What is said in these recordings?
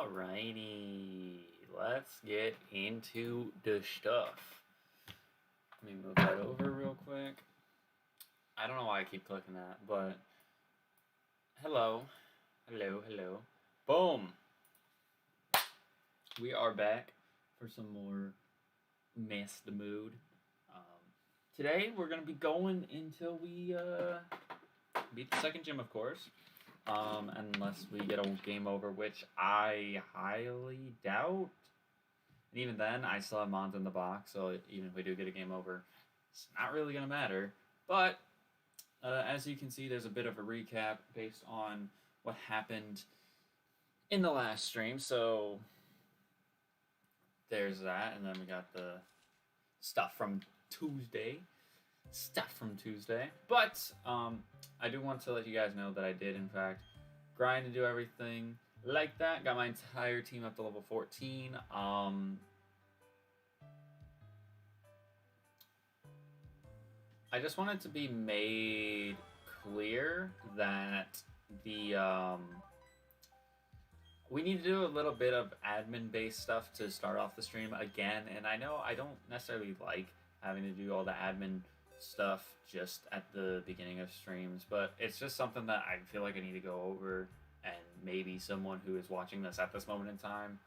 Alrighty, let's get into the stuff. Let me move that over real quick. I don't know why I keep clicking that, but hello. Boom! We are back for some more Mastermode. Today we're going to be going until we beat the second gym, of course. Unless we get a game over, which I highly doubt. And even then, I still have Mons in the box, so even if we do get a game over, it's not really going to matter. But, as you can see, there's a bit of a recap based on what happened in the last stream. So, there's that, and then we got the stuff from Tuesday. But, I do want to let you guys know that I did, in fact, grind and do everything like that. Got my entire team up to level 14. I just wanted to be made clear that we need to do a little bit of admin-based stuff to start off the stream again. And I know I don't necessarily like having to do all the admin stuff just at the beginning of streams, but it's just something that I feel like I need to go over, and maybe someone who is watching this at this moment in time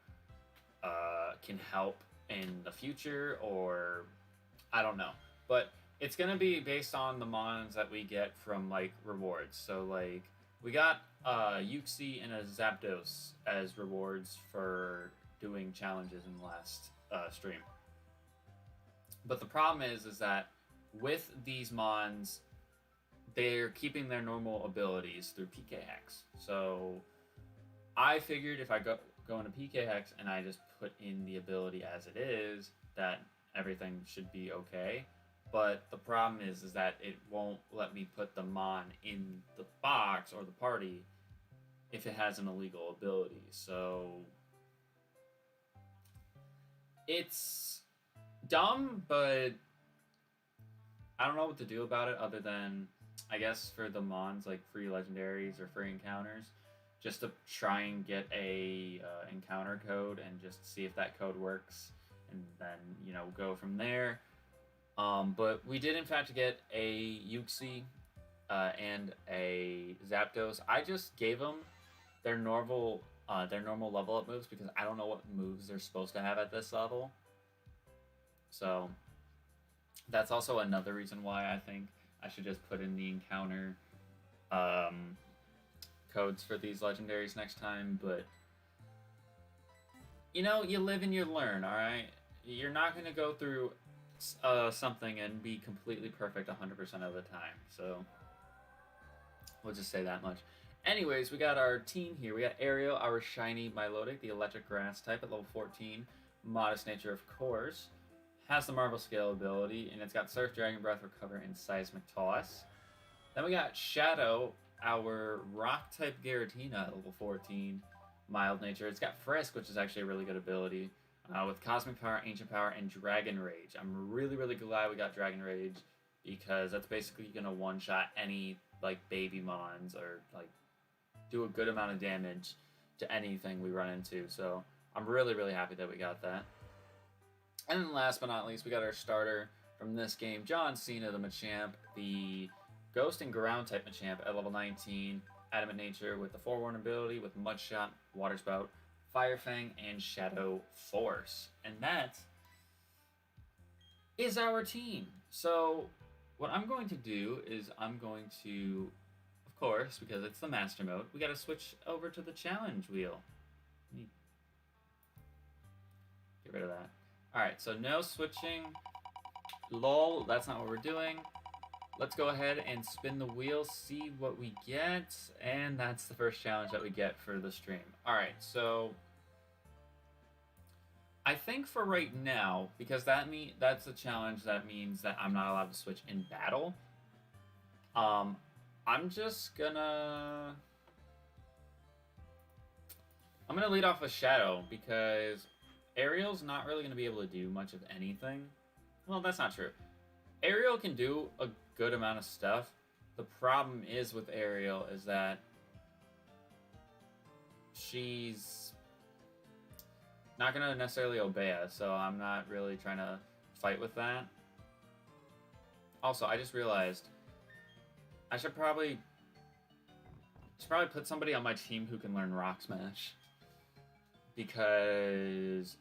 can help in the future, or I don't know. But it's gonna be based on the mons that we get from like rewards. So like we got Yuxi and a Zapdos as rewards for doing challenges in the last stream. But the problem is that with these mons, they're keeping their normal abilities through PK Hex. So I figured if I go into PK Hex and I just put in the ability as it is, that everything should be okay. But the problem is that it won't let me put the mon in the box or the party if it has an illegal ability. So it's dumb, but I don't know what to do about it other than, I guess, for the mons, like free legendaries or free encounters, just to try and get a encounter code and just see if that code works, and then, you know, go from there. But we did in fact get a Yuxi and a Zapdos. I just gave them their normal level up moves because I don't know what moves they're supposed to have at this level. So that's also another reason why I think I should just put in the encounter codes for these legendaries next time. But, you know, you live and you learn, alright? You're not going to go through something and be completely perfect 100% of the time. So we'll just say that much. Anyways, we got our team here. We got Ariel, our shiny Milotic, the electric grass type at level 14. Modest nature, of course. Has the Marvel Scale ability, and it's got Surf, Dragon Breath, Recover, and Seismic Toss. Then we got Shadow, our Rock-type Giratina at level 14. Mild nature. It's got Frisk, which is actually a really good ability, with Cosmic Power, Ancient Power, and Dragon Rage. I'm really, really glad we got Dragon Rage, because that's basically going to one-shot any, like, baby mons, or, like, do a good amount of damage to anything we run into. So I'm really, really happy that we got that. And then last but not least, we got our starter from this game, John Cena, the Machamp, the Ghost and Ground type Machamp at level 19, Adamant Nature with the Forewarn ability with Mud Shot, Water Spout, Fire Fang, and Shadow Force. And that is our team. So what I'm going to do is I'm going to, of course, because it's the Master Mode, we got to switch over to the challenge wheel. Get rid of that. Alright, so no switching. Lol, that's not what we're doing. Let's go ahead and spin the wheel, see what we get. And that's the first challenge that we get for the stream. Alright, so I think for right now, because that's a challenge that means that I'm not allowed to switch in battle, I'm just gonna lead off with Shadow, because Ariel's not really going to be able to do much of anything. Well, that's not true. Ariel can do a good amount of stuff. The problem is with Ariel is that she's not gonna necessarily obey us, so I'm not really trying to fight with that. Also, I just realized I should probably put somebody on my team who can learn Rock Smash, because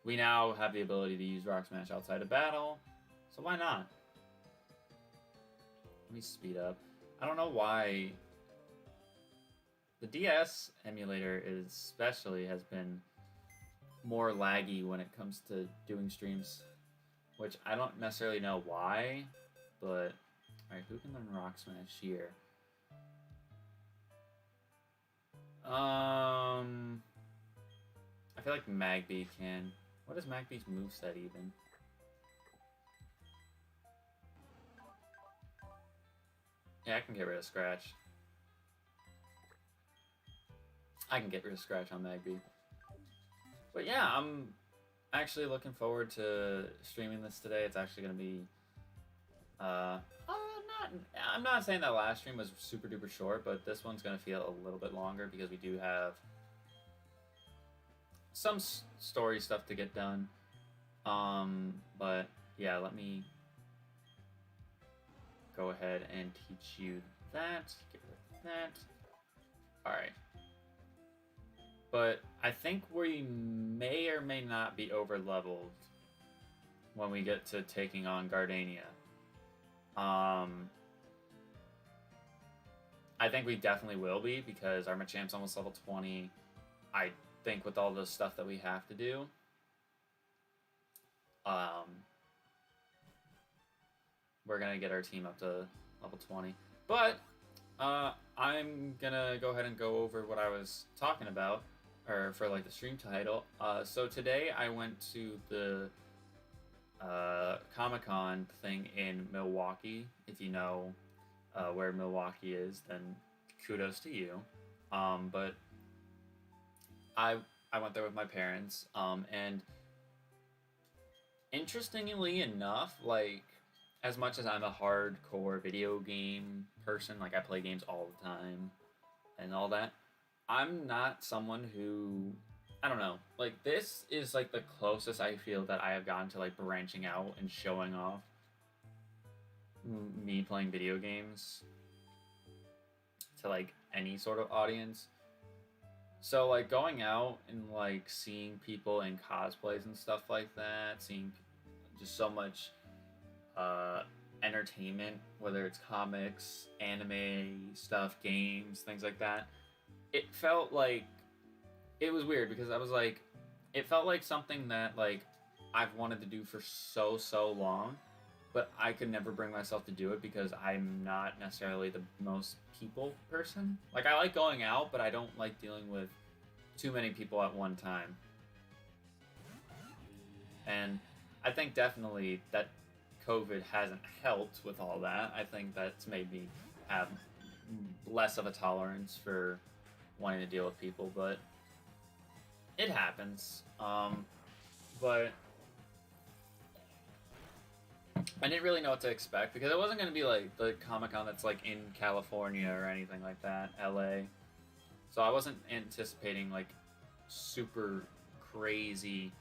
we now have the ability to use Rock Smash outside of battle, so why not? Let me speed up. I don't know why the DS emulator especially has been more laggy when it comes to doing streams, which I don't necessarily know why, but alright, who can learn Rock Smash here? I feel like Magby can. What is Magby's moveset even? Yeah, I can get rid of Scratch. I can get rid of Scratch on Magby. But yeah, I'm actually looking forward to streaming this today. It's actually going to be... I'm not saying that last stream was super duper short, but this one's going to feel a little bit longer because we do have some story stuff to get done. But yeah, let me go ahead and teach you that. Get rid of that. Alright. But I think we may or may not be over leveled when we get to taking on Gardania. I think we definitely will be, because our Machamp's almost level 20. I think with all the stuff that we have to do, we're gonna get our team up to level 20. But I'm gonna go ahead and go over what I was talking about, or for like the stream title. So today I went to the Comic-Con thing in Milwaukee. If you know where Milwaukee is, then kudos to you. But I went there with my parents, and interestingly enough, like, as much as I'm a hardcore video game person, like I play games all the time and all that, I'm not someone who, I don't know, like, this is like the closest I feel that I have gotten to like branching out and showing off me playing video games to like any sort of audience. So like going out and like seeing people in cosplays and stuff like that, seeing just so much entertainment, whether it's comics, anime stuff, games, things like that, it felt like, it was weird because I was like, it felt like something that like I've wanted to do for so long, but I could never bring myself to do it because I'm not necessarily the most people person. Like, I like going out, but I don't like dealing with too many people at one time. And I think definitely that COVID hasn't helped with all that. I think that's made me have less of a tolerance for wanting to deal with people, but it happens. But I didn't really know what to expect because it wasn't going to be like the Comic-Con that's like in California or anything like that, LA. So I wasn't anticipating like super crazy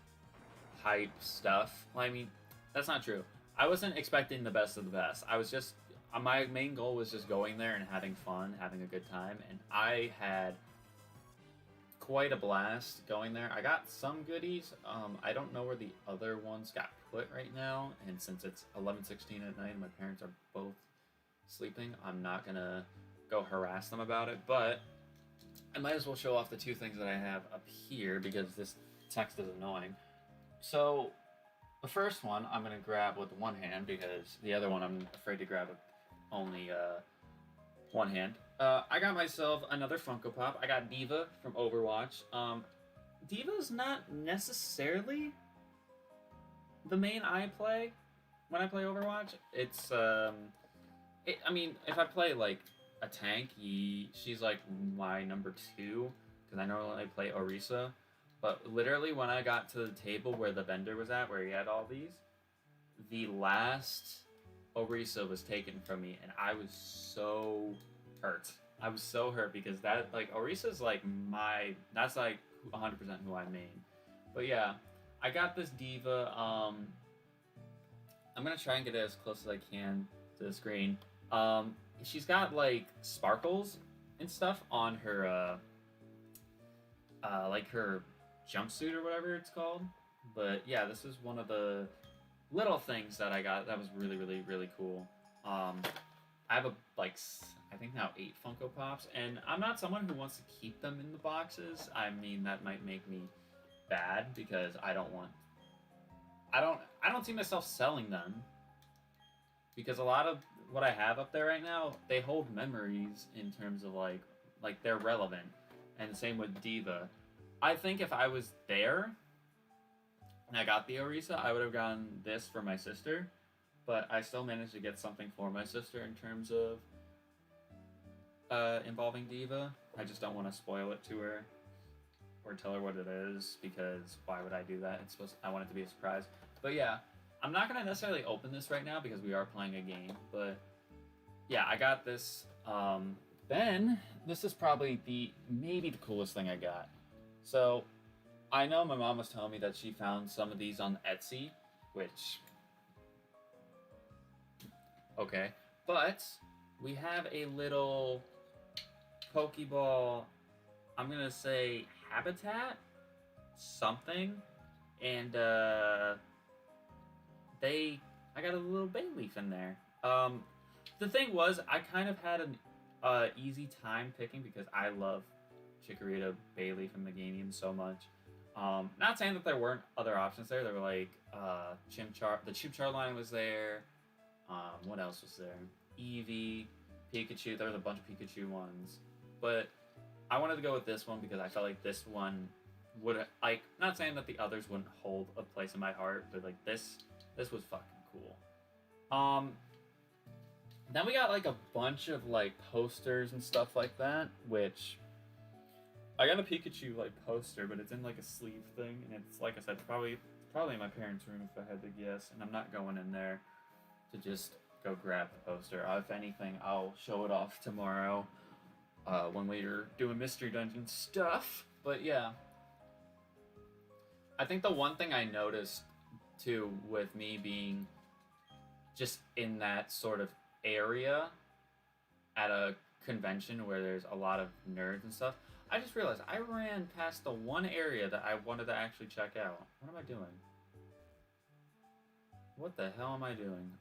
hype stuff. Well, I mean, that's not true. I wasn't expecting the best of the best. I was just, my main goal was just going there and having fun, having a good time, and I had quite a blast going there. I got some goodies. I don't know where the other ones got put right now, and since it's 11:16 at night and my parents are both sleeping, I'm not gonna go harass them about it, but I might as well show off the two things that I have up here because this text is annoying. So the first one I'm gonna grab with one hand because the other one I'm afraid to grab with only one hand. I got myself another Funko Pop. I got Diva from Overwatch. Diva's not necessarily the main I play when I play Overwatch. It's I mean, if I play like a tank, she's like my number 2 because I normally play Orisa. But literally, when I got to the table where the vendor was at, where he had all these, the last Orisa was taken from me, and I was so hurt. I was so hurt because that, like, Orisa's like that's like 100% who I main. But yeah, I got this diva. I'm gonna try and get it as close as I can to the screen. She's got like sparkles and stuff on her, like her jumpsuit or whatever it's called. But yeah, this is one of the little things that I got that was really, really, really cool. I have I think now 8 Funko Pops, and I'm not someone who wants to keep them in the boxes. I mean, that might make me bad because I don't see myself selling them because a lot of what I have up there right now, they hold memories in terms of like they're relevant. And the same with Diva. I think if I was there and I got the Orisa, I would have gotten this for my sister, but I still managed to get something for my sister in terms of involving Diva. I just don't want to spoil it to her or tell her what it is because why would I do that? I want it to be a surprise. But yeah, I'm not gonna necessarily open this right now because we are playing a game. But yeah, I got this. Then this is probably maybe the coolest thing I got. So I know my mom was telling me that she found some of these on Etsy, which okay, but we have a little Pokeball. I'm gonna say habitat something, and I got a little bay leaf in there. The thing was, I kind of had an easy time picking because I love Chikorita, Bayleaf, and Meganium so much. Not saying that there weren't other options there. There were like Chimchar. The Chimchar line was there. What else was there? Eevee, Pikachu. There was a bunch of Pikachu ones, but I wanted to go with this one because I felt like this one would not saying that the others wouldn't hold a place in my heart, but like this was fucking cool. Then we got like a bunch of like posters and stuff like that, which I got a Pikachu like poster, but it's in like a sleeve thing, and it's like I said, probably in my parents' room if I had to guess, and I'm not going in there to just go grab the poster. If anything, I'll show it off tomorrow when we're doing Mystery Dungeon stuff. But yeah, I think the one thing I noticed too with me being just in that sort of area at a convention where there's a lot of nerds and stuff, I just realized I ran past the one area that I wanted to actually check out. What am I doing? What the hell am I doing?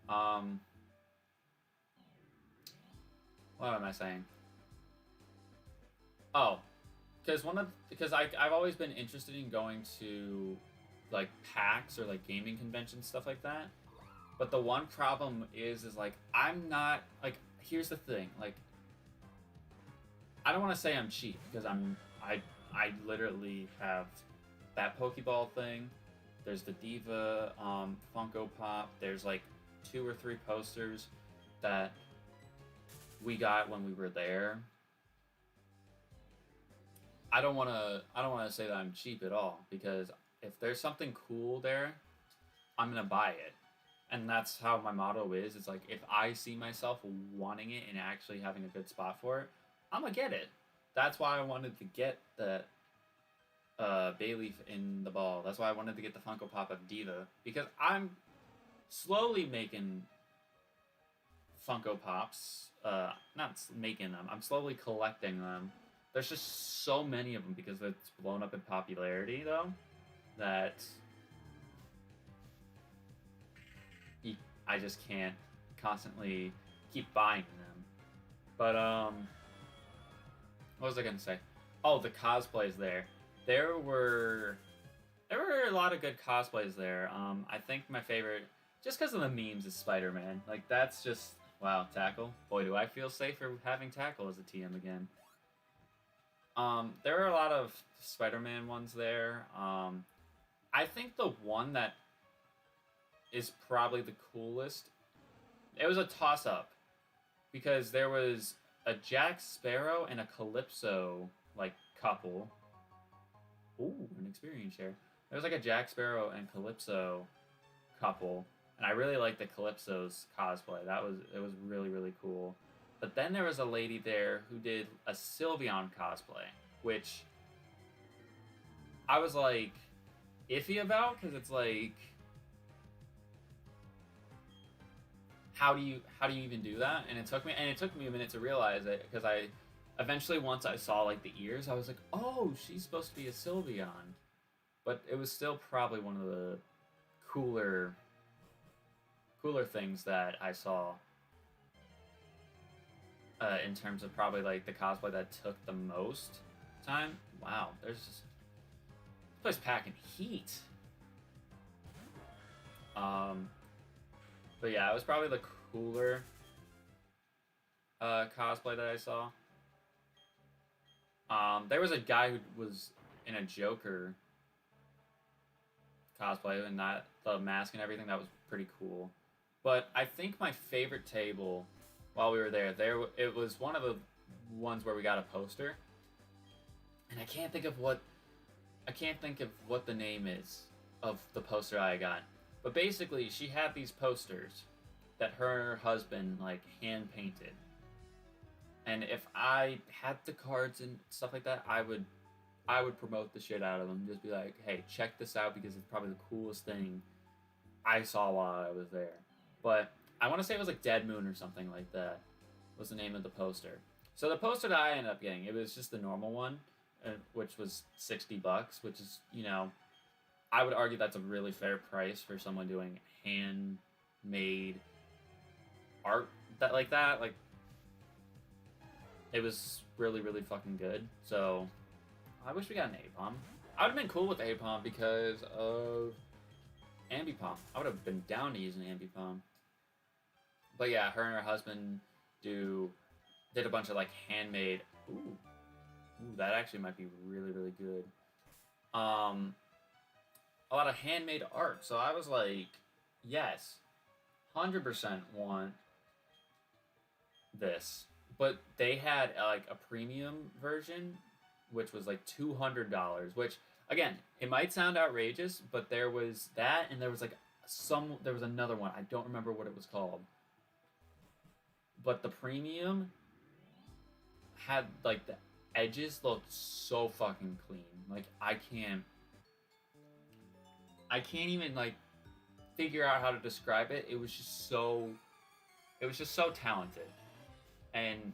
What am I saying? Oh, because I've always been interested in going to like PAX or like gaming conventions, stuff like that. But the one problem is like I'm not like, here's the thing, like I don't want to say I'm cheap because I literally have that Pokeball thing. There's the Diva Funko Pop. There's like 2 or 3 posters that we got when we were there. I don't want to say that I'm cheap at all because if there's something cool there, I'm gonna buy it. And that's how my motto is. It's like, if I see myself wanting it and actually having a good spot for it, I'm gonna get it. That's why I wanted to get the Bayleaf in the ball. That's why I wanted to get the Funko Pop of Diva. Because I'm slowly making Funko Pops. Not making them. I'm slowly collecting them. There's just so many of them because it's blown up in popularity, though, that I just can't constantly keep buying them. But what was I gonna say? Oh, the cosplays there. There were a lot of good cosplays there. I think my favorite, just because of the memes, is Spider-Man. Like that's just wow, Tackle. Boy, do I feel safer having Tackle as a TM again. There were a lot of Spider-Man ones there. I think the one that is probably the coolest. It was a toss-up because there was a Jack Sparrow and a Calypso like couple. Ooh, an experience share. There was like a Jack Sparrow and Calypso couple, and I really liked the Calypso's cosplay. It was really, really cool. But then there was a lady there who did a Sylveon cosplay, which I was like, iffy about, because it's like, how do you even do that? And it took me a minute to realize it, because I eventually, once I saw like the ears, I was like, oh, she's supposed to be a Sylveon, but it was still probably one of the cooler things that I saw in terms of probably like the cosplay that took the most time. Wow, there's just this place packing heat. But yeah, it was probably the cooler cosplay that I saw. There was a guy who was in a Joker cosplay, and that the mask and everything, that was pretty cool. But I think my favorite table while we were there, it was one of the ones where we got a poster, and I can't think of what the name is of the poster I got. But basically, she had these posters that her husband like hand painted, and if I had the cards and stuff like that, I would promote the shit out of them. Just be like, hey, check this out, because it's probably the coolest thing I saw while I was there. But I want to say it was like Dead Moon or something like that was the name of the poster. So the poster that I ended up getting, it was just the normal one, which was $60, which is, you know, I would argue that's a really fair price for someone doing handmade art like that. Like, it was really, really fucking good. So I wish we got an Apom. I would have been cool with Apom because of Ambipom. I would have been down to use an Ambipom. But yeah, her and her husband did a bunch of like handmade. Ooh, that actually might be really, really good. A lot of handmade art. So I was like, yes, 100% want this. But they had like a premium version, which was like $200. Which, again, it might sound outrageous, but there was that, and there was like there was another one. I don't remember what it was called. But the premium had like the edges looked so fucking clean. Like, I can't even like figure out how to describe it. It was just so talented. And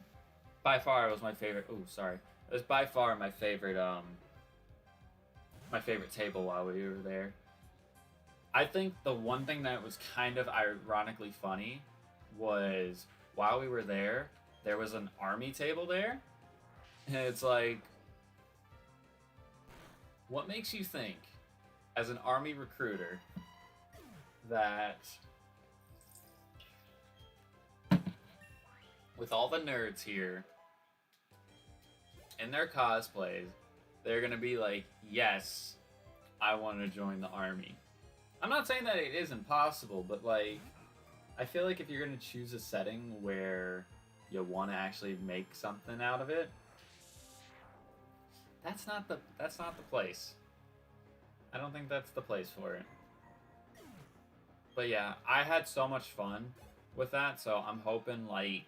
by far it was my favorite. Oh, sorry. It was by far my favorite table while we were there. I think the one thing that was kind of ironically funny was while we were there was an army table there. And it's like, what makes you think, as an army recruiter, that with all the nerds here in their cosplays, they're gonna be like, yes, I want to join the army? I'm not saying that it is impossible, but like, I feel like if you're gonna choose a setting where you want to actually make something out of it, that's not the place. I don't think that's the place for it. But yeah, I had so much fun with that, so I'm hoping like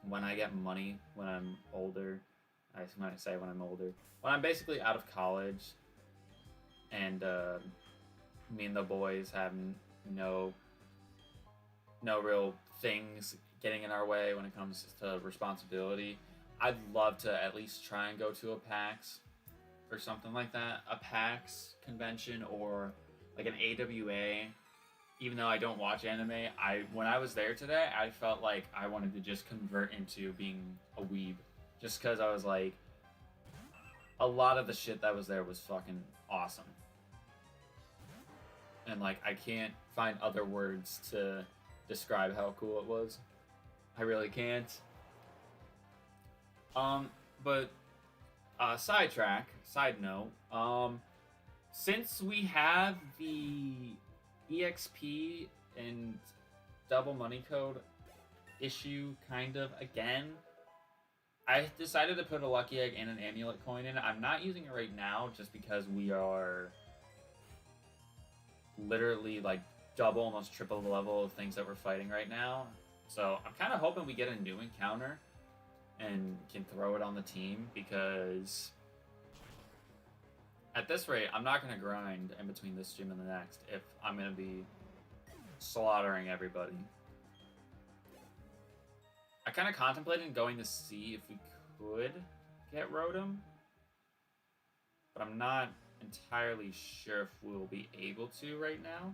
when I get money when I'm older, I might say when I'm older, when I'm basically out of college, and me and the boys have no real things getting in our way when it comes to responsibility, I'd love to at least try and go to a PAX or something like that. A PAX convention or like an AWA. Even though I don't watch anime, when I was there today, I felt like I wanted to just convert into being a weeb. Just because I was like, a lot of the shit that was there was fucking awesome. And like, I can't find other words to describe how cool it was. I really can't. But side note, since we have the EXP and double money code issue kind of again, I decided to put a lucky egg and an amulet coin in. I'm not using it right now just because we are literally like double, almost triple the level of things that we're fighting right now. So I'm kind of hoping we get a new encounter and can throw it on the team, because At this rate, I'm not going to grind in between this gym and the next if I'm going to be slaughtering everybody. I kind of contemplated going to see if we could get Rotom, but I'm not entirely sure if we'll be able to right now.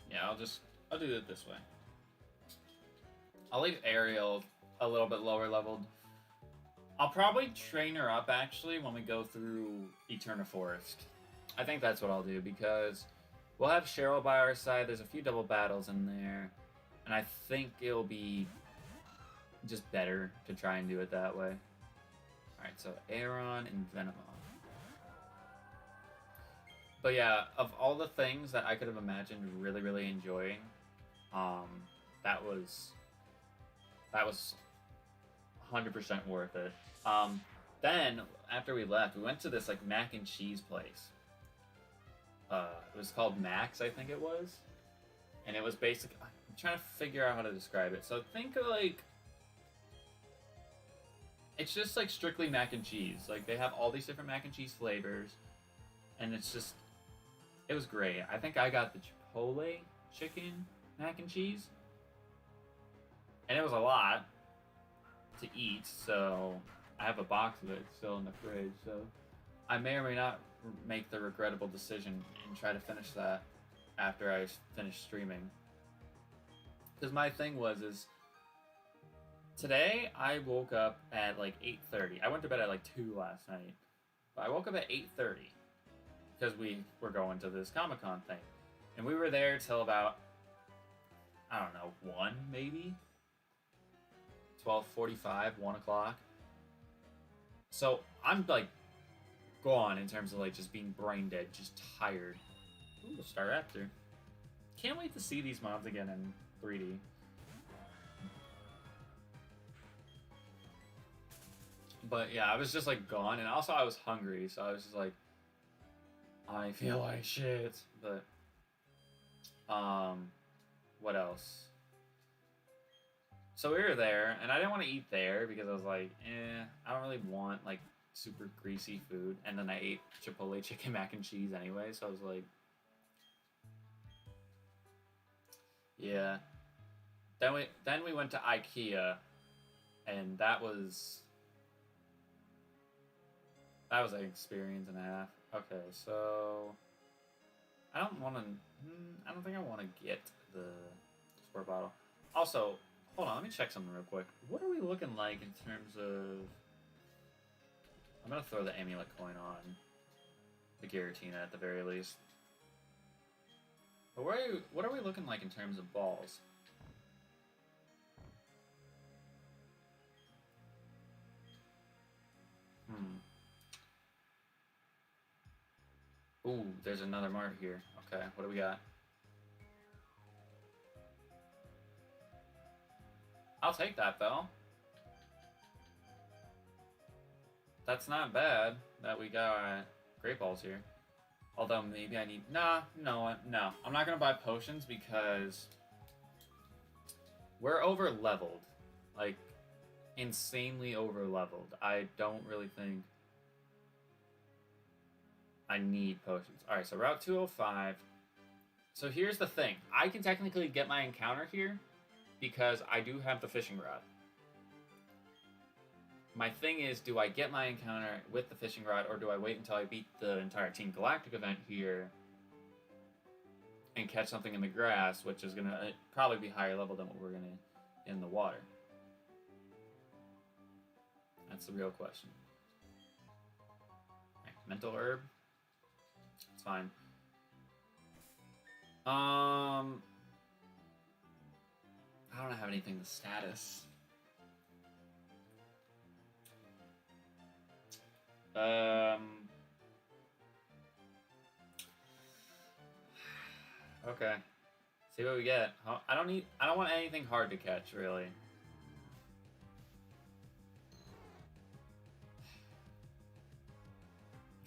Yeah, I'll do it this way. I'll leave Ariel a little bit lower leveled. I'll probably train her up actually when we go through Eterna Forest. I think that's what I'll do because we'll have Cheryl by our side. There's a few double battles in there, and I think it'll be just better to try and do it that way. Alright, so Aeron and Venomoth. But yeah, of all the things that I could have imagined really, really enjoying, that was 100% worth it. Then, after we left, we went to this like mac and cheese place. It was called Max, I think it was. And it was basic. I'm trying to figure out how to describe it. So think of like, it's just like strictly mac and cheese. Like they have all these different mac and cheese flavors. And it's just, it was great. I think I got the Chipotle chicken mac and cheese. And it was a lot to eat, so I have a box of it still in the fridge. So I may or may not make the regrettable decision and try to finish that after I finish streaming. Because my thing is today I woke up at like 8:30. I went to bed at like 2 last night. But I woke up at 8:30 because we were going to this Comic-Con thing. And we were there till about, I don't know, 1 maybe? 12:45, 1 o'clock. So I'm like gone in terms of like just being brain dead, just tired. Ooh, Staraptor. Can't wait to see these mobs again in 3D. But yeah, I was just like gone, and also I was hungry, so I was just like, I feel like shit. But what else? So we were there, and I didn't want to eat there because I was like, I don't really want like super greasy food. And then I ate Chipotle chicken mac and cheese anyway, so I was like, yeah. Then we went to IKEA, and that was an experience and a half. Okay, so I don't think I want to get the sport bottle. Also, hold on, let me check something real quick. What are we looking like in terms of... I'm going to throw the amulet coin on the Giratina at the very least. But what are we looking like in terms of balls? Ooh, there's another mart here. Okay, what do we got? I'll take that, though. That's not bad that we got Great Balls here. Although, maybe I need... No. I'm not going to buy potions because we're over-leveled. Like, insanely over-leveled. I don't really think I need potions. Alright, so Route 205. So here's the thing. I can technically get my encounter here because I do have the fishing rod. My thing is, do I get my encounter with the fishing rod, or do I wait until I beat the entire Team Galactic event here and catch something in the grass, which is going to probably be higher level than what we're going to in the water? That's the real question. Right, mental herb. It's fine. I don't have anything to status. Okay. See what we get. I don't want anything hard to catch, really.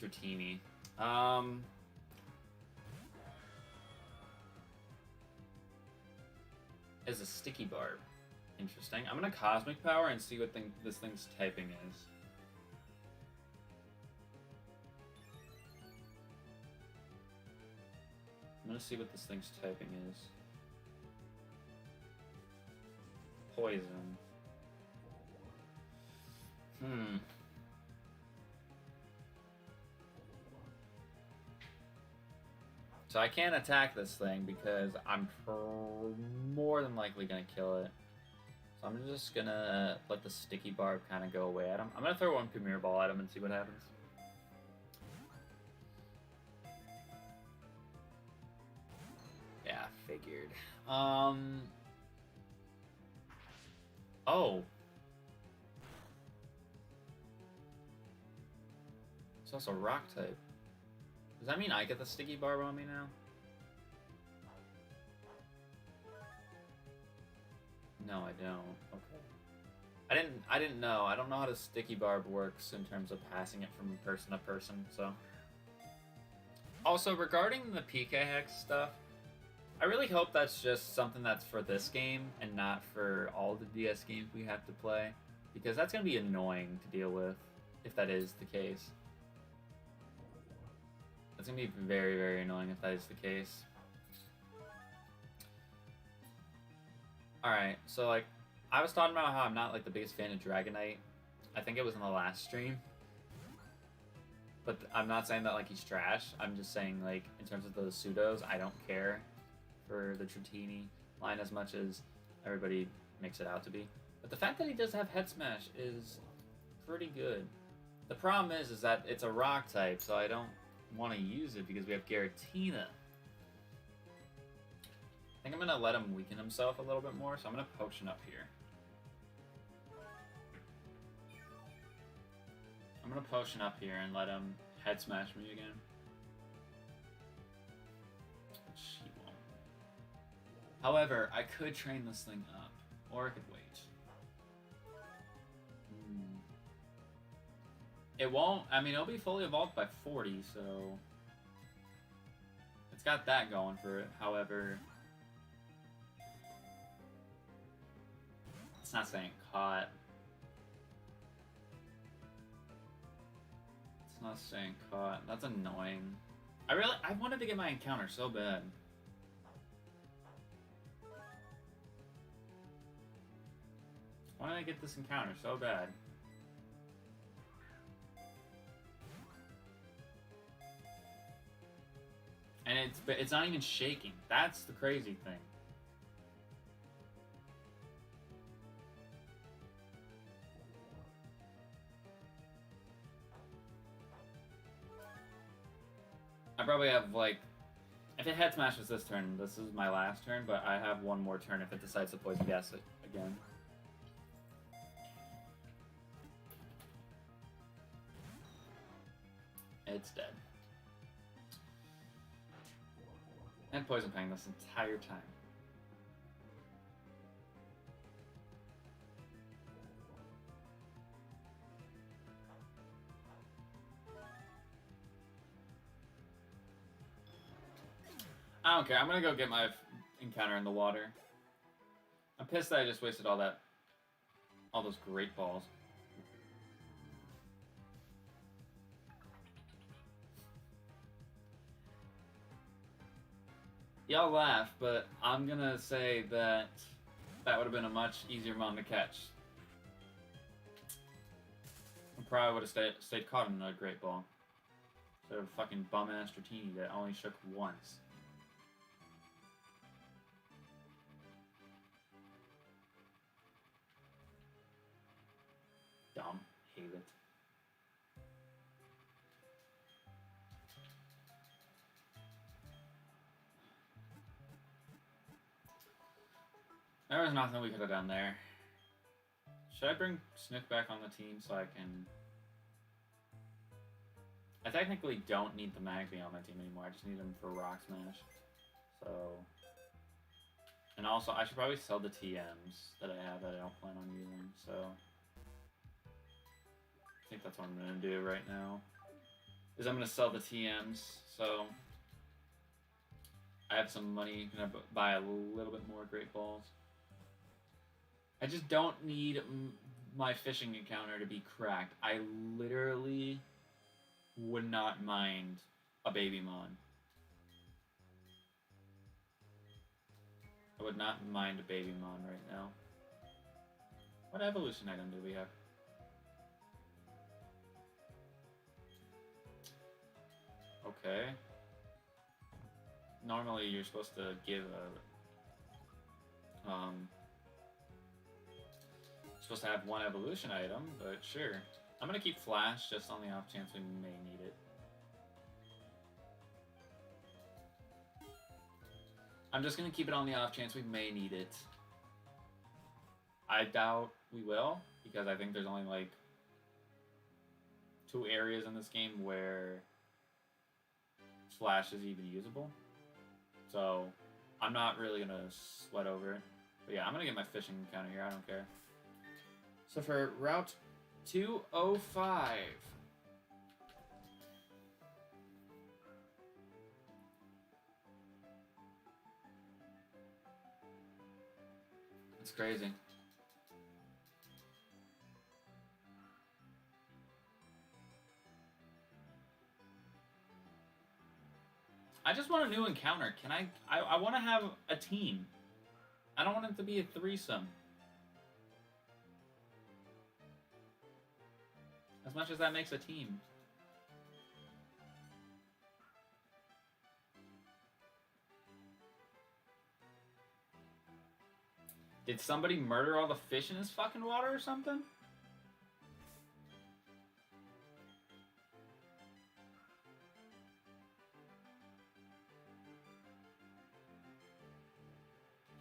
Dratini. Is a sticky barb. Interesting. I'm gonna Cosmic Power and see what this thing's typing is. I'm gonna see what this thing's typing is. Poison. So I can't attack this thing because I'm more than likely gonna kill it. So I'm just gonna let the sticky barb kind of go away at him. I'm gonna throw one Premier Ball at him and see what happens. Yeah, figured. Oh. It's also rock type. Does that mean I get the sticky barb on me now? No, I don't. Okay. I didn't know. I don't know how the sticky barb works in terms of passing it from person to person, so. Also, regarding the PK Hex stuff, I really hope that's just something that's for this game and not for all the DS games we have to play, because that's going to be annoying to deal with if that is the case. It's going to be very, very annoying if that is the case. Alright, so like, I was talking about how I'm not like the biggest fan of Dragonite. I think it was in the last stream. But I'm not saying that like he's trash. I'm just saying like, in terms of those pseudos, I don't care for the Dratini line as much as everybody makes it out to be. But the fact that he does have Head Smash is pretty good. The problem is that it's a rock type, so I don't want to use it because we have Giratina. I think I'm going to let him weaken himself a little bit more, so I'm going to Potion up here. I'm going to Potion up here and let him Head Smash me again. Which he won't. However, I could train this thing up, or I could wait. It won't, I mean, it'll be fully evolved by 40, so it's got that going for it. However, it's not saying caught. It's not saying caught. That's annoying. I wanted to get my encounter so bad. Why did I get this encounter so bad? And it's not even shaking. That's the crazy thing. I probably have like, if it Head Smashes this turn, this is my last turn, but I have one more turn if it decides to Poison Gas it again. It's dead. And Poison Fang this entire time. I don't care. I'm gonna go get my encounter in the water. I'm pissed that I just wasted all those great balls. Y'all laugh, but I'm gonna say that that would have been a much easier mon to catch. I probably would have stayed caught in a great ball. Instead of fucking bum-ass Dratini that only shook once. Dumb. Hate it. There was nothing we could have done there. Should I bring Snook back on the team so I can... I technically don't need the Magby on my team anymore. I just need him for Rock Smash. So... And also, I should probably sell the TMs that I have that I don't plan on using, so... I think that's what I'm going to do right now. Is I'm going to sell the TMs, so... I have some money, going to buy a little bit more Great Balls. I just don't need my fishing encounter to be cracked. I literally would not mind a baby mon. I would not mind a baby mon right now. What evolution item do we have? Okay. Normally you're supposed to give a supposed to have one evolution item, but sure. I'm gonna keep Flash just on the off chance we may need it. I'm just gonna keep it on the off chance we may need it. I doubt we will, because I think there's only like 2 areas in this game where Flash is even usable. So I'm not really gonna sweat over it. But yeah, I'm gonna get my fishing encounter here, I don't care. So for Route 205. It's crazy. I just want a new encounter. Can I want to have a team. I don't want it to be a threesome. As much as that makes a team. Did somebody murder all the fish in this fucking water or something?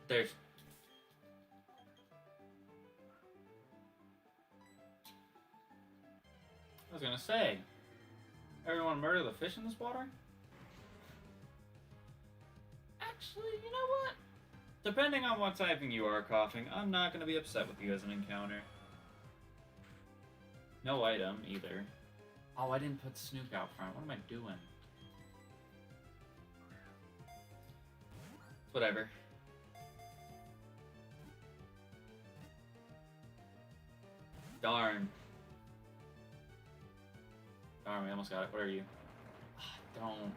There's... I was gonna say, everyone murder the fish in this water? Actually, you know what? Depending on what typing you are, Coughing, I'm not gonna be upset with you as an encounter. No item, either. Oh, I didn't put Snook out front. What am I doing? Whatever. Darn. Darn, we almost got it. What are you? Don't.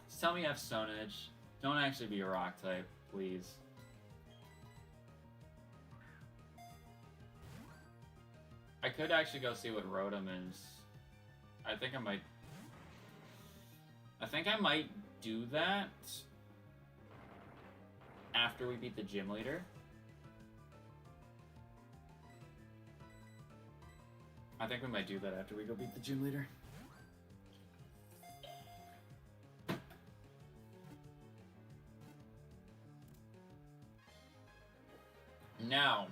Just tell me you have Stonage. Don't actually be a rock type, please. I could actually go see what Rotom is. I think I might do that after we beat the gym leader. I think we might do that after we go beat the gym leader. Now,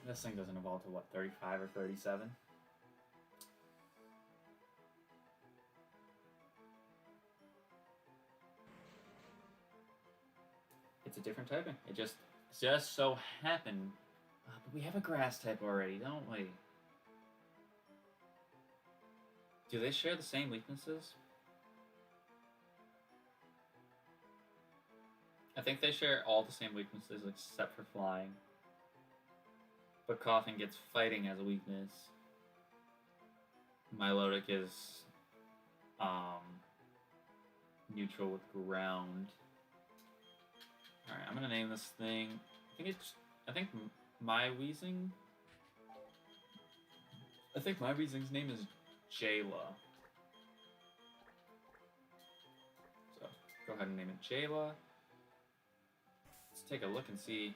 this thing doesn't evolve to what, 35 or 37? It's a different typing. It just so happened. But we have a grass type already, don't we? Do they share the same weaknesses? I think they share all the same weaknesses except for flying. But Coughing gets fighting as a weakness. Milotic is neutral with ground. Alright, I'm gonna name this thing. I think my Weezing's name is Jayla. So go ahead and name it Jayla. Let's take a look and see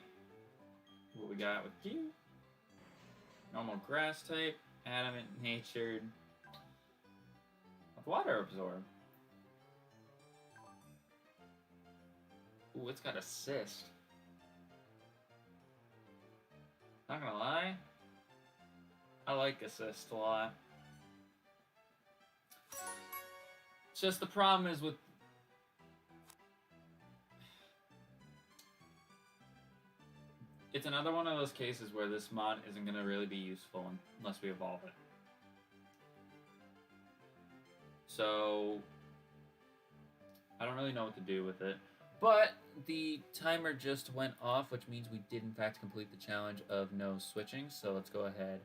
what we got with you. Normal grass type, adamant natured, with water absorb. Ooh, it's got assist. Not gonna lie, I like assist a lot. It's just the problem is with it's another one of those cases where this mod isn't going to really be useful unless we evolve it. So I don't really know what to do with it. But the timer just went off, which means we did in fact complete the challenge of no switching. So let's go ahead.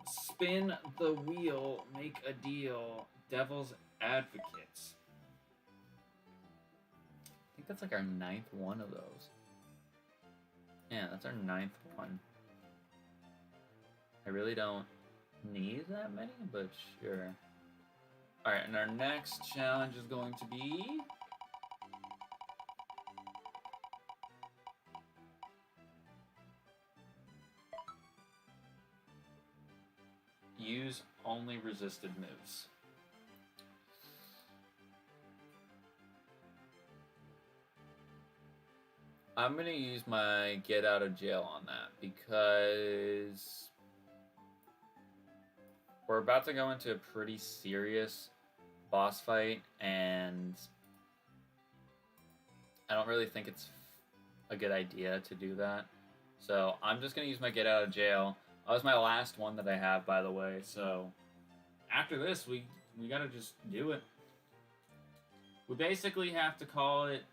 Spin the wheel, make a deal. Devil's Advocates. I think that's like our 9th one of those. Yeah, that's our 9th one. I really don't need that many, but sure. Alright, and our next challenge is going to be... use only resisted moves. I'm gonna use my get out of jail on that because we're about to go into a pretty serious boss fight, and I don't really think it's a good idea to do that. So I'm just gonna use my get out of jail. That was my last one that I have, by the way. So after this, we gotta just do it. We basically have to call it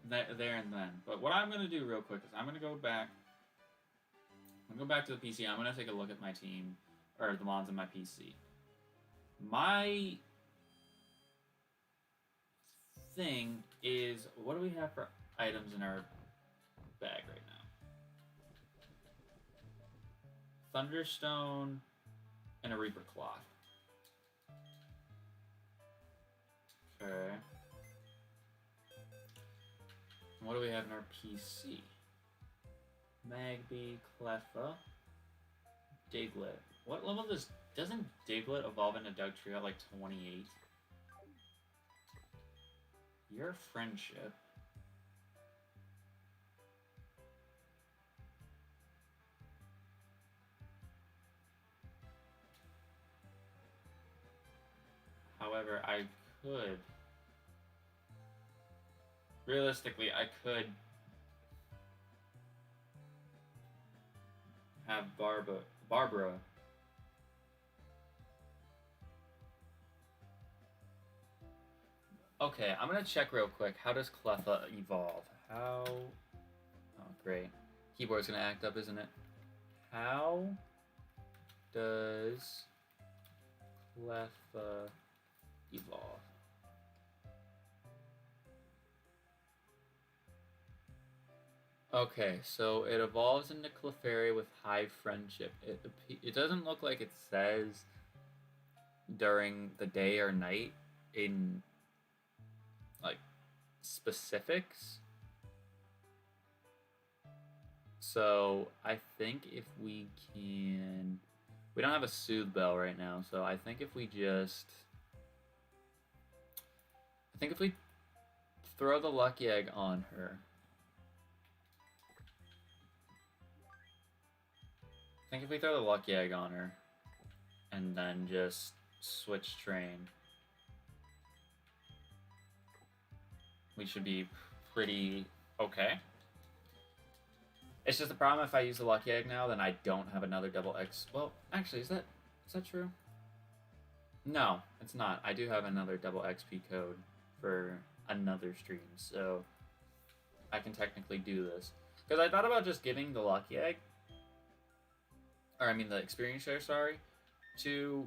there and then. But what I'm gonna do real quick is I'm gonna go back. I'm gonna go back to the PC. I'm gonna take a look at my team or the mods in my PC. My thing is, what do we have for items in our bag right now? Thunderstone and a Reaper Cloth. Okay. What do we have in our PC? Magby, Cleffa, Diglett. What level doesn't Diglett evolve into Dugtree at like 28? Your friendship. However, I could... realistically, I could have Barbara. Okay, I'm gonna check real quick. How does Cleffa evolve? How... oh, great. Keyboard's gonna act up, isn't it? How does Cleffa evolve? Okay, so it evolves into Clefairy with high friendship. It doesn't look like it says during the day or night in like specifics. So I think if we can, we don't have a soothe bell right now, so I think if we throw the lucky egg on her. I think if we throw the lucky egg on her and then just switch train, we should be pretty okay. It's just the problem if I use the lucky egg now, then I don't have another double X. Well, actually, is that true? No, it's not. I do have another double XP code for another stream, so I can technically do this. Because I thought about just giving the lucky egg, or I mean the experience share, sorry, to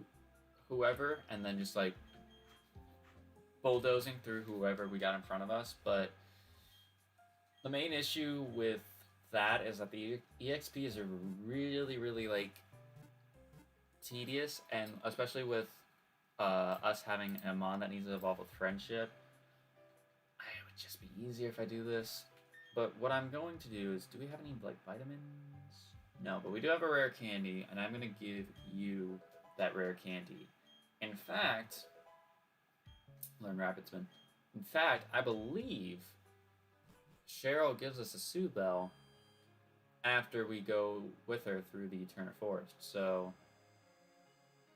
whoever, and then just like bulldozing through whoever we got in front of us. But the main issue with that is that the EXP is really, really like tedious, and especially with us having a mon that needs to evolve with friendship, it would just be easier if I do this. But what I'm going to do is, do we have any like vitamins? No, but we do have a rare candy, and I'm going to give you that rare candy. In fact, learn Rapid Spin. In fact, I believe Cheryl gives us a Soothe Bell after we go with her through the Eternal Forest. So,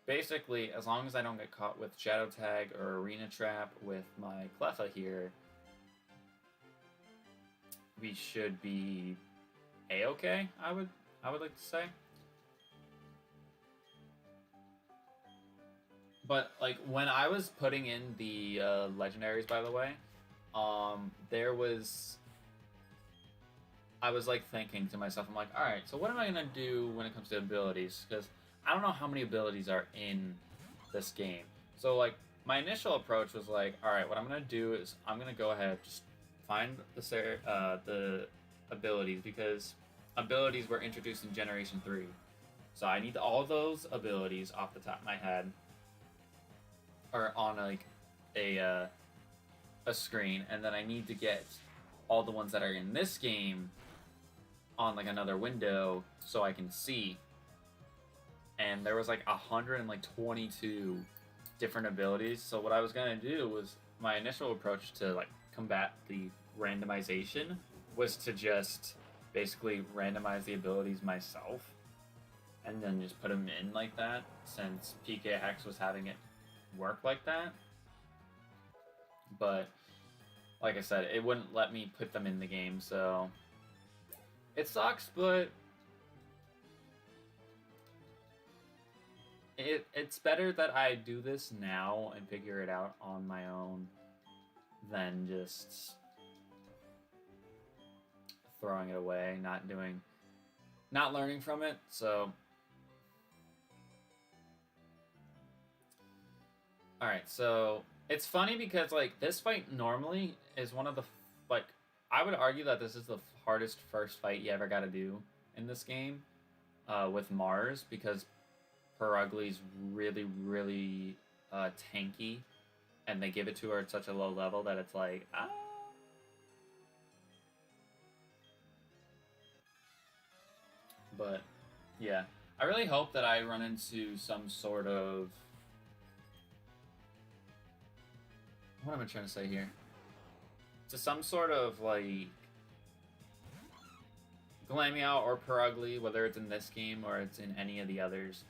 basically, as long as I don't get caught with Shadow Tag or Arena Trap with my Cleffa here, we should be A-okay, I would like to say. But like when I was putting in the legendaries, by the way, there was I was like thinking to myself, I'm like, all right, so what am I gonna do when it comes to abilities? Because I don't know how many abilities are in this game. So like my initial approach was like, all right, what I'm gonna do is I'm gonna go ahead just find the abilities, because abilities were introduced in Generation 3. So I need all those abilities off the top of my head, or on like a screen, and then I need to get all the ones that are in this game on like another window so I can see. And there was like 122 different abilities. So what I was gonna do was, my initial approach to like combat the randomization was to just basically randomize the abilities myself and then just put them in like that, since PK Hex was having it work like that. But like I said, it wouldn't let me put them in the game, so it sucks, but it's better that I do this now and figure it out on my own than just throwing it away, not learning from it. So all right, so it's funny because like this fight normally is one of the like, I would argue that this is the hardest first fight you ever got to do in this game with Mars, because Perugly's really, really tanky, and they give it to her at such a low level that it's like, ah. But yeah, I really hope that I run into some sort of, what am I trying to say here? To some sort of like Glameow or Perugly, whether it's in this game or it's in any of the others.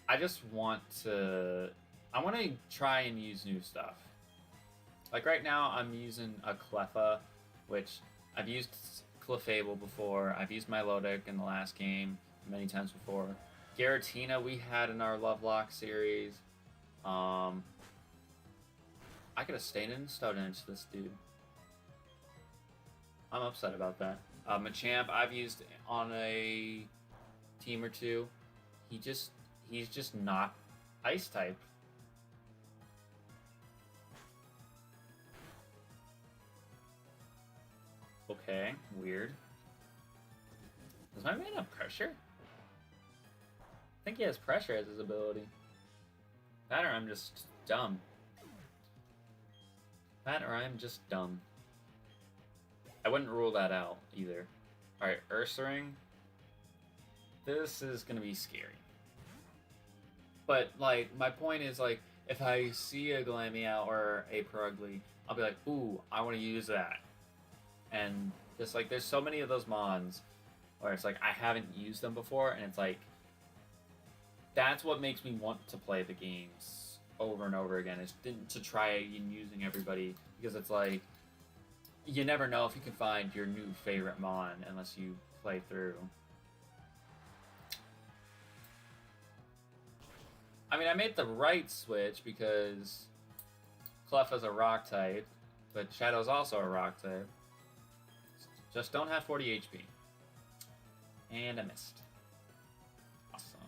I just want to try and use new stuff. Like right now, I'm using a Cleffa, which I've used Clefable before. I've used Milotic in the last game many times before. Giratina we had in our Lovelock series. I could have stayed in Stone Edge this dude. I'm upset about that. Machamp I've used on a team or two. He's just not ice type. Okay, weird. Does my man have pressure? I think he has pressure as his ability. That or I'm just dumb. That or I'm just dumb. I wouldn't rule that out either. Alright, Ursaring. This is gonna be scary. But, like, my point is, like, if I see a Glameow or a Perugly, I'll be like, ooh, I want to use that. And just, like, there's so many of those Mons where it's like, I haven't used them before, and it's like, that's what makes me want to play the games over and over again, is to try and using everybody, because it's like, you never know if you can find your new favorite Mon unless you play through. I mean, I made the right switch because Cleffa's a rock type, but Shadow's also a rock type. Just don't have 40 HP. And I missed. Awesome.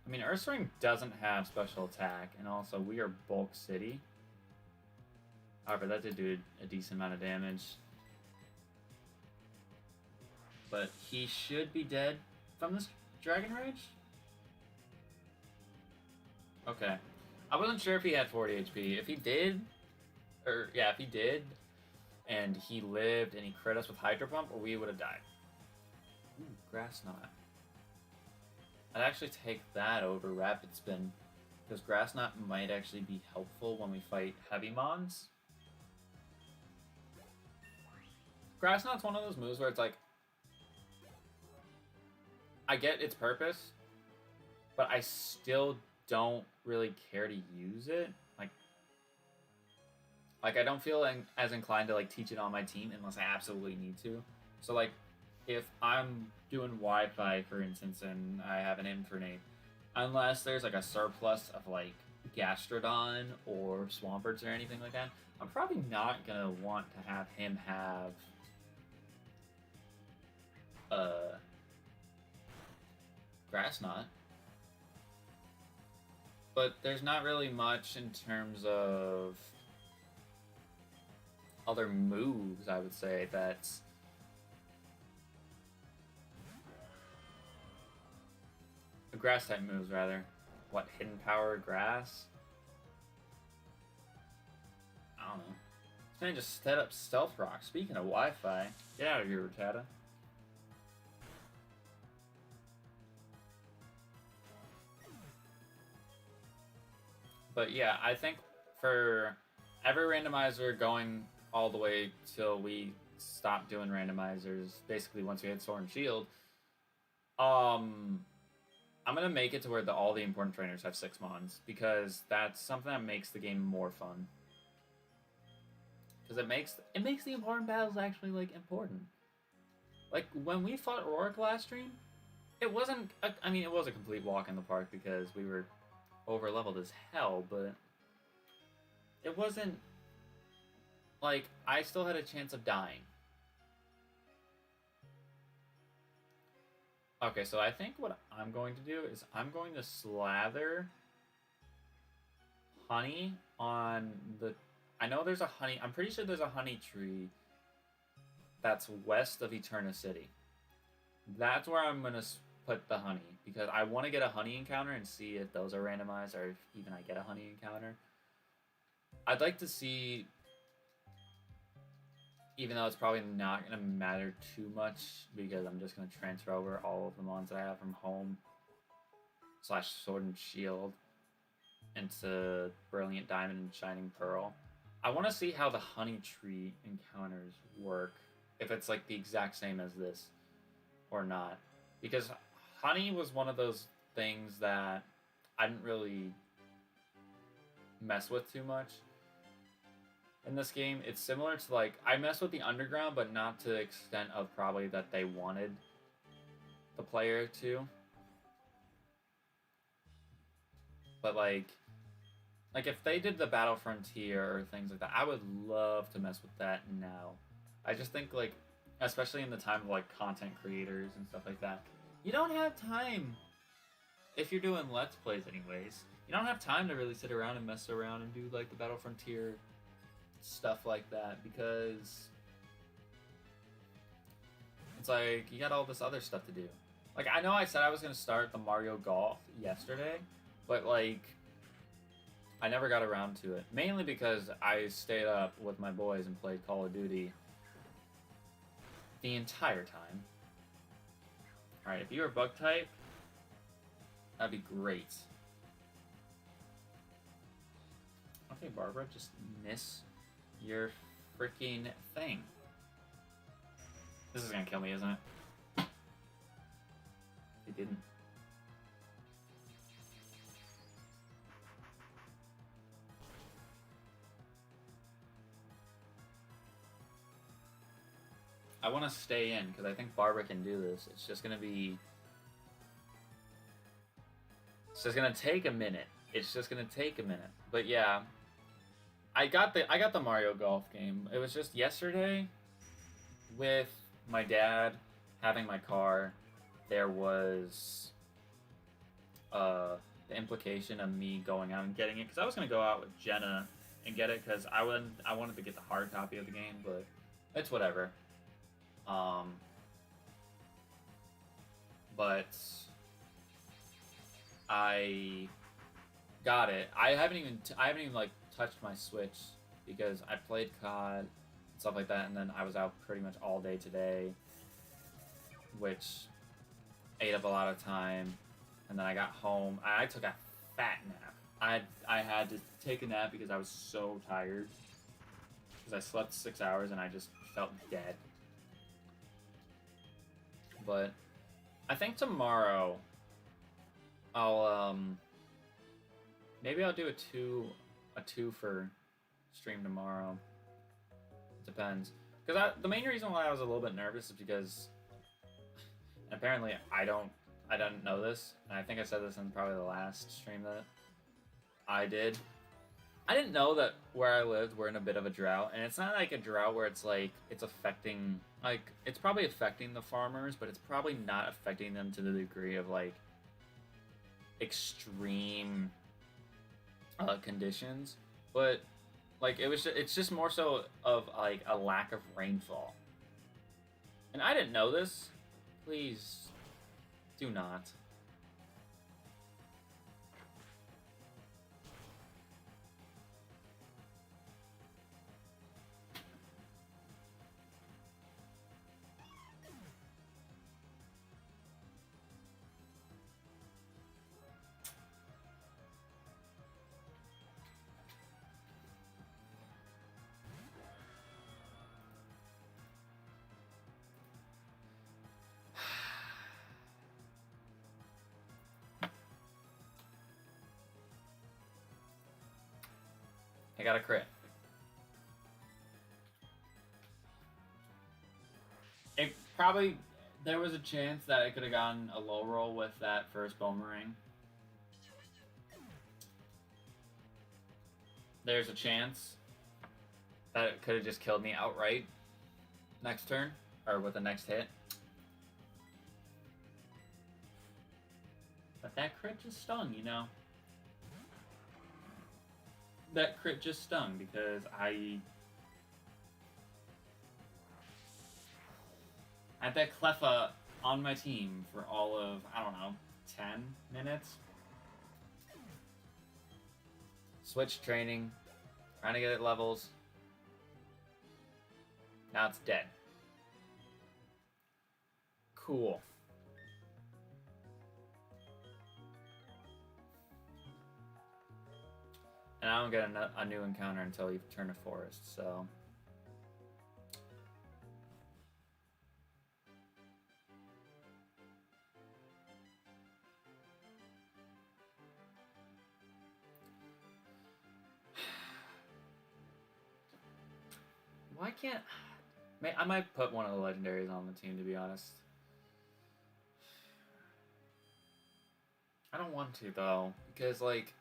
I mean, Ursaring doesn't have special attack, and also we are Bulk City. However, that did do a decent amount of damage. But he should be dead from this Dragon Rage? Okay. I wasn't sure if he had 40 HP. If he did, if he did, and he lived and he crit us with Hydro Pump, or we would have died. Ooh, Grass Knot. I'd actually take that over Rapid Spin, because Grass Knot might actually be helpful when we fight Heavy Mons. Grass Knot's one of those moves where it's like, I get its purpose, but I still don't really care to use it. Like I don't feel as inclined to like teach it on my team unless I absolutely need to. So like, if I'm doing Wi-Fi, for instance, and I have an Infernape, unless there's like a surplus of like Gastrodon or Swamperts or anything like that, I'm probably not gonna want to have him have Grass Knot. But there's not really much in terms of other moves, I would say, that's grass type moves, rather. What, hidden power grass? I don't know. This man just set up Stealth Rock. Speaking of Wi-Fi, get out of here, Rattata. But yeah, I think for every randomizer going all the way till we stop doing randomizers, basically once we hit Sword and Shield, I'm gonna make it to where all the important trainers have 6 mons, because that's something that makes the game more fun. Because it makes the important battles actually like important. Like when we fought Rourke last stream, it wasn't. I mean, it was a complete walk in the park because we were over leveled as hell, but it wasn't like I still had a chance of dying. Okay, so I think what I'm going to do is I'm going to slather honey on the... I know there's a honey... I'm pretty sure there's a honey tree that's west of Eterna City. That's where I'm going to put the honey, because I want to get a honey encounter and see if those are randomized or if even I get a honey encounter. I'd like to see... Even though it's probably not going to matter too much, because I'm just going to transfer over all of the mons that I have from home / Sword and Shield into Brilliant Diamond and Shining Pearl. I want to see how the Honey Tree encounters work, if it's like the exact same as this or not. Because Honey was one of those things that I didn't really mess with too much. In this game, it's similar to, like, I mess with the underground, but not to the extent of probably that they wanted the player to. But, like if they did the Battle Frontier or things like that, I would love to mess with that now. I just think, like, especially in the time of, like, content creators and stuff like that, you don't have time, if you're doing Let's Plays anyways, you don't have time to really sit around and mess around and do, like, the Battle Frontier stuff like that, because it's like you got all this other stuff to do. Like, I know I said I was gonna start the Mario Golf yesterday, but like I never got around to it, mainly because I stayed up with my boys and played Call of Duty the entire time. Alright, if you were bug type, that'd be great. Okay, Barbara, just miss your freaking thing. This is gonna kill me, isn't it? It didn't. I want to stay in because I think Barbara can do this. It's just gonna be... It's just gonna take a minute. It's just gonna take a minute. But yeah, I got the Mario Golf game. It was just yesterday with my dad having my car. There was the implication of me going out and getting it, because I was gonna go out with Jenna and get it because I wanted to get the hard copy of the game, but it's whatever. But I got it. I haven't even like touched my Switch because I played COD and stuff like that, and then I was out pretty much all day today, which ate up a lot of time. And then I got home. I took a fat nap. I had to take a nap because I was so tired, because I slept 6 hours and I just felt dead. But I think tomorrow I'll maybe I'll do a two for stream tomorrow. Depends, because the main reason why I was a little bit nervous is because apparently I didn't know this, and I think I said this in probably the last stream, that I did. I didn't know that where I lived we're in a bit of a drought, and it's not like a drought where it's like it's affecting, like, it's probably affecting the farmers, but it's probably not affecting them to the degree of like extreme conditions. But like it's just more so of like a lack of rainfall. And I didn't know this. Please do not. I got a crit. It probably, there was a chance that I could have gotten a low roll with that first boomerang. There's a chance that it could have just killed me outright next turn, or with the next hit. But that crit just stung, you know? That crit just stung because I had that Cleffa on my team for all of, I don't know, 10 minutes. Switch training, trying to get it levels. Now it's dead. Cool. And I don't get a new encounter until you turn to forest, so. Why can't... I might put one of the legendaries on the team, to be honest. I don't want to, though, because, like,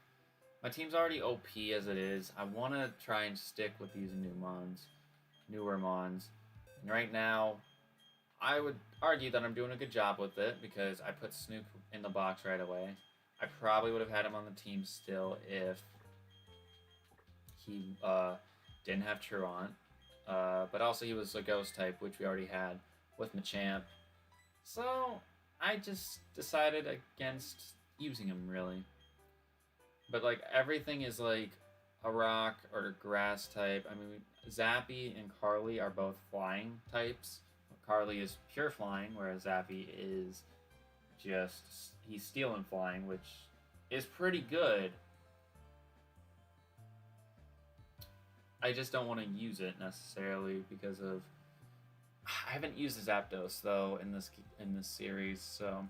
my team's already OP as it is. I want to try and stick with these newer mons. And right now, I would argue that I'm doing a good job with it, because I put Snoop in the box right away. I probably would have had him on the team still if he didn't have Truant. But also he was a ghost type, which we already had with Machamp. So I just decided against using him, really. But like everything is like a rock or a grass type. I mean, Zappy and Carly are both flying types. Carly is pure flying, whereas Zappy is just, he's steel and flying, which is pretty good. I just don't want to use it necessarily because of, I haven't used the Zapdos though in this series, so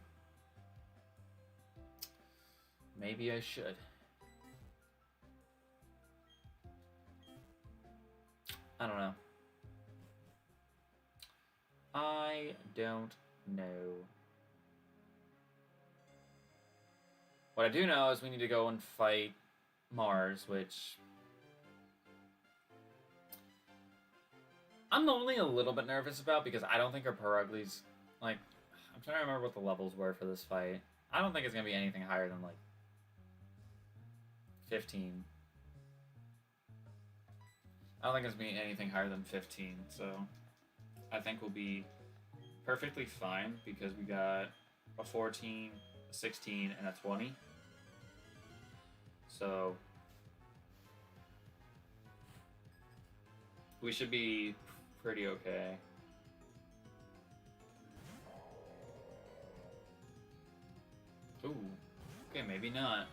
maybe I should. I don't know. I don't know. What I do know is we need to go and fight Mars, which I'm only a little bit nervous about because I don't think our Perugli's, like, I'm trying to remember what the levels were for this fight. I don't think it's going to be anything higher than, like, 15. I don't think it's going to be anything higher than 15, so I think we'll be perfectly fine because we got a 14, a 16, and a 20. So we should be pretty okay. Ooh, okay, maybe not.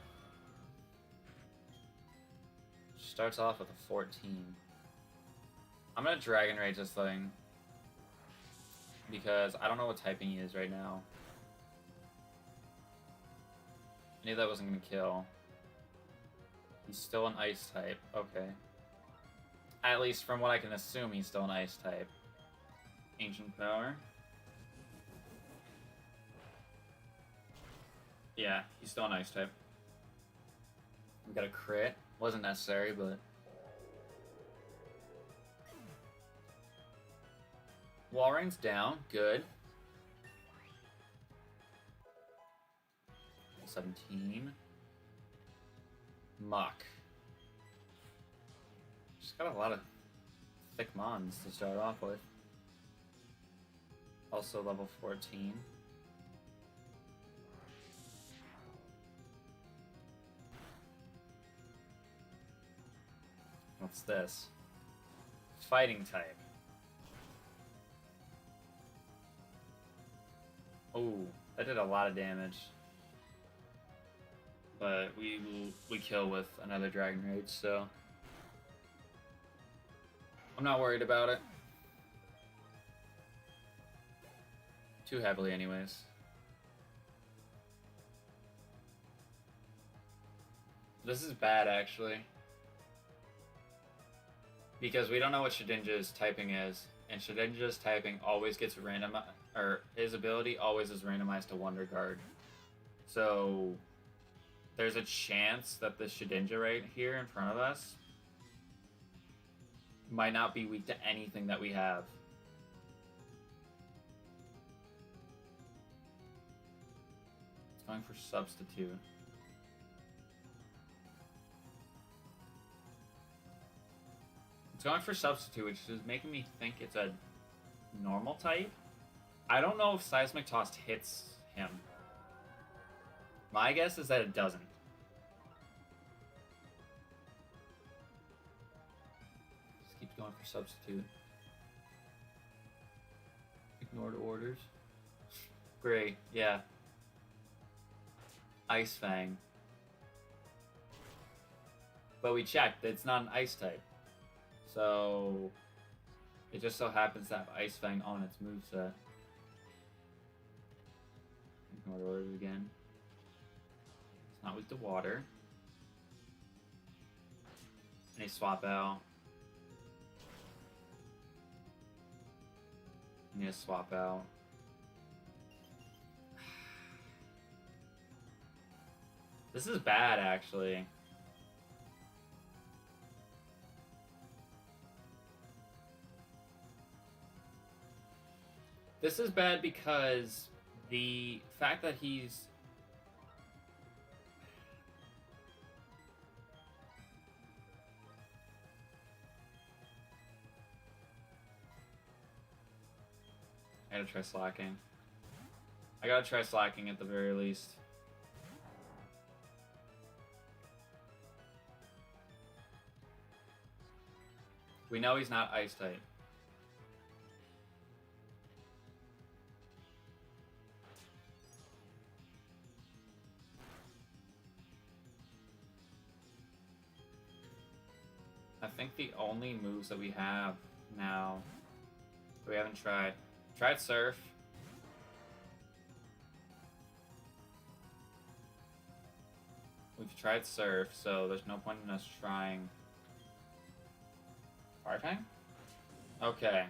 Starts off with a 14. I'm gonna Dragon Rage this thing because I don't know what typing he is right now. I knew that wasn't gonna kill. He's still an ice type. Okay. At least from what I can assume, he's still an ice type. Ancient Power. Yeah, he's still an ice type. We got a crit. Wasn't necessary, but... Wall Rain's down. Good. 17. Muck. Just got a lot of thick mons to start off with. Also level 14. What's this? Fighting type. Oh, that did a lot of damage. But we kill with another Dragon Rage, so I'm not worried about it. Too heavily anyways. This is bad actually. Because we don't know what Shedinja's typing is, and Shedinja's typing always gets randomized, or his ability always is randomized to Wonder Guard. So there's a chance that the Shedinja right here in front of us might not be weak to anything that we have. It's going for substitute. It's going for substitute, which is making me think it's a normal type. I don't know if Seismic Toss hits him. My guess is that it doesn't. Just keeps going for substitute. Ignored orders. Great, yeah. Ice Fang. But we checked, it's not an ice type. So it just so happens to have Ice Fang on its moveset. Ignored orders again. It's not weak to water. And a swap out. I need a swap out. This is bad, actually. This is bad because the fact that he's... I gotta try slacking. I gotta try slacking at the very least. We know he's not ice type. I think the only moves that we have now we haven't tried. Tried Surf. We've tried Surf, so there's no point in us trying Fire Fang? Okay.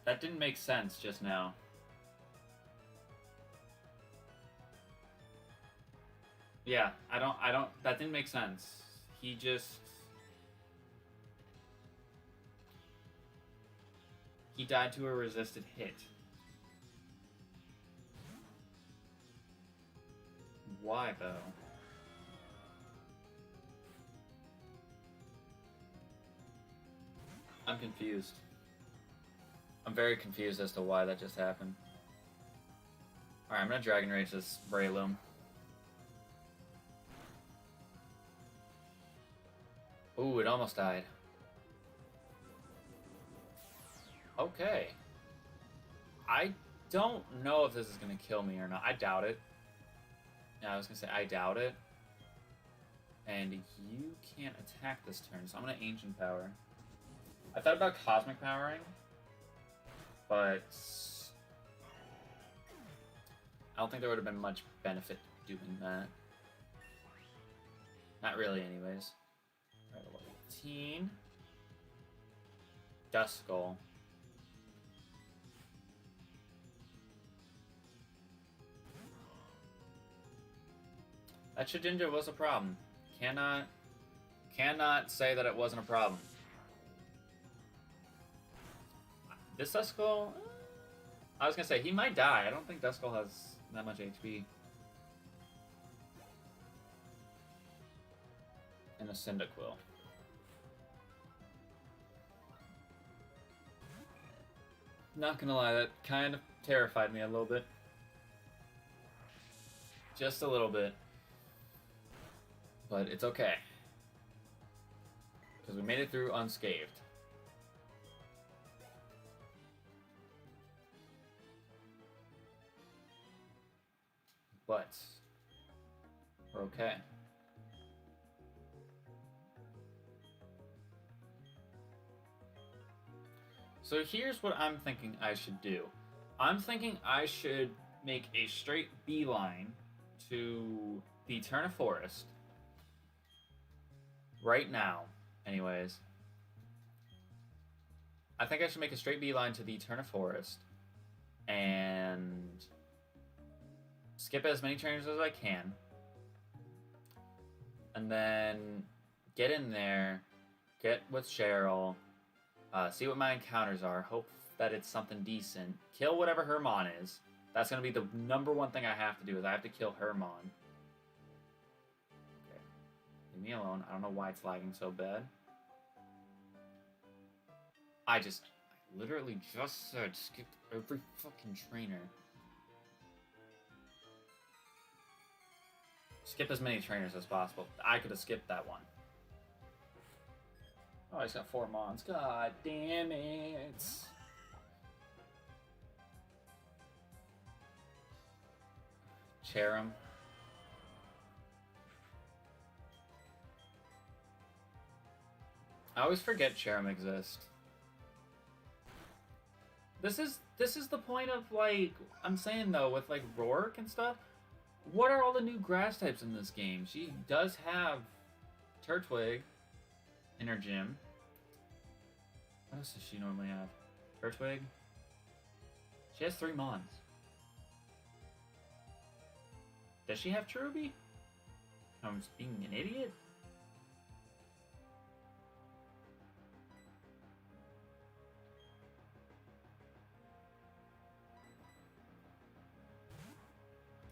That didn't make sense just now. Yeah, I don't, that didn't make sense. He died to a resisted hit. Why, though? I'm confused. I'm very confused as to why that just happened. Alright, I'm gonna Dragon Rage this Breloom. Ooh, it almost died. Okay. I don't know if this is gonna kill me or not. I doubt it. Yeah, I was gonna say, I doubt it. And you can't attack this turn, so I'm gonna Ancient Power. I thought about Cosmic Powering, but I don't think there would have been much benefit doing that. Not really, anyways. Alright, level 18. Dust Skull. That Shujinja was a problem. Cannot say that it wasn't a problem. This Dust Skull, I was gonna say he might die. I don't think Dust Skull has that much HP. And a Cyndaquil. Not gonna lie, that kind of terrified me a little bit. Just a little bit. But it's okay. Because we made it through unscathed. But we're okay. So here's what I'm thinking I should do. I'm thinking I should make a straight beeline to the Eterna Forest. Right now, anyways. I think I should make a straight beeline to the Eterna Forest. And skip as many trainers as I can. And then get in there, get with Cheryl, see what my encounters are, hope that it's something decent, kill whatever her Mon is. That's going to be the number one thing I have to do, is I have to kill her Mon. Okay. Leave me alone. I don't know why it's lagging so bad. I literally just said skip every fucking trainer. Skip as many trainers as possible. I could have skipped that one. Oh, I just got 4 Mons. God damn it. Cherim. I always forget Cherim exists. This is the point of, like, I'm saying though, with like Rourke and stuff. What are all the new grass types in this game? She does have Turtwig in her gym. What else does she normally have? Turtwig? She has 3 Mons. Does she have Cherubi? I'm just being an idiot?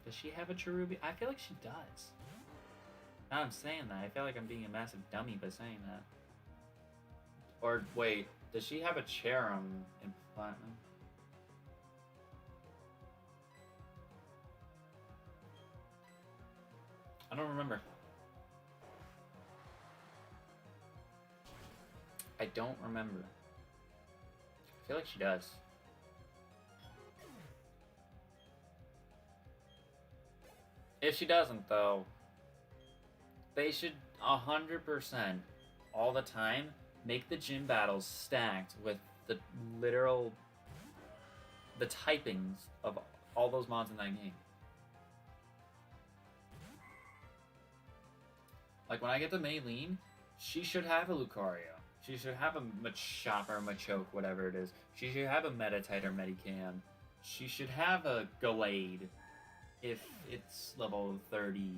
Does she have a Cherubi? I feel like she does. Now I'm saying that, I feel like I'm being a massive dummy by saying that. Or, wait, does she have a Cherim in Platinum? I don't remember. I don't remember. I feel like she does. If she doesn't, though, they should 100% all the time make the gym battles stacked with the literal, the typings of all those mods in that game. Like when I get to Maylene, she should have a Lucario. She should have a Machop or Machoke, whatever it is. She should have a Meditite or Medicam. She should have a Gallade. If it's level 30,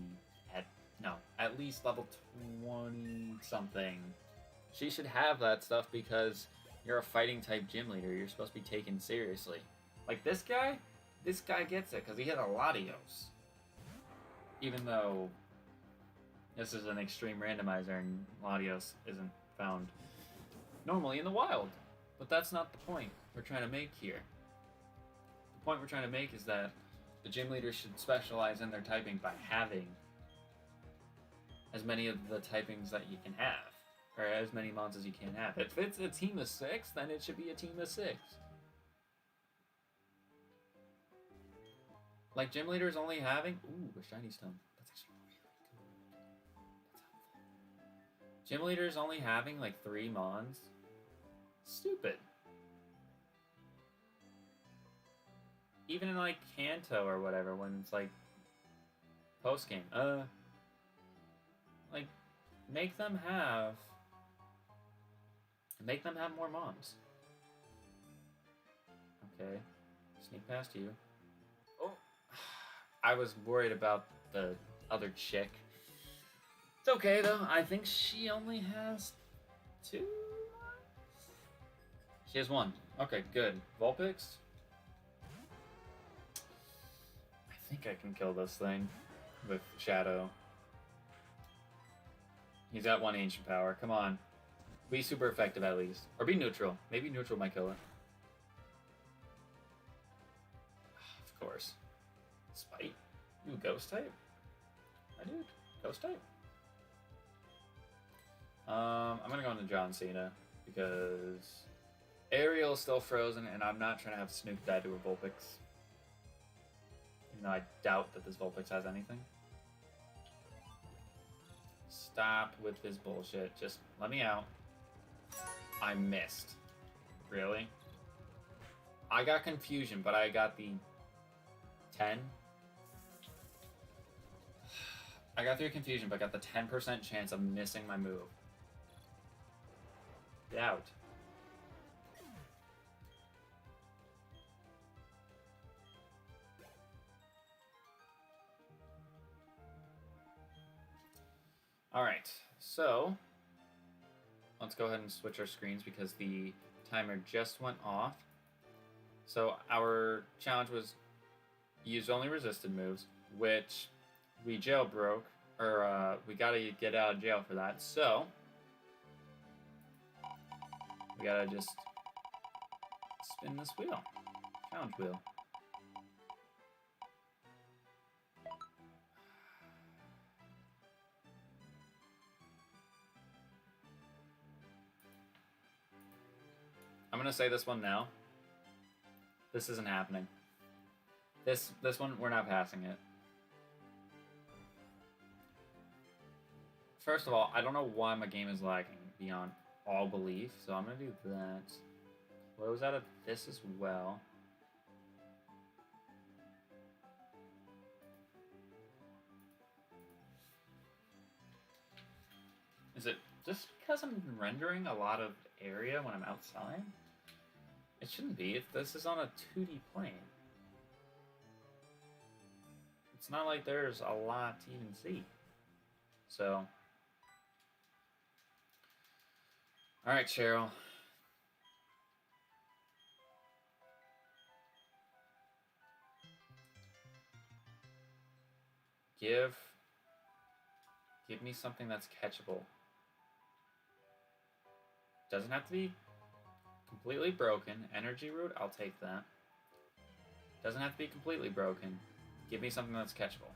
at least level 20 something. She should have that stuff because you're a fighting type gym leader. You're supposed to be taken seriously. Like this guy gets it because he had a Latios. Even though this is an extreme randomizer and Latios isn't found normally in the wild. But that's not the point we're trying to make here. The point we're trying to make is that the gym leaders should specialize in their typing by having as many of the typings that you can have. Or as many mons as you can have. If it's a team of 6, then it should be a team of 6. Like gym leaders only having... Ooh, a shiny stone. That's actually really good. That's helpful. Gym leaders only having like 3 mons? Stupid. Even in like Kanto or whatever, when it's like post game, like Make them have more moms. Okay. Sneak past you. Oh. I was worried about the other chick. It's okay, though. I think she only has 2 moms? She has 1. Okay, good. Vulpix? I think I can kill this thing with Shadow. He's got 1 ancient power. Come on. Be super effective at least. Or be neutral. Maybe neutral might kill it. Of course. Spite? You ghost type? I do. Ghost type. I'm gonna go into John Cena because Ariel's still frozen and I'm not trying to have Snoop die to a Vulpix. Even though I doubt that this Vulpix has anything. Stop with this bullshit. Just let me out. I missed. Really? I got confusion, but I got the 10. I got through confusion, but I got the 10% chance of missing my move. Get out. Alright, so let's go ahead and switch our screens because the timer just went off. So our challenge was use only resisted moves, which we jailbroke, or we gotta get out of jail for that. So we gotta just spin this wheel, challenge wheel. I'm gonna say this one now. This isn't happening. This one, we're not passing it. First of all, I don't know why my game is lagging beyond all belief, so I'm gonna do that. Close out of this as well. Is it just because I'm rendering a lot of area when I'm outside? It shouldn't be. This is on a 2D plane. It's not like there's a lot to even see. So. Alright, Cheryl. Give me something that's catchable. Doesn't have to be completely broken. Energy root, I'll take that. Doesn't have to be completely broken. Give me something that's catchable.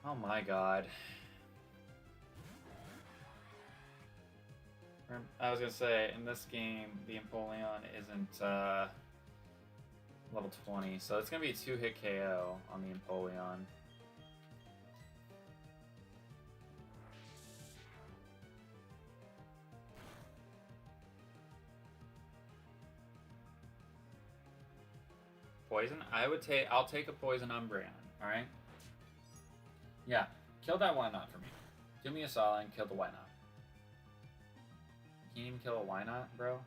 Oh my god. I was gonna say, in this game, the Empoleon isn't level 20, so it's gonna be a 2-hit KO on the Empoleon. Poison? I'll take a poison Umbreon, alright? Yeah, kill that Wynot for me. Do me a solid and kill the Wynot. Can't even kill a Wynot, bro?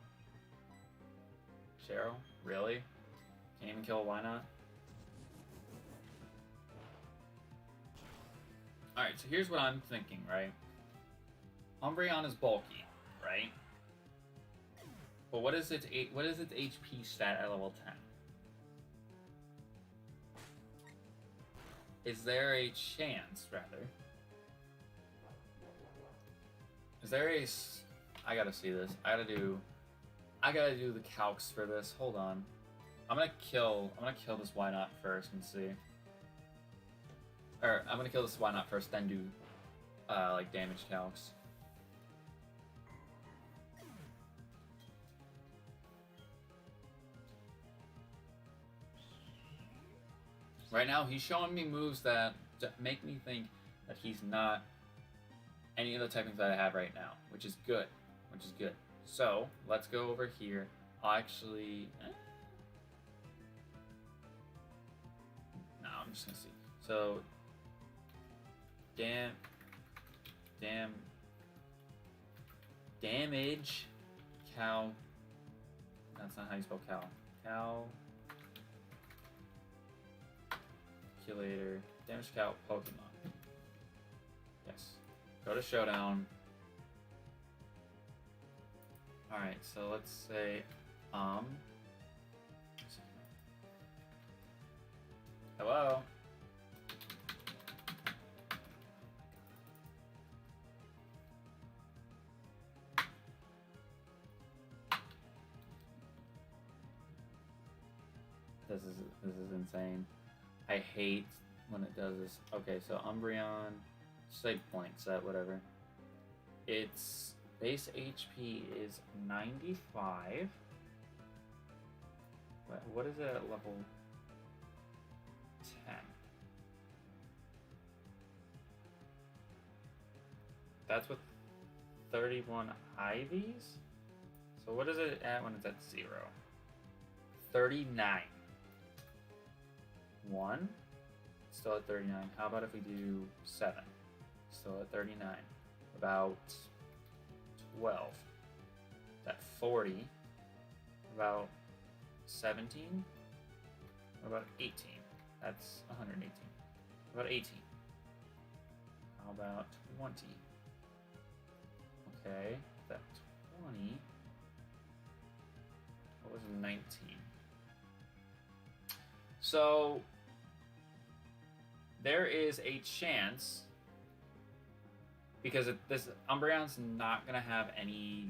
Cheryl? Really? Can't even kill a Wynot? Alright, so here's what I'm thinking, right? Umbreon is bulky, right? But what is its HP stat at level 10? Is there a chance, rather? Is there a... I gotta see this. I gotta do the calcs for this. Hold on. I'm gonna kill this Wynot first and see. Or I'm gonna kill this Wynot first, then do like damage calcs. Right now, he's showing me moves that make me think that he's not any of the typings that I have right now, which is good. So, let's go over here. I'll actually... just gonna see. So, damage cow. That's not how you spell cow. Calculator. Damage cow Pokemon. Yes. Go to Showdown. Alright, so let's say, hello? This is insane. I hate when it does this. Okay, so Umbreon, say point set, whatever. Its base HP is 95. What is it at level 10? That's with 31 IVs? So what is it at when it's at 0? 39. 1. Still at 39. How about if we do 7? Still at 39. About 12. At 40. About 17. About 18. That's 118. About 18. How about 20? Okay, that 20. What was 19? So there is a chance, because this Umbreon's not gonna have any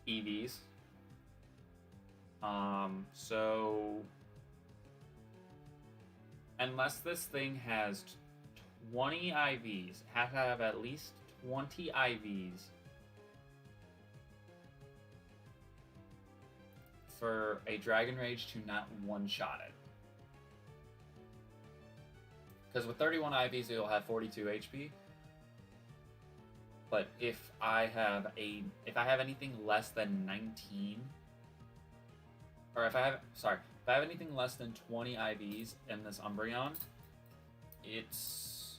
EVs. So unless this thing has 20 IVs, it has to have at least 20 IVs for a Dragon Rage to not one-shot it. Because with 31 IVs, it'll have 42 HP. But if I have anything less than 19, or if I have anything less than 20 IVs in this Umbreon, it's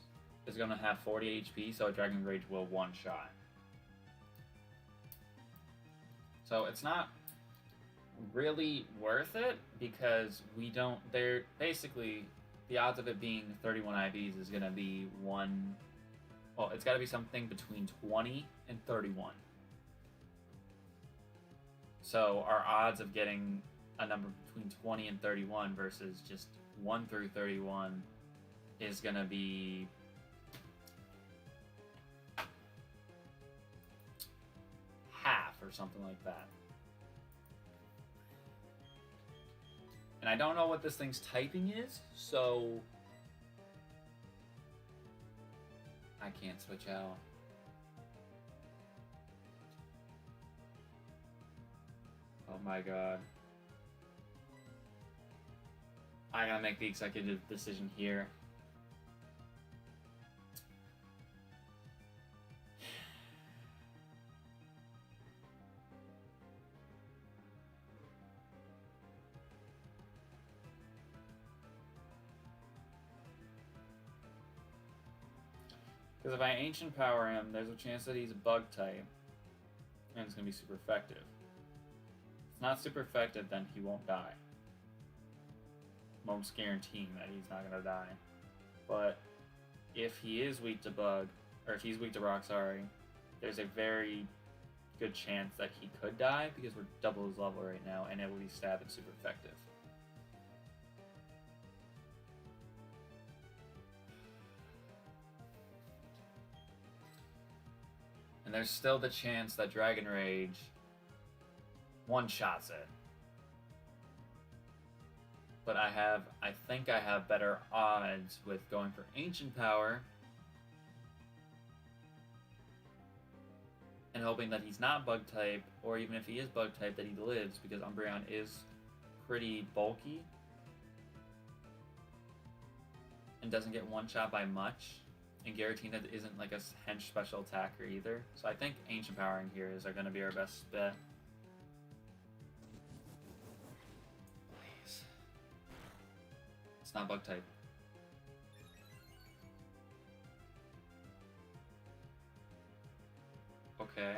gonna have 40 HP, so a Dragon Rage will one-shot. So it's not really worth it, because they're basically, the odds of it being 31 IVs is gonna be it's gotta be something between 20 and 31. So our odds of getting a number between 20 and 31 versus just 1 through 31 is gonna be half or something like that. And I don't know what this thing's typing is, so I can't switch out. Oh my god. I gotta make the executive decision here. Because if I Ancient Power him, there's a chance that he's a bug type, and it's going to be super effective. If it's not super effective, then he won't die. Almost guaranteeing that he's not going to die. But if he is weak to bug, or if he's weak to rock, sorry, there's a very good chance that he could die, because we're double his level right now, and it will be stab and super effective. And there's still the chance that Dragon Rage one-shots it. But I think I have better odds with going for Ancient Power and hoping that he's not bug type, or even if he is bug type, that he lives, because Umbreon is pretty bulky and doesn't get one-shot by much. And Giratina isn't like a hench special attacker either. So I think Ancient Powering here are going to be our best bet. It's not bug type. Okay.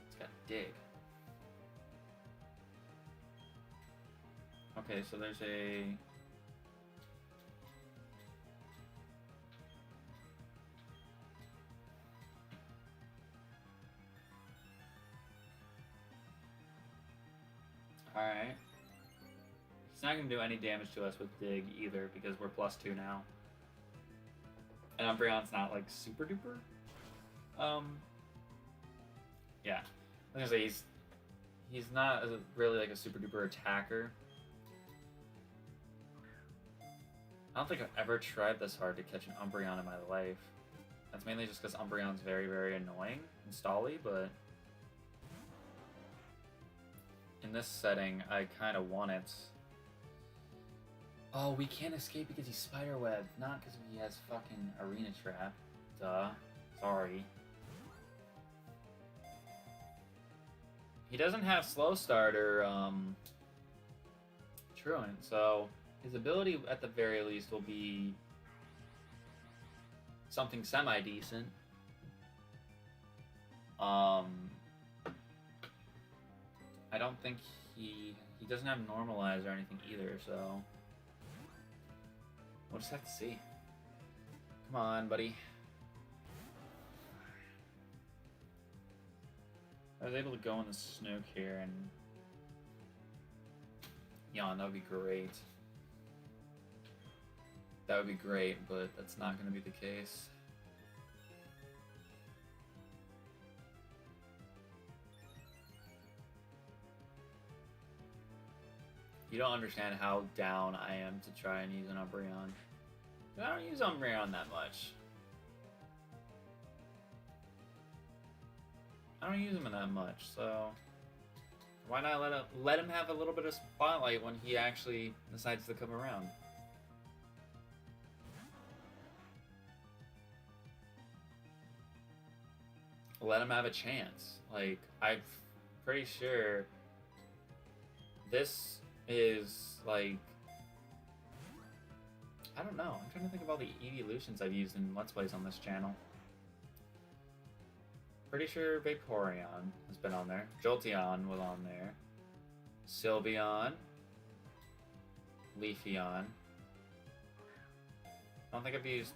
It's got dig. Okay, so there's a... Alright. It's not going to do any damage to us with dig either because we're +2 now. And Umbreon's not like super duper. Yeah. I was gonna say he's not really like a super duper attacker. I don't think I've ever tried this hard to catch an Umbreon in my life. That's mainly just because Umbreon's very, very annoying and stally, but in this setting, I kind of want it. Oh, we can't escape because he's spiderweb, not because he has fucking arena trap. Duh. Sorry. He doesn't have slow start or truant, so his ability at the very least will be something semi-decent. I don't think he doesn't have normalize or anything either, so we'll just have to see. Come on, buddy. I was able to go in the Snook here and yawn, that would be great. That would be great, but that's not going to be the case. You don't understand how down I am to try and use an Umbreon. I don't use Umbreon that much. I don't use him that much, so why not let him have a little bit of spotlight when he actually decides to come around? Let him have a chance. Like, I'm pretty sure this is like, I don't know. I'm trying to think of all the evolutions I've used in Let's Plays on this channel. Pretty sure Vaporeon has been on there. Jolteon was on there. Sylveon. Leafeon. I don't think I've used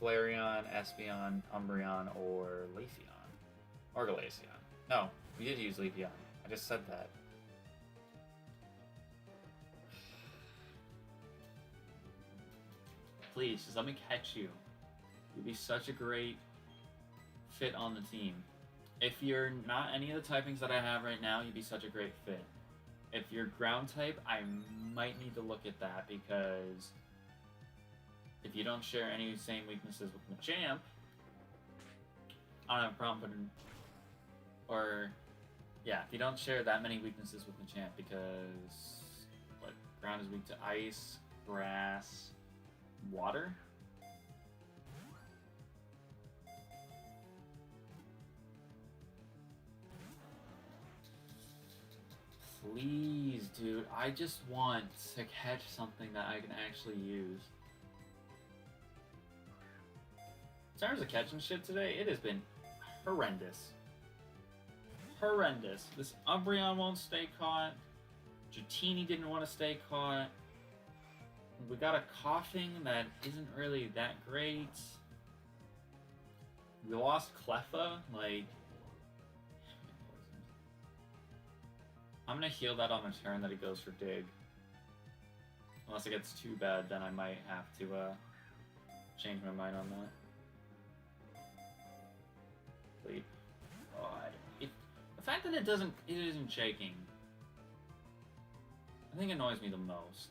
Flareon, Espeon, Umbreon, or Leafeon. Or Glaceon. No, we did use Leafeon. I just said that. Please, just let me catch you. You'd be such a great fit on the team. If you're not any of the typings that I have right now, you'd be such a great fit. If you're ground type, I might need to look at that because if you don't share any same weaknesses with Machamp, I don't have a problem putting, or yeah, if you don't share that many weaknesses with Machamp because what, ground is weak to ice, grass, water? Please, dude, I just want to catch something that I can actually use. In terms of catching shit today, it has been horrendous. Horrendous. This Umbreon won't stay caught. Dratini didn't want to stay caught. We got a coughing that isn't really that great. We lost Cleffa, like... I'm gonna heal that on the turn that it goes for dig. Unless it gets too bad, then I might have to change my mind on that. Sleep. God. The fact that it isn't shaking, I think annoys me the most.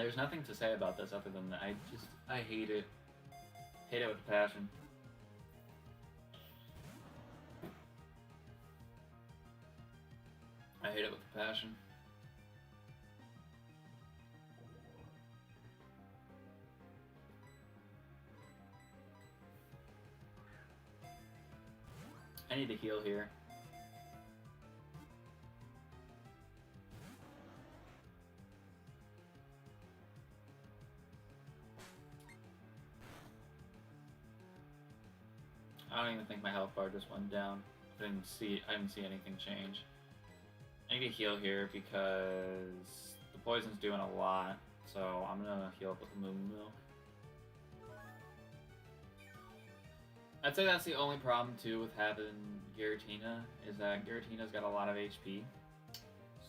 There's nothing to say about this other than that I hate it. Hate it with a passion. I hate it with a passion. I need to heal here. I don't even think my health bar just went down. I didn't see anything change. I need to heal here because the poison's doing a lot. So I'm gonna heal up with the Moo Milk. I'd say that's the only problem too with having Giratina, is that Giratina's got a lot of HP.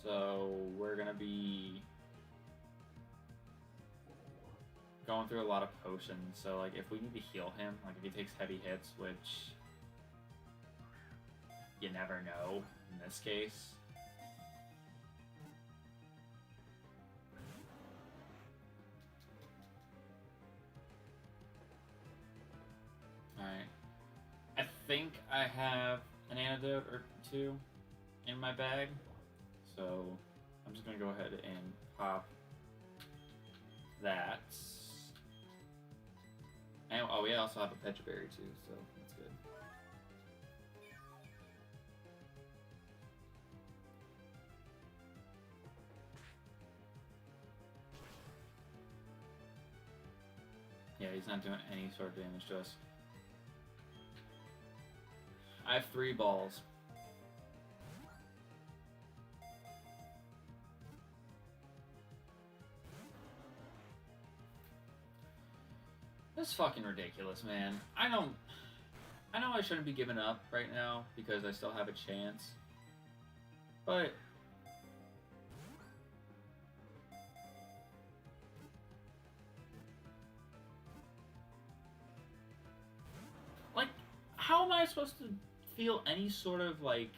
So we're gonna be going through a lot of potions. So like if we need to heal him, like if he takes heavy hits, which you never know in this case. Alright. I think I have an antidote or two in my bag. So I'm just gonna go ahead and pop that. And oh, we also have a Petra Berry too, so that's good. Yeah, he's not doing any sort of damage to us. I have 3 balls. This is fucking ridiculous, man. I know I shouldn't be giving up right now because I still have a chance. But like, how am I supposed to feel any sort of like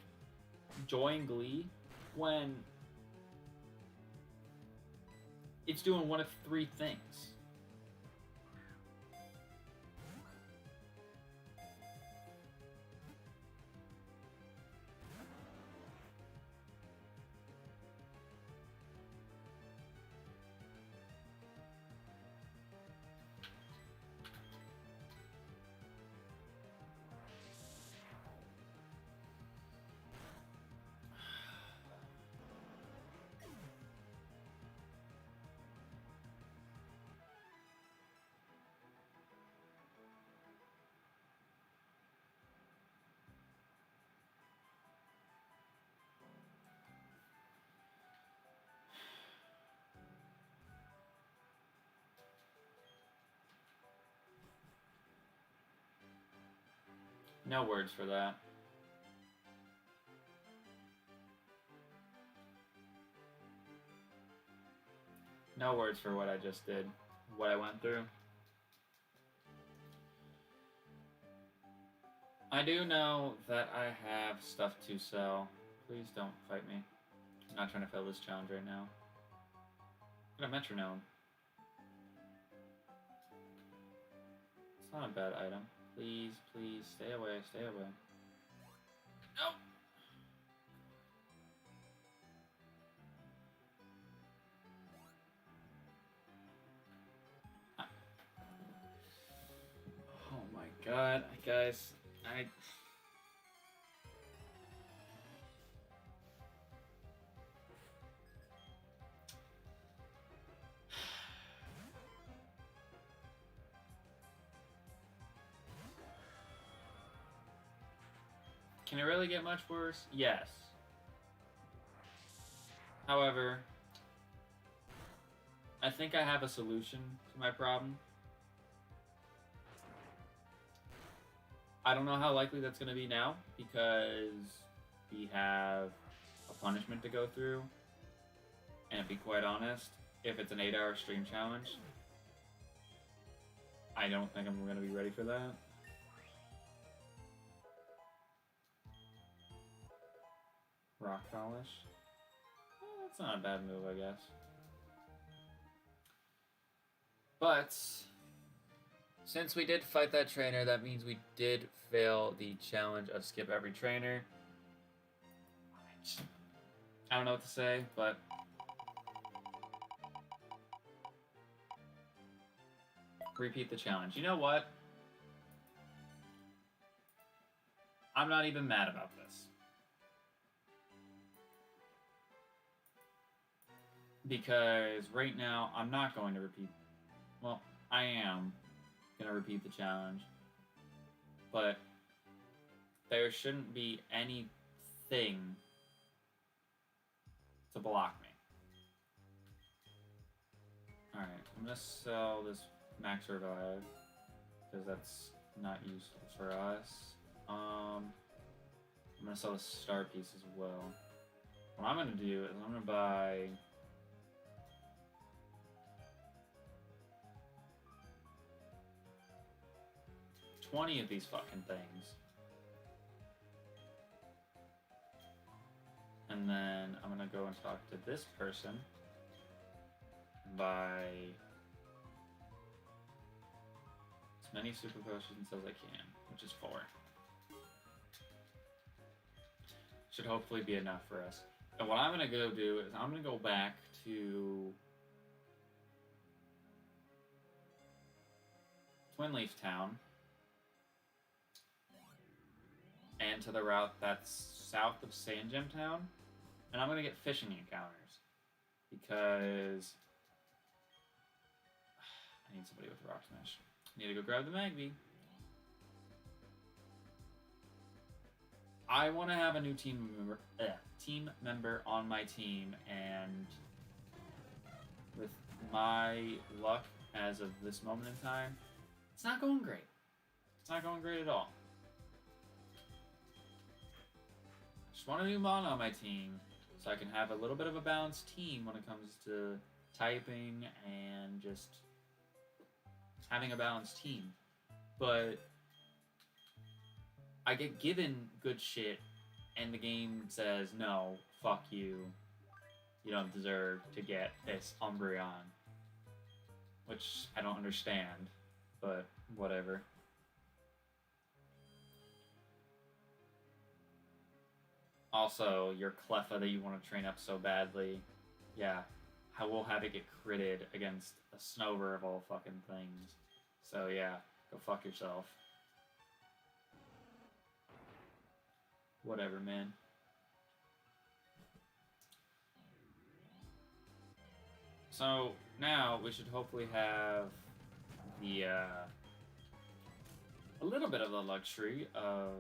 joy and glee when it's doing one of 3 things? No words for that. No words for what I just did, what I went through. I do know that I have stuff to sell. Please don't fight me. I'm not trying to fail this challenge right now. Got a metronome. It's not a bad item. Please, please, stay away, stay away. No! Oh my god, guys, Can it really get much worse? Yes. However, I think I have a solution to my problem. I don't know how likely that's going to be now because we have a punishment to go through. And to be quite honest, if it's an 8-hour stream challenge, I don't think I'm going to be ready for that. Rock polish. Well, that's not a bad move, I guess. But since we did fight that trainer, that means we did fail the challenge of skip every trainer. I don't know what to say, but repeat the challenge. You know what? I'm not even mad about this. Because right now, I'm not going to repeat. Well, I am going to repeat the challenge. But there shouldn't be anything to block me. Alright, I'm going to sell this Max Revive. Because that's not useful for us. I'm going to sell the Star Piece as well. What I'm going to do is I'm going to buy... $20 of these fucking things. And then I'm gonna go and talk to this person. Buy as many super potions as I can, which is 4. Should hopefully be enough for us. And what I'm gonna go do is I'm gonna go back to Twin Leaf Town. And to the route that's south of Sand Gem Town. And I'm going to get fishing encounters. Because I need somebody with Rock Smash. I need to go grab the Magby. I want to have a new team member on my team, and with my luck as of this moment in time, it's not going great. It's not going great at all. Just want a new mon on my team so I can have a little bit of a balanced team when it comes to typing and just having a balanced team. But I get given good shit and the game says, no, fuck you. You don't deserve to get this Umbreon. Which I don't understand, but whatever. Also, your Cleffa that you want to train up so badly, yeah, I will have it get critted against a Snover of all fucking things. So yeah, go fuck yourself. Whatever, man. So now we should hopefully have the a little bit of the luxury of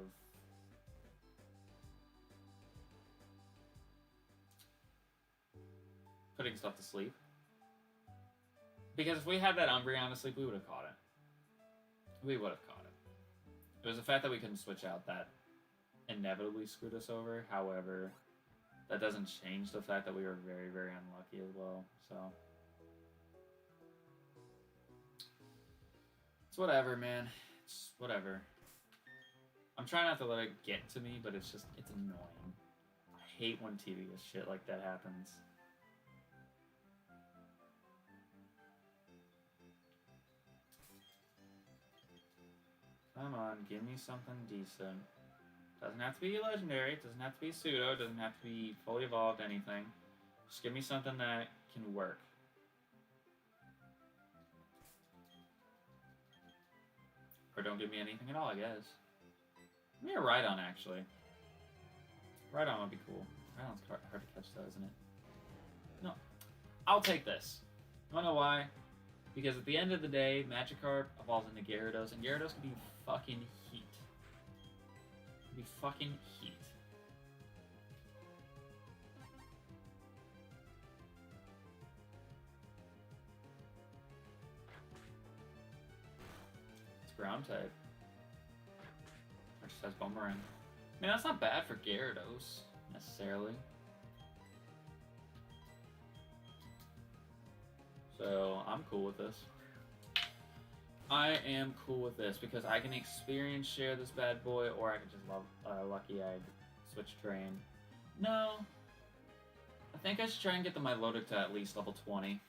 putting stuff to sleep. Because if we had that Umbreon to sleep, we would have caught it. We would have caught it. It was the fact that we couldn't switch out that inevitably screwed us over. However, that doesn't change the fact that we were very, very unlucky as well. So it's whatever, man. It's whatever. I'm trying not to let it get to me, but it's annoying. I hate when tedious shit like that happens. Come on, give me something decent. Doesn't have to be legendary, doesn't have to be pseudo, doesn't have to be fully evolved, anything. Just give me something that can work. Or don't give me anything at all, I guess. Give me a Rhydon, actually. Rhydon would be cool. Rhydon's hard to catch though, isn't it? No. I'll take this. You wanna know why? Because at the end of the day, Magikarp evolves into Gyarados, and Gyarados can be fucking heat. Can be fucking heat. It's ground type. Or just has Boomerang. I mean, that's not bad for Gyarados, necessarily. So, I'm cool with this. I am cool with this because I can experience share this bad boy, or I can just Lucky Egg switch train. No. I think I should try and get the Milotic to at least level 20.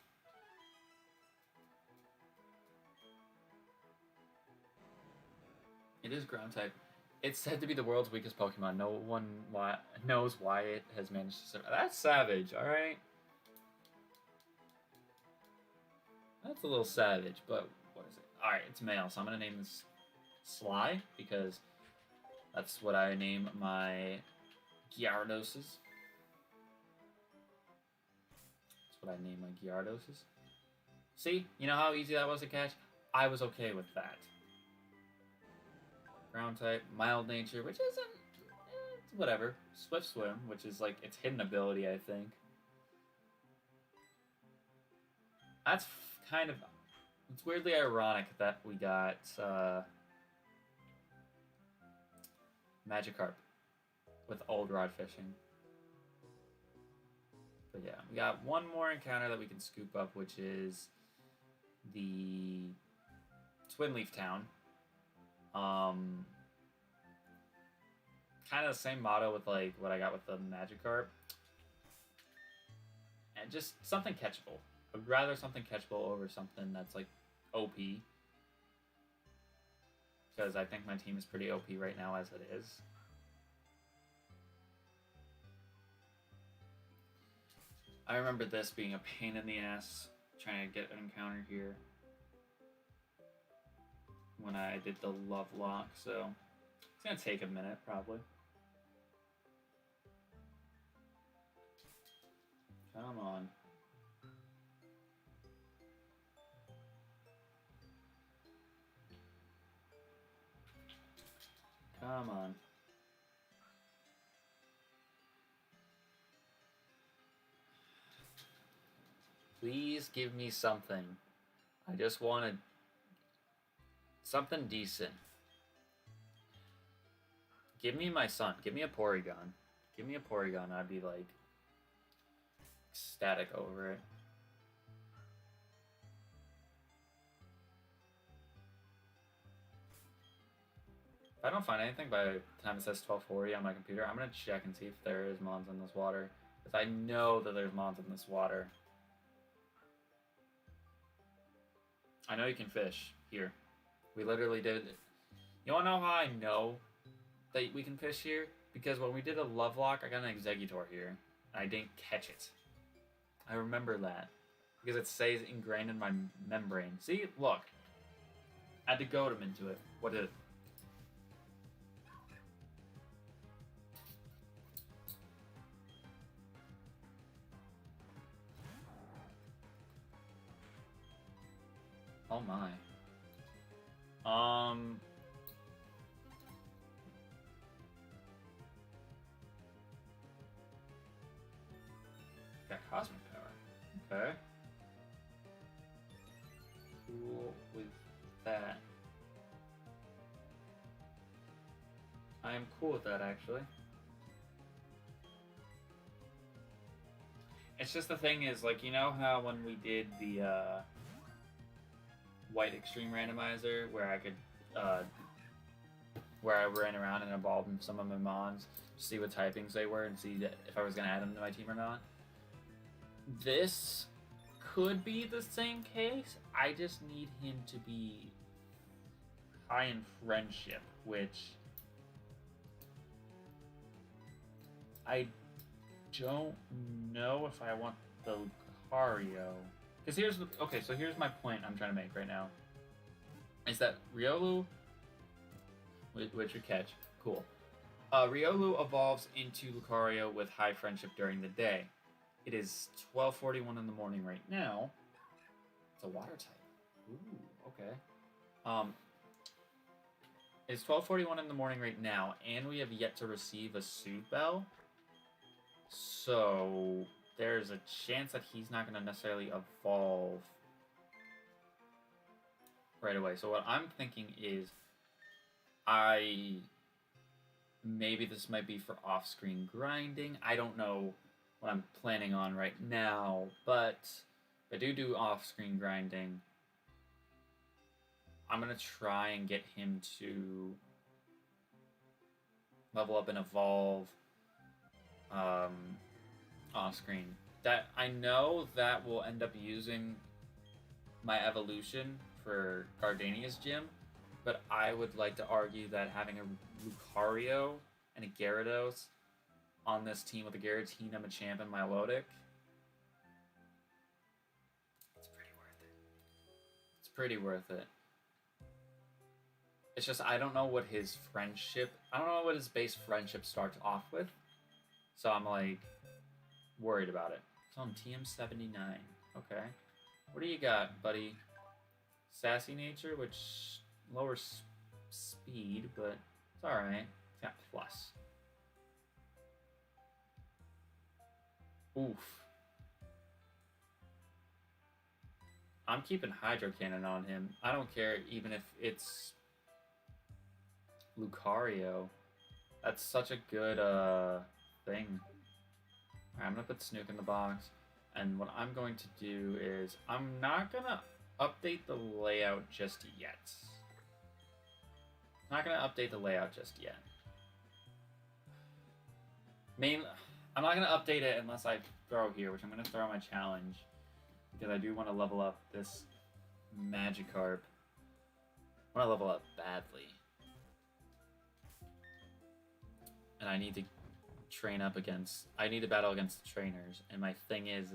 It is ground type. It's said to be the world's weakest Pokemon. No one knows why it has managed to survive. That's savage, alright? That's a little savage, but what is it? Alright, it's male, so I'm going to name this Sly, because that's what I name my Gyarados. That's what I name my Gyarados. See? You know how easy that was to catch? I was okay with that. Ground type, mild nature, which isn't... it's whatever. Swift Swim, which is like its hidden ability, I think. That's kind of... it's weirdly ironic that we got Magikarp with Old Rod Fishing. But yeah, we got one more encounter that we can scoop up, which is the Twin Leaf Town. Kind of the same motto with like what I got with the Magikarp. And just something catchable. I'd rather something catchable over something that's like OP. Because I think my team is pretty OP right now as it is. I remember this being a pain in the ass trying to get an encounter here when I did the Nuzlocke, so it's gonna take a minute probably. Come on. Come on. Please give me something. I just wanted something decent. Give me my son. Give me a Porygon. Give me a Porygon. I'd be like ecstatic over it. If I don't find anything by the time it says 12:40 on my computer, I'm going to check and see if there is mons in this water. Because I know that there's mons in this water. I know you can fish here. We literally did it. You wanna know how I know that we can fish here? Because when we did a Nuzlocke, I got an Exeggutor here. And I didn't catch it. I remember that. Because it stays ingrained in my membrane. See? Look. I had to goad him into it. What did it? Oh my. Got cosmic power. Okay. Cool with that. I am cool with that, actually. It's just the thing is, like, you know how when we did the, White Extreme Randomizer, where I could, where I ran around and evolved some of my mons to see what typings they were and see if I was going to add them to my team or not. This could be the same case. I just need him to be high in friendship, which I don't know if I want the Lucario. Because here's the... okay, so here's my point I'm trying to make right now. Is that Riolu, which we catch, cool. Riolu evolves into Lucario with high friendship during the day. It is 12:41 in the morning right now. It's a water type. Ooh, okay. It's 12:41 in the morning right now, and we have yet to receive a Soothe Bell. So there's a chance that he's not going to necessarily evolve right away. So what I'm thinking is, maybe this might be for off-screen grinding. I don't know what I'm planning on right now, but if I do off-screen grinding, I'm going to try and get him to level up and evolve off-screen. That I know that will end up using my evolution for Gardenia's gym, but I would like to argue that having a Lucario and a Gyarados on this team with a Giratina, Machamp, and Milotic, it's pretty worth it. It's pretty worth it. It's just I don't know what his friendship, I don't know what his base friendship starts off with, so I'm like worried about it. It's on TM79. Okay. What do you got, buddy? Sassy nature, which lowers speed, but it's alright. It's got plus. Oof. I'm keeping Hydro Cannon on him. I don't care even if it's Lucario. That's such a good thing. Alright, I'm gonna put Snook in the box. And what I'm going to do is I'm not gonna update the layout just yet. I'm not gonna update the layout just yet. I'm not gonna update it unless I throw here, which I'm gonna throw my challenge because I do want to level up this Magikarp. I want to level up badly, and I need to train up against. I need to battle against the trainers, and my thing is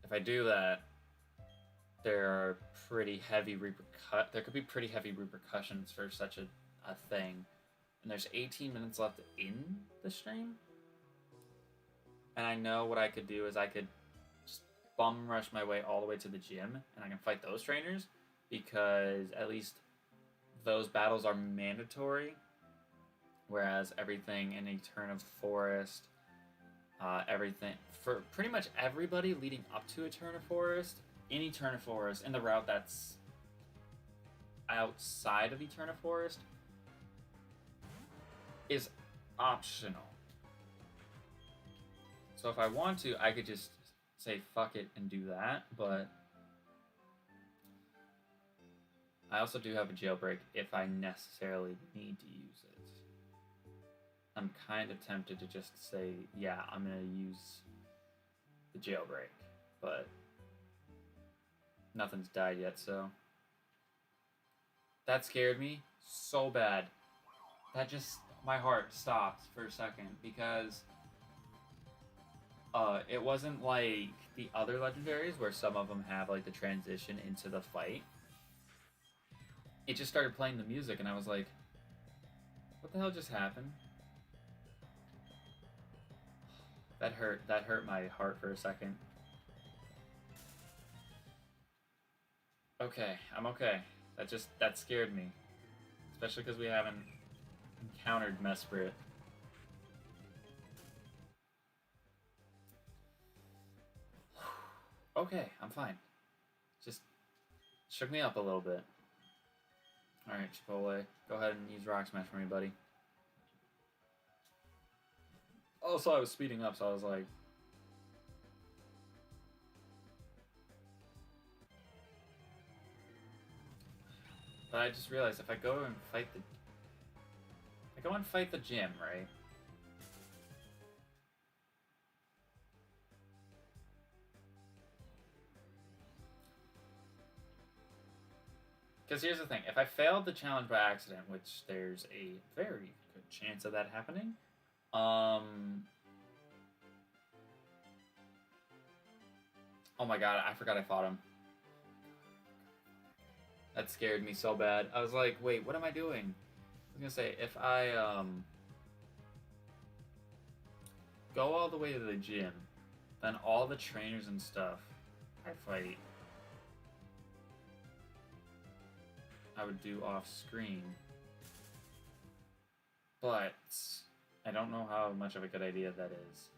if I do that, there are pretty heavy there could be pretty heavy repercussions for such a thing. And there's 18 minutes left in the stream. And I know what I could do is I could just bum rush my way all the way to the gym and I can fight those trainers because at least those battles are mandatory. Whereas everything in Eternal Forest, everything, for pretty much everybody leading up to Eternal Forest, in Eternal Forest, in the route that's outside of Eternal Forest, is optional. So if I want to, I could just say fuck it and do that, but I also do have a jailbreak if I necessarily need to use it. I'm kind of tempted to just say, yeah, I'm going to use the jailbreak, but nothing's died yet, so that scared me so bad. That just, my heart stopped for a second because it wasn't like the other legendaries where some of them have like the transition into the fight. It just started playing the music and I was like, what the hell just happened? That hurt my heart for a second. Okay, I'm okay. That scared me. Especially because we haven't encountered Mesprit. Okay, I'm fine. Just shook me up a little bit. Alright, Chipotle, go ahead and use Rock Smash for me, buddy. Also, I was speeding up, so I was like... But I just realized if I go and fight the... I go and fight the gym, right? Because here's the thing, if I failed the challenge by accident, which there's a very good chance of that happening, oh my god, I forgot I fought him. That scared me so bad. I was like, wait, what am I doing? I was gonna say, if I go all the way to the gym, then all the trainers and stuff I fight, I would do off screen. But I don't know how much of a good idea that is.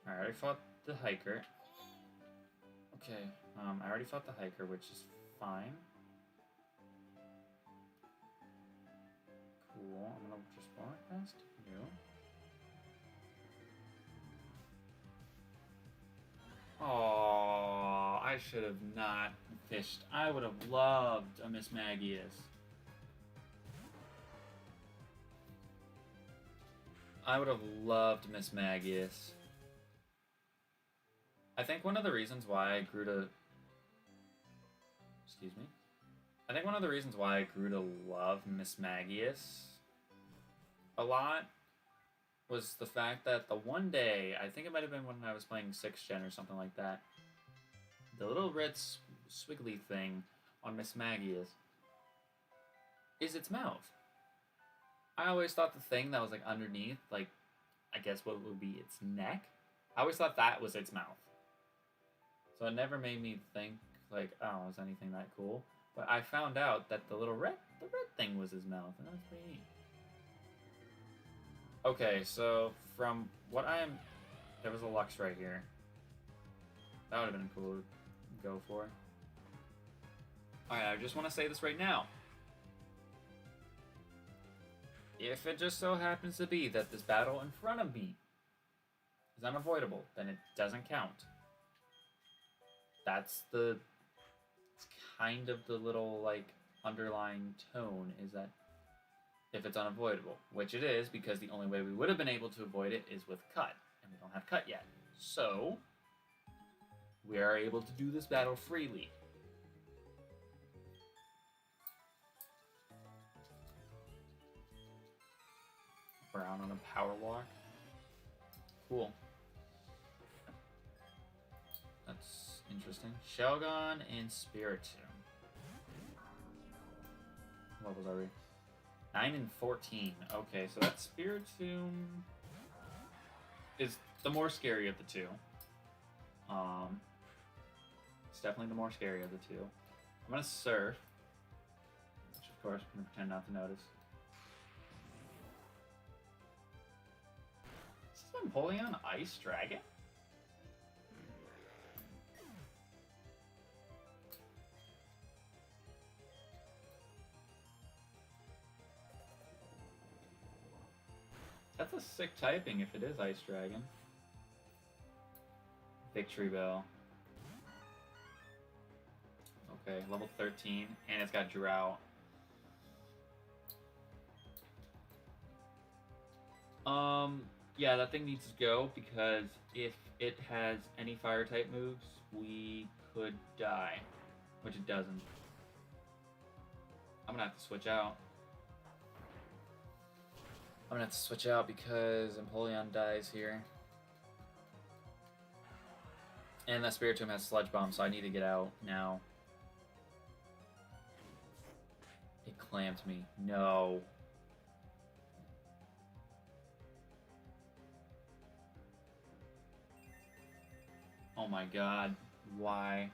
I already fought the hiker. Okay, I already fought the hiker, which is fine. Cool, I'm gonna just walk past you. Oh, I should have not fished. I would have loved a Miss Magius. I would have loved Miss Magius. I think one of the reasons why I grew to... Excuse me. I think one of the reasons why I grew to love Miss Magius a lot was the fact that the one day, I think it might have been when I was playing 6th Gen or something like that, the little red swiggly thing on Miss Magius is its mouth. I always thought the thing that was like underneath, like, I guess what would be its neck, I always thought that was its mouth. So it never made me think like, oh, is anything that cool? But I found out that the red thing was his mouth, and that's pretty neat. Okay, so from what there was a Lux right here. That would have been cool to go for. Alright, I just want to say this right now. If it just so happens to be that this battle in front of me is unavoidable, then it doesn't count. That's it's kind of the little, like, underlying tone, is that if it's unavoidable, which it is, because the only way we would have been able to avoid it is with cut, and we don't have cut yet. So, we are able to do this battle freely. Around on a power walk. Cool. That's interesting. Shelgon and Spiritomb. What was I reading? 9 and 14. Okay, so that Spiritomb is the more scary of the two. It's definitely the more scary of the two. I'm gonna surf, which of course I'm gonna pretend not to notice. Is this Empoleon Ice Dragon? That's a sick typing if it is Ice Dragon. Victory Bell. Okay, level 13, and it's got Drought. Yeah, that thing needs to go, because if it has any fire type moves, we could die, which it doesn't. I'm gonna have to switch out. I'm gonna have to switch out because Empoleon dies here. And that Spiritomb has Sludge Bomb, so I need to get out now. It clamped me. No. Oh my god. Why?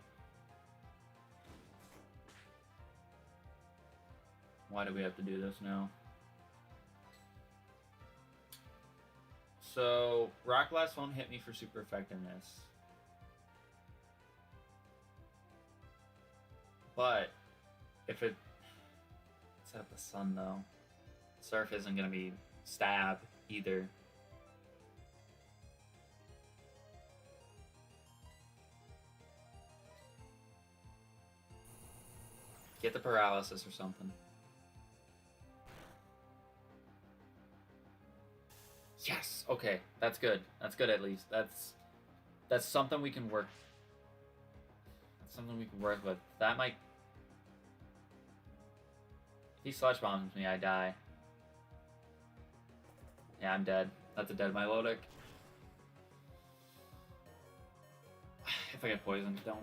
Why do we have to do this now? So, Rock Blast won't hit me for super effectiveness. But, if it's at the sun though, Surf isn't gonna be stab either. Get the paralysis or something. Yes. Okay, that's good. That's good at least. That's something we can work. That's something we can work with. That might. If he Sludge Bombs me, I die. Yeah, I'm dead. That's a dead Milotic. If I get poisoned, don't.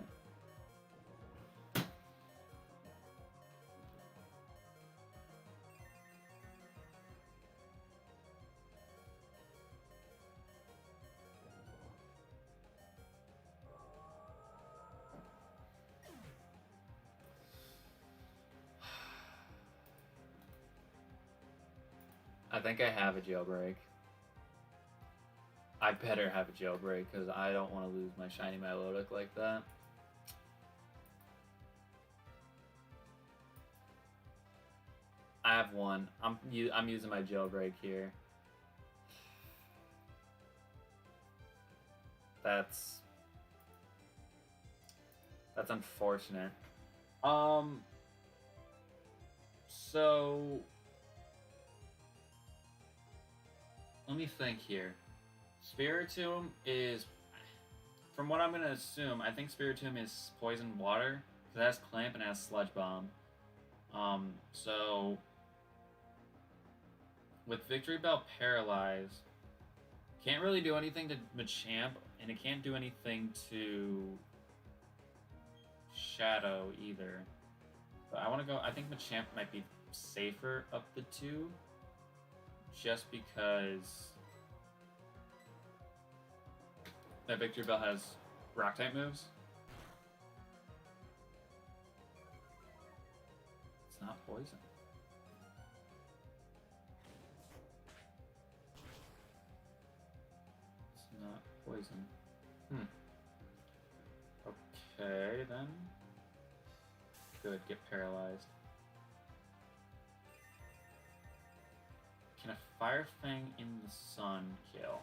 I think I have a jailbreak. I better have a jailbreak because I don't want to lose my shiny Milotic like that. I have one. I'm using my jailbreak here. That's unfortunate. So let me think here. Spiritomb is, from what I'm gonna assume, I think Spiritomb is poison water. It has Clamp and it has Sludge Bomb. So with Victory Bell paralyzed, can't really do anything to Machamp, and it can't do anything to Shadow either. But I want to go. I think Machamp might be safer up the two, just because that Victory Bell has Rock type moves. It's not poison. It's not poison. Okay, then. Good, get paralyzed. Can a Fire Fang in the sun kill?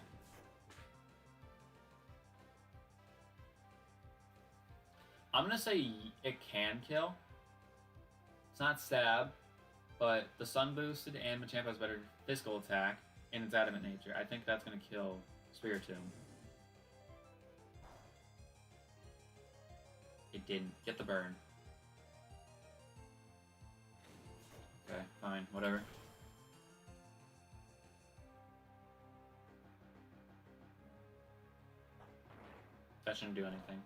I'm gonna say it can kill. It's not stab, but the sun boosted and Machamp has better physical attack and its adamant nature. I think that's gonna kill Spiritomb. It didn't. Get the burn. Okay, fine, whatever. That shouldn't do anything.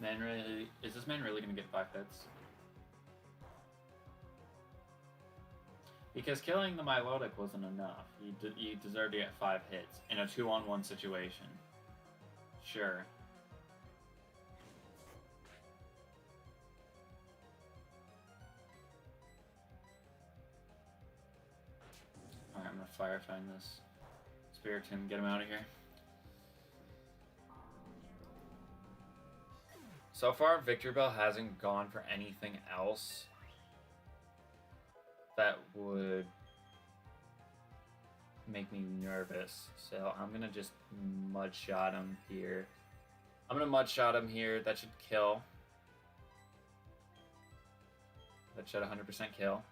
Man, really, is this man really gonna get 5 hits? Because killing the Milotic wasn't enough. He deserved to get 5 hits in a 2-on-1 situation. Sure. Alright, I'm gonna Fire Fang this Spiritomb, get him out of here. So far, Victory Bell hasn't gone for anything else that would make me nervous. So I'm gonna just Mudshot him here. That should kill. That should 100% kill.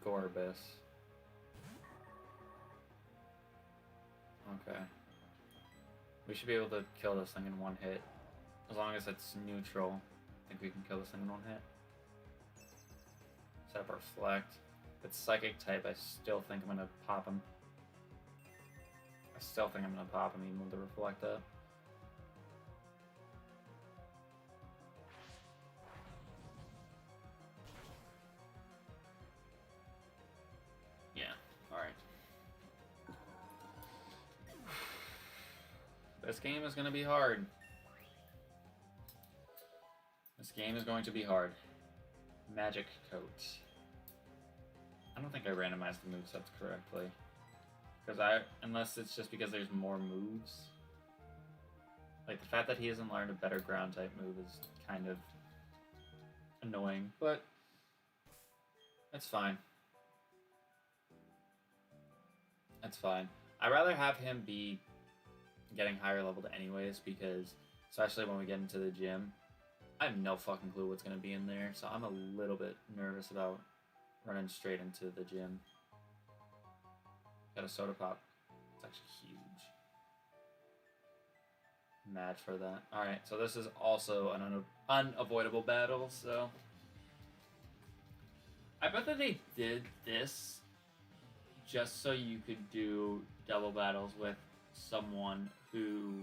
Gorbis. Okay. We should be able to kill this thing in 1 hit. As long as it's neutral, I think we can kill this thing in 1 hit. Set up Reflect. If it's Psychic type, I still think I'm gonna pop him. Even with the Reflect up. This game is going to be hard. This game is going to be hard. Magic Coat. I don't think I randomized the movesets correctly. Unless it's just because there's more moves. Like, the fact that he hasn't learned a better ground type move is kind of annoying, but that's fine. That's fine. I'd rather have him be getting higher leveled anyways, because especially when we get into the gym, I have no fucking clue what's going to be in there, so I'm a little bit nervous about running straight into the gym. Got a Soda Pop. It's actually huge. Mad for that. Alright, so this is also an unavoidable battle, so I bet that they did this just so you could do double battles with someone who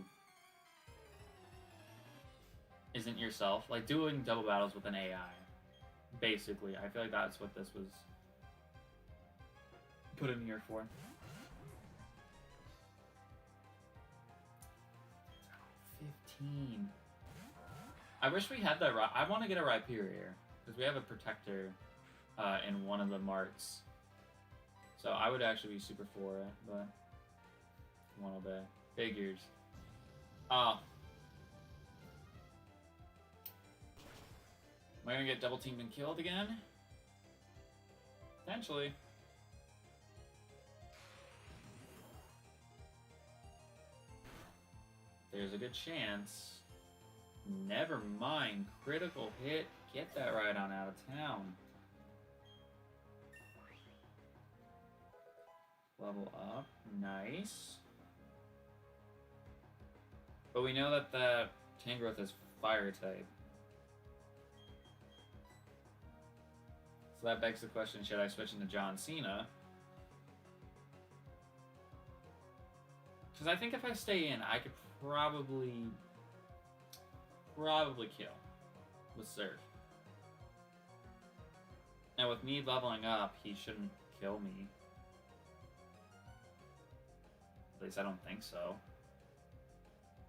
isn't yourself. Like, doing double battles with an AI. Basically, I feel like that's what this was put in here for. 15. I wish we had that. I want to get a Rhyperior, because we have a Protector in one of the marts. So I would actually be super for it, but one obey. Figures. Am I gonna get double teamed and killed again? Potentially. There's a good chance. Never mind. Critical hit. Get that right on out of town. Level up. Nice. But we know that the Tangrowth is fire type. So that begs the question, should I switch into John Cena? Because I think if I stay in, I could probably kill with Surf. And with me leveling up, he shouldn't kill me. At least I don't think so.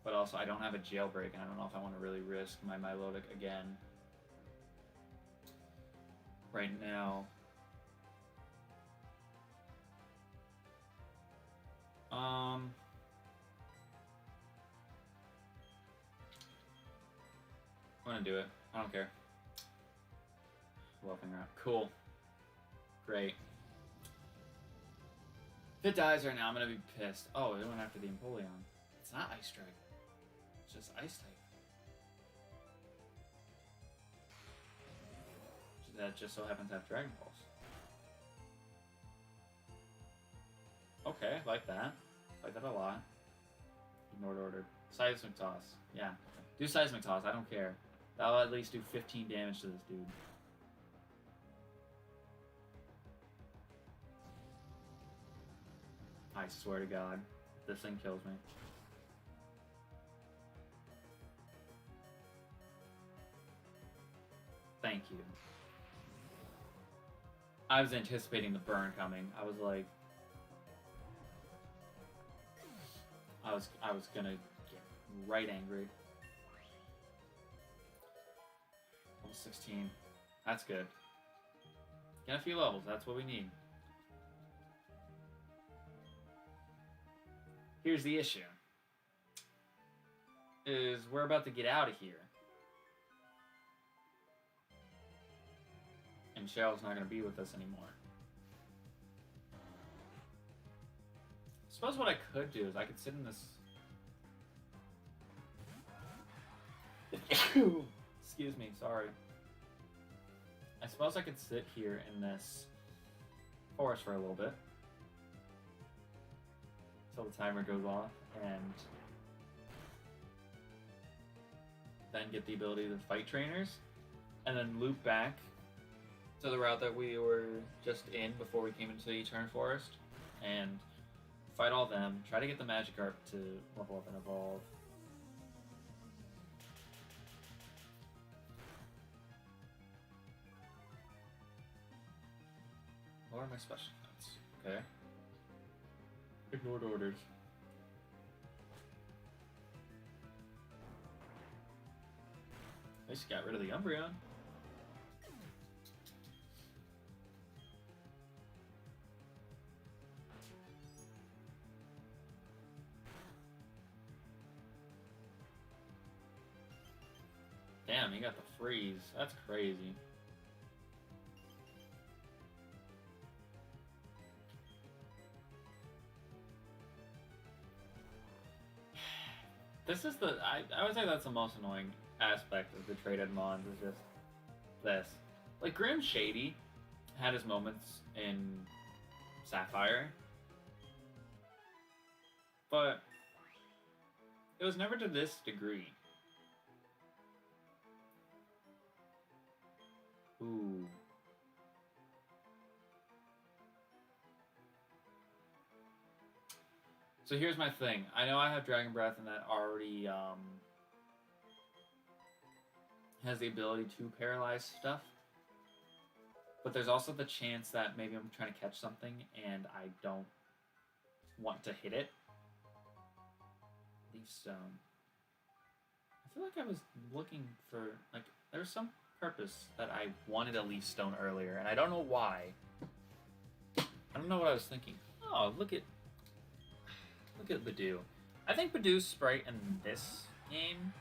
But also, I don't have a jailbreak, and I don't know if I want to really risk my Milotic again. Right now. I'm gonna do it. I don't care. Whopping around. Cool. Great. If it dies right now, I'm gonna be pissed. Oh, it went after the Empoleon. It's not Ice Strike. It's just Ice type. That just so happens to have Dragon Balls. Okay, like that. Like that a lot. Ignored order. Seismic Toss. Yeah. Do Seismic Toss, I don't care. That'll at least do 15 damage to this dude. I swear to God, this thing kills me. Thank you. I was anticipating the burn coming. I was like, I was gonna get right angry. Level 16. That's good. Get a few levels. That's what we need. Here's the issue. Is we're about to get out of here. And Cheryl's not going to be with us anymore. I suppose what I could do is I could sit in this... Excuse me, sorry. I suppose I could sit here in this forest for a little bit. Until the timer goes off, and then get the ability to fight trainers, and then loop back to the route that we were just in before we came into the Eternal Forest, and fight all them, try to get the Magikarp to level up and evolve. What are my special notes? Okay. Ignored orders. At least got rid of the Umbreon. Damn, he got the freeze. That's crazy. This is the... I would say that's the most annoying aspect of the traded mons, is just this. Like, Grim Shady had his moments in Sapphire, but it was never to this degree. Ooh. So here's my thing. I know I have Dragon Breath and that already has the ability to paralyze stuff. But there's also the chance that maybe I'm trying to catch something and I don't want to hit it. Leaf Stone. I feel like I was looking for, like, there was some purpose that I wanted a Leaf Stone earlier, and I don't know why. I don't know what I was thinking. Oh, look at Badoo. I think Badoo's sprite in this game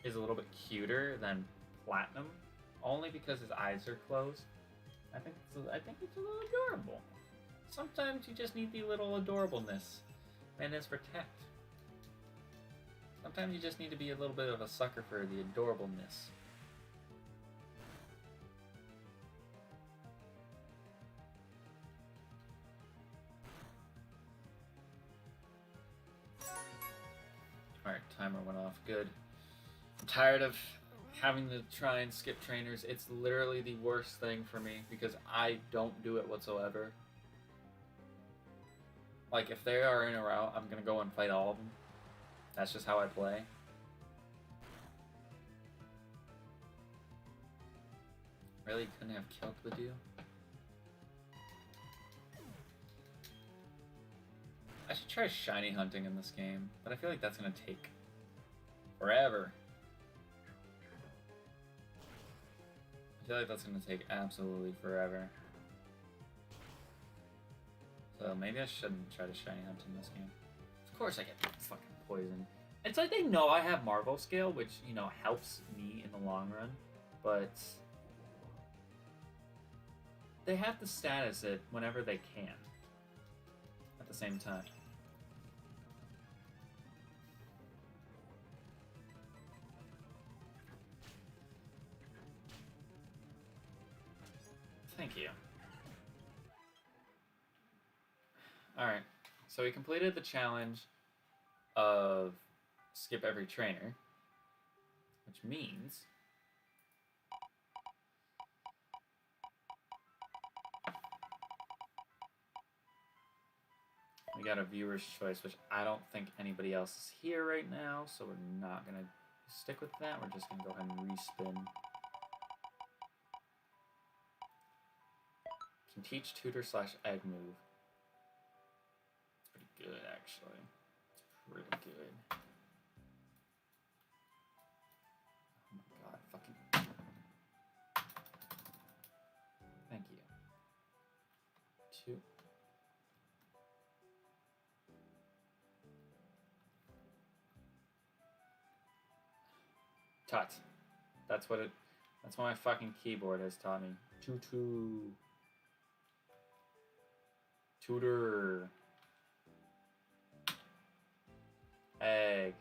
is a little bit cuter than Platinum, only because his eyes are closed. I think it's a little adorable. Sometimes you just need the little adorableness. And it's protect. Sometimes you just need to be a little bit of a sucker for the adorableness. Alright, timer went off. Good. I'm tired of having to try and skip trainers. It's literally the worst thing for me because I don't do it whatsoever. Like, if they are in a route, I'm gonna go and fight all of them. That's just how I play. Really couldn't have killed the dude. I should try shiny hunting in this game, but I feel like that's gonna take forever. I feel like that's gonna take absolutely forever. So maybe I shouldn't try to shiny hunt in this game. Of course I get fucking poisoned. It's like they know I have Marvel scale, which, you know, helps me in the long run, but they have to status it whenever they can at the same time. Thank you. Alright, so we completed the challenge of skip every trainer, which means we got a viewer's choice, which I don't think anybody else is here right now, so we're not going to stick with that. We're just going to go ahead and respin. Can teach tutor / egg move. It's pretty good, actually. It's pretty good. Oh my god, fucking... Thank you. 2. Tut. That's what my fucking keyboard has taught me. Tutu. Tutor. Egg.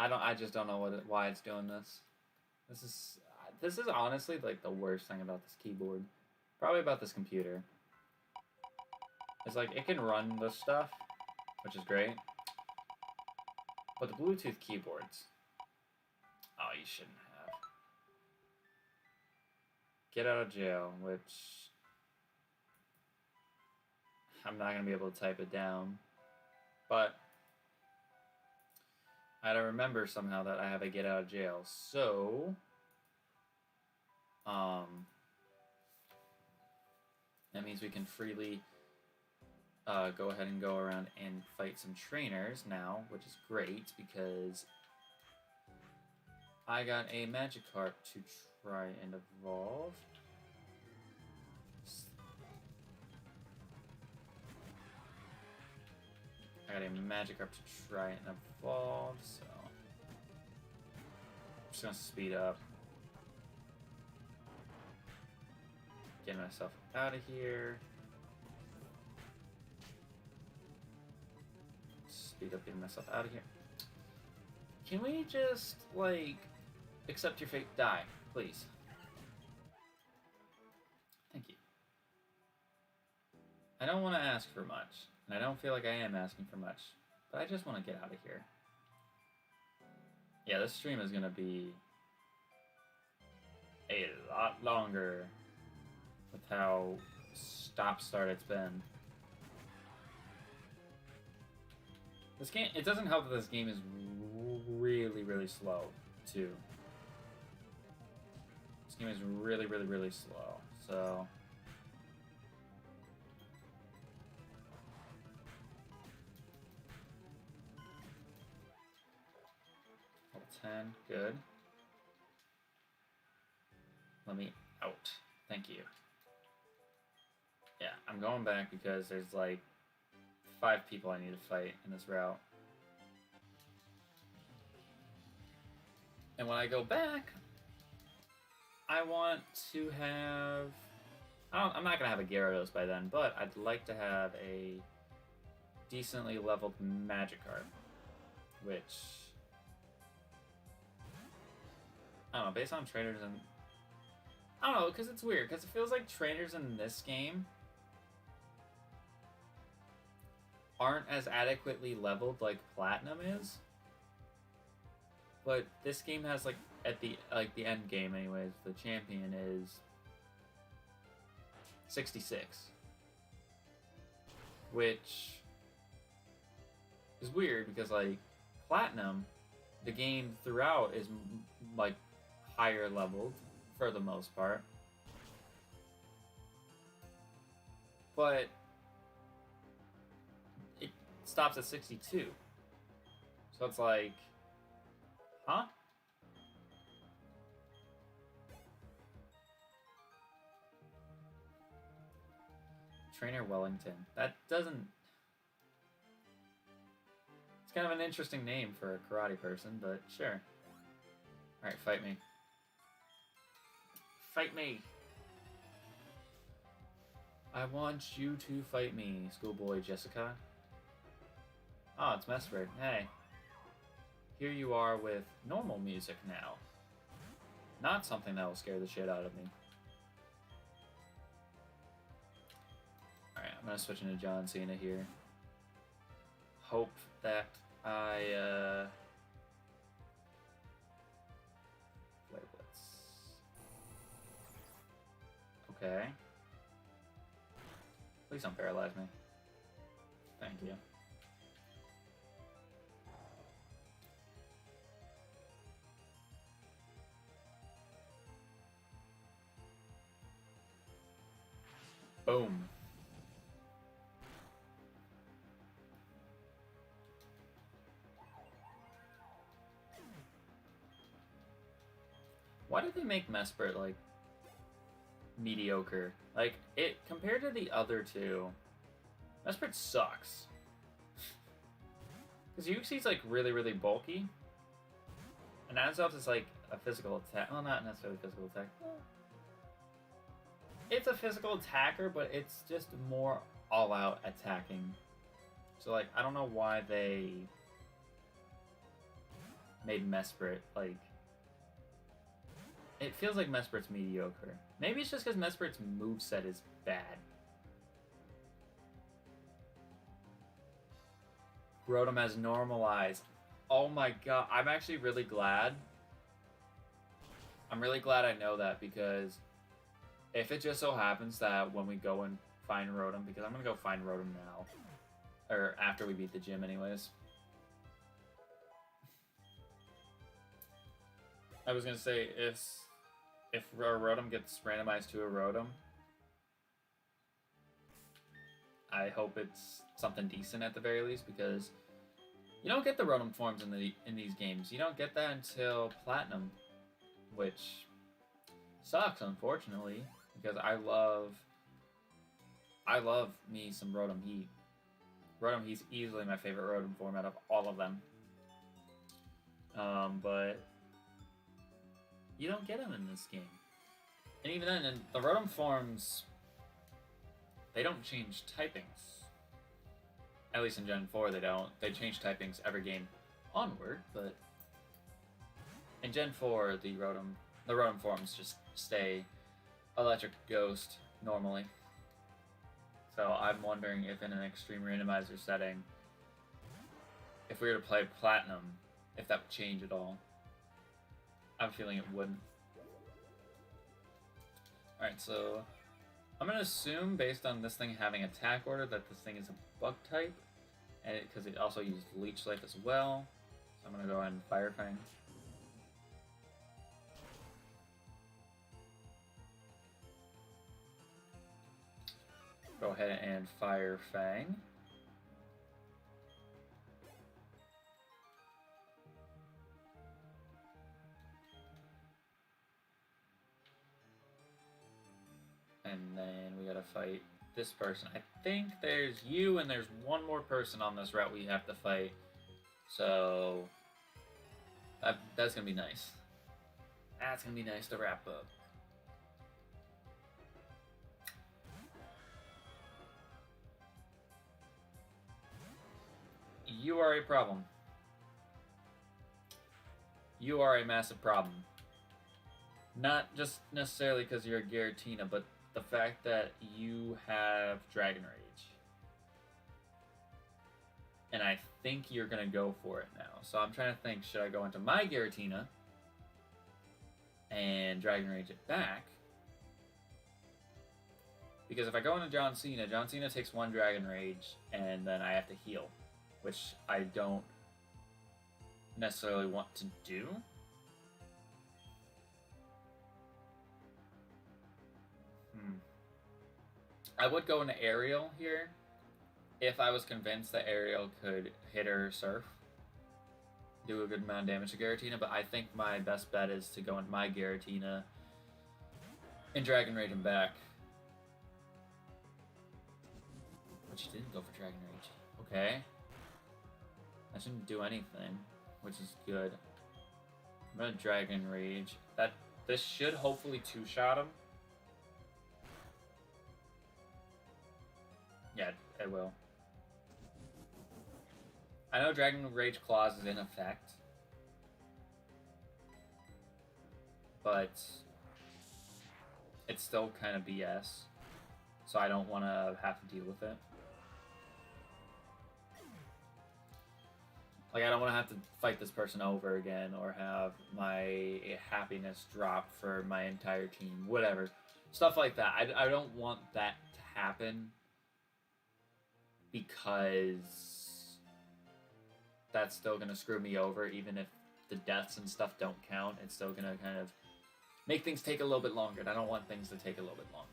I just don't know why it's doing this. This is honestly like the worst thing about this keyboard. Probably about this computer. It's like it can run this stuff, which is great. But the Bluetooth keyboards, oh, you shouldn't have. Get out of jail, which I'm not gonna be able to type it down, but I had to remember somehow that I have a get out of jail. So, that means we can freely go ahead and go around and fight some trainers now, which is great because I got a Magikarp to try and evolve. I got a Magikarp to try and evolve, so I'm just gonna speed up. Get myself out of here. Speed up, getting myself out of here. Can we just, like, accept your fate? Die, please. Thank you. I don't want to ask for much. And I don't feel like I am asking for much, but I just want to get out of here. Yeah, this stream is going to be a lot longer with how stop-start it's been. This game, it doesn't help that this game is really, really slow, too. This game is really, really, really slow, so... 10. Good. Let me out. Thank you. Yeah, I'm going back because there's like 5 people I need to fight in this route. And when I go back, I want to have... I'm not going to have a Gyarados by then, but I'd like to have a decently leveled Magikarp, which... I don't know, based on trainers and... I don't know, because it's weird, because it feels like trainers in this game aren't as adequately leveled like Platinum is. But this game has, like, at the end game anyways, the champion is 66. Which is weird because, like, Platinum, the game throughout is, like, higher leveled for the most part. But it stops at 62. So it's like, huh? Trainer Wellington. That doesn't... It's kind of an interesting name for a karate person, but sure. Alright, fight me. Fight me! I want you to fight me, schoolboy Jessica. Oh, it's Mesprit. Hey. Here you are with normal music now. Not something that will scare the shit out of me. Alright, I'm gonna switch into John Cena here. Hope that I, Flare Blitz. Okay. Please don't paralyze me. Thank you. Boom. Why did they make Mesprit, like, mediocre? Like, it, compared to the other two, Mesprit sucks. Because Uxie's, like, really, really bulky. And Azelf is, like, a physical attack. Well, not necessarily physical attack. It's a physical attacker, but it's just more all-out attacking. So, like, I don't know why they made Mesprit, like... It feels like Mesprit's mediocre. Maybe it's just because Mesprit's moveset is bad. Rotom has normalized. Oh my god, I'm actually really glad. I'm really glad I know that, because if it just so happens that when we go and find Rotom, because I'm going to go find Rotom now. Or after we beat the gym anyways. I was going to say, if a Rotom gets randomized to a Rotom, I hope it's something decent at the very least, because you don't get the Rotom forms in these games. You don't get that until Platinum, which sucks, unfortunately, because I love me some Rotom Heat. Rotom Heat's easily my favorite Rotom form out of all of them. But you don't get them in this game. And even then, in the Rotom forms, they don't change typings. At least in Gen 4 they don't. They change typings every game onward, but in Gen 4 the Rotom forms just stay Electric, Ghost normally. So I'm wondering if in an extreme randomizer setting, if we were to play Platinum, if that would change at all. I have a feeling it wouldn't. Alright, so I'm going to assume, based on this thing having attack order, that this thing is a bug type, and because it also used Leech Life as well. So I'm going to go ahead and Fire Fang. Go ahead and Fire Fang. and then we gotta fight this person. I think there's you and there's one more person on this route we have to fight. So that's gonna be nice. That's gonna be nice to wrap up. You are a problem. You are a massive problem. Not just necessarily because you're a Giratina, but the fact that you have Dragon Rage. And I think you're going to go for it now. So I'm trying to think, should I go into my Giratina and Dragon Rage it back? Because if I go into John Cena takes one Dragon Rage and then I have to heal, which I don't necessarily want to do. I would go into Aerial here if I was convinced that Aerial could hit or Surf, do a good amount of damage to Giratina, but I think my best bet is to go into my Giratina and Dragon Rage him back. But you didn't go for Dragon Rage. Okay. I shouldn't do anything, which is good. I'm gonna Dragon Rage. This should hopefully two-shot him. Yeah, it will. I know Dragon Rage Claws is in effect, but it's still kind of BS, so I don't want to have to deal with it. Like, I don't want to have to fight this person over again or have my happiness drop for my entire team, whatever. Stuff like that. I don't want that to happen because that's still going to screw me over. Even if the deaths and stuff don't count, it's still going to kind of make things take a little bit longer, and I don't want things to take a little bit longer.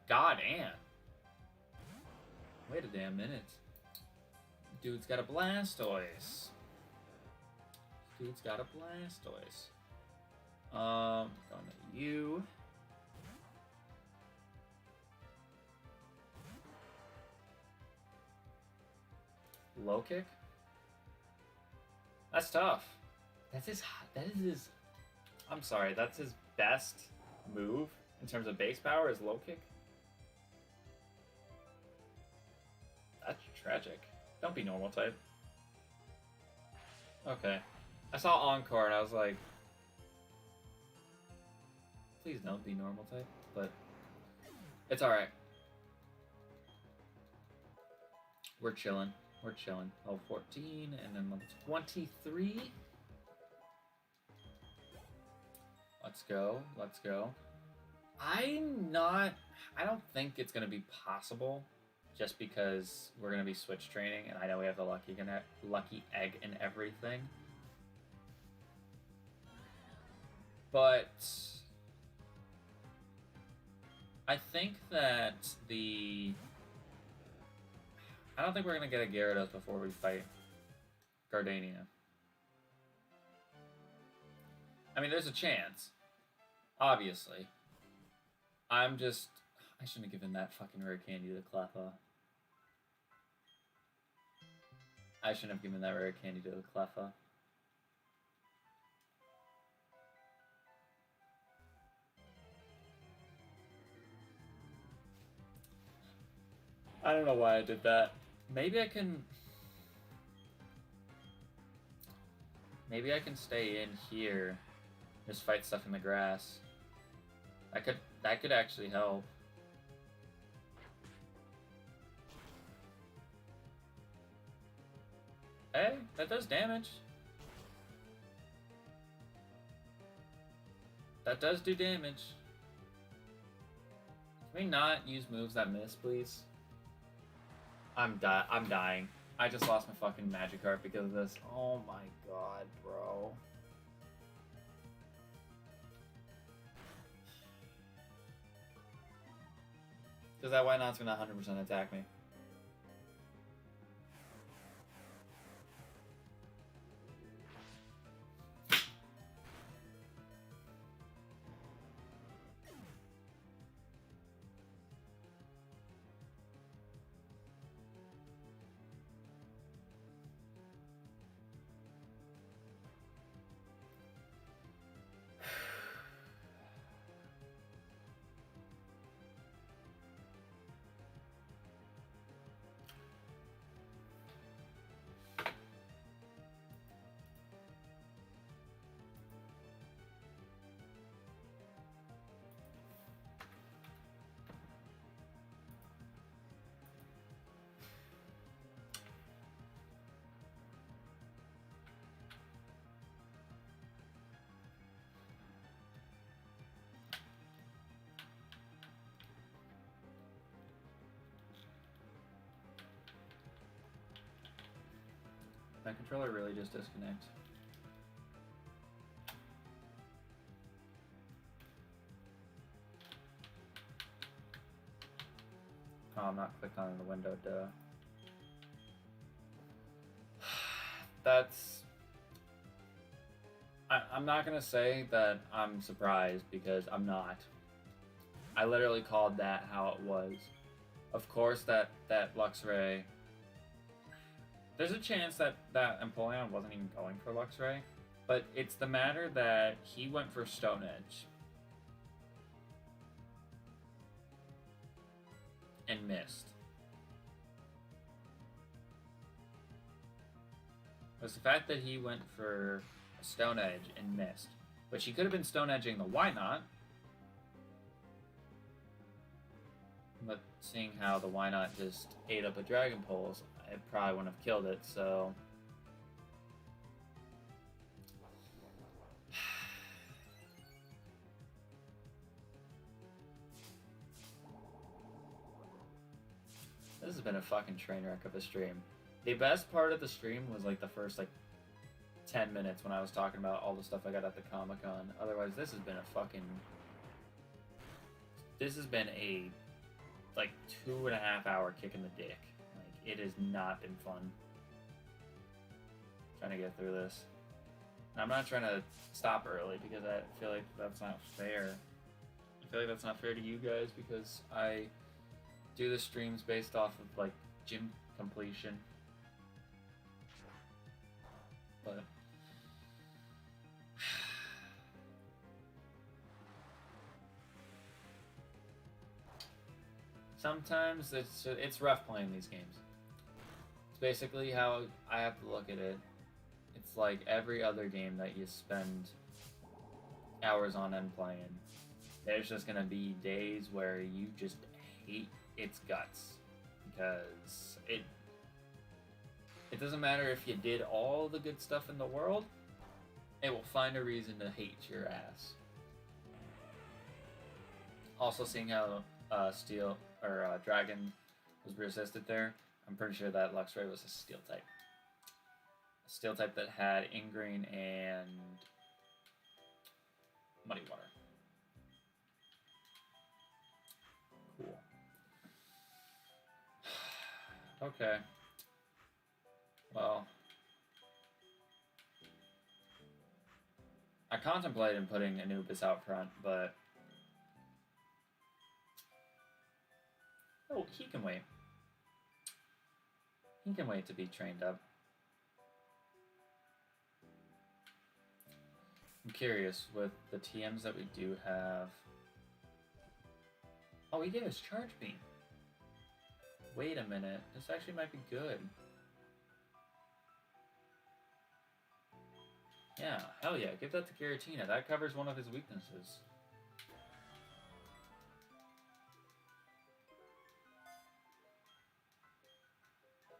God damn. Wait a damn minute. Dude's got a Blastoise. Dude's got a Blastoise. Going to you. Low kick? That's tough. That is his, I'm sorry, that's his best move in terms of base power is low kick? That's tragic. Don't be normal type. Okay. I saw Encore and I was like, please don't be normal type, but it's alright. We're chilling. We're chilling. Level 14 and then level 23. Let's go. Let's go. I don't think it's going to be possible just because we're going to be switch training and I know we have the lucky egg and everything. But I think that I don't think we're going to get a Gyarados before we fight Gardania. I mean, there's a chance. Obviously. I shouldn't have given that fucking rare candy to Cleffa. I shouldn't have given that rare candy to the Cleffa. I don't know why I did that. Maybe I can stay in here. Just fight stuff in the grass. That could actually help. Hey, that does damage. That does do damage. Can we not use moves that miss, please? I'm dying. I just lost my fucking Magikarp because of this. Oh my god, bro. Because that White Knot's gonna 100% attack me. my controller really just disconnect? Oh, I'm not clicked on the window, duh. That's... I'm not gonna say that I'm surprised, because I'm not. I literally called that how it was. Of course, that Luxray... There's a chance that Empoleon wasn't even going for Luxray, but it's the matter that he went for Stone Edge. And missed. It was the fact that he went for a Stone Edge and missed. Which he could have been Stone Edging the Why Not. But seeing how the Why Not just ate up a Dragon Pulse, it probably wouldn't have killed it, so... This has been a fucking train wreck of a stream. The best part of the stream was like the first 10 minutes when I was talking about all the stuff I got at the Comic-Con. Otherwise, this has been a fucking... This has been a 2.5 hour kick in the dick. It has not been fun. Trying to get through this. And I'm not trying to stop early because I feel like that's not fair. I feel like that's not fair to you guys because I do the streams based off of gym completion. But sometimes it's rough playing these games. It's basically how I have to look at it. It's like every other game that you spend hours on end playing. There's just gonna be days where you just hate its guts because it doesn't matter if you did all the good stuff in the world, it will find a reason to hate your ass. Also, seeing how Steel or Dragon was resisted there, I'm pretty sure that Luxray was a Steel type. A Steel type that had Ingreen and Muddy Water. Cool. Okay. Well, I contemplated putting Anubis out front, but oh, he can wait. He can wait to be trained up. I'm curious with the TMs that we do have. Oh, he gave us Charge Beam. Wait a minute. This actually might be good. Yeah, hell yeah. Give that to Giratina. That covers one of his weaknesses.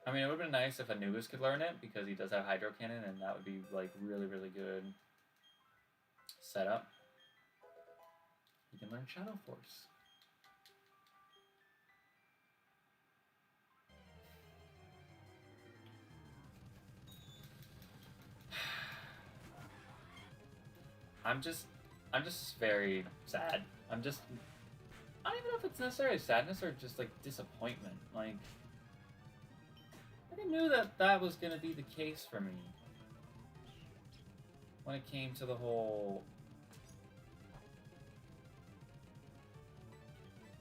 I mean, it would have been nice if Anubis could learn it, because he does have Hydro Cannon, and that would be, really, really good setup. He can learn Shadow Force. I'm just very sad. I don't even know if it's necessarily sadness or just disappointment. I knew that was gonna be the case for me when it came to the whole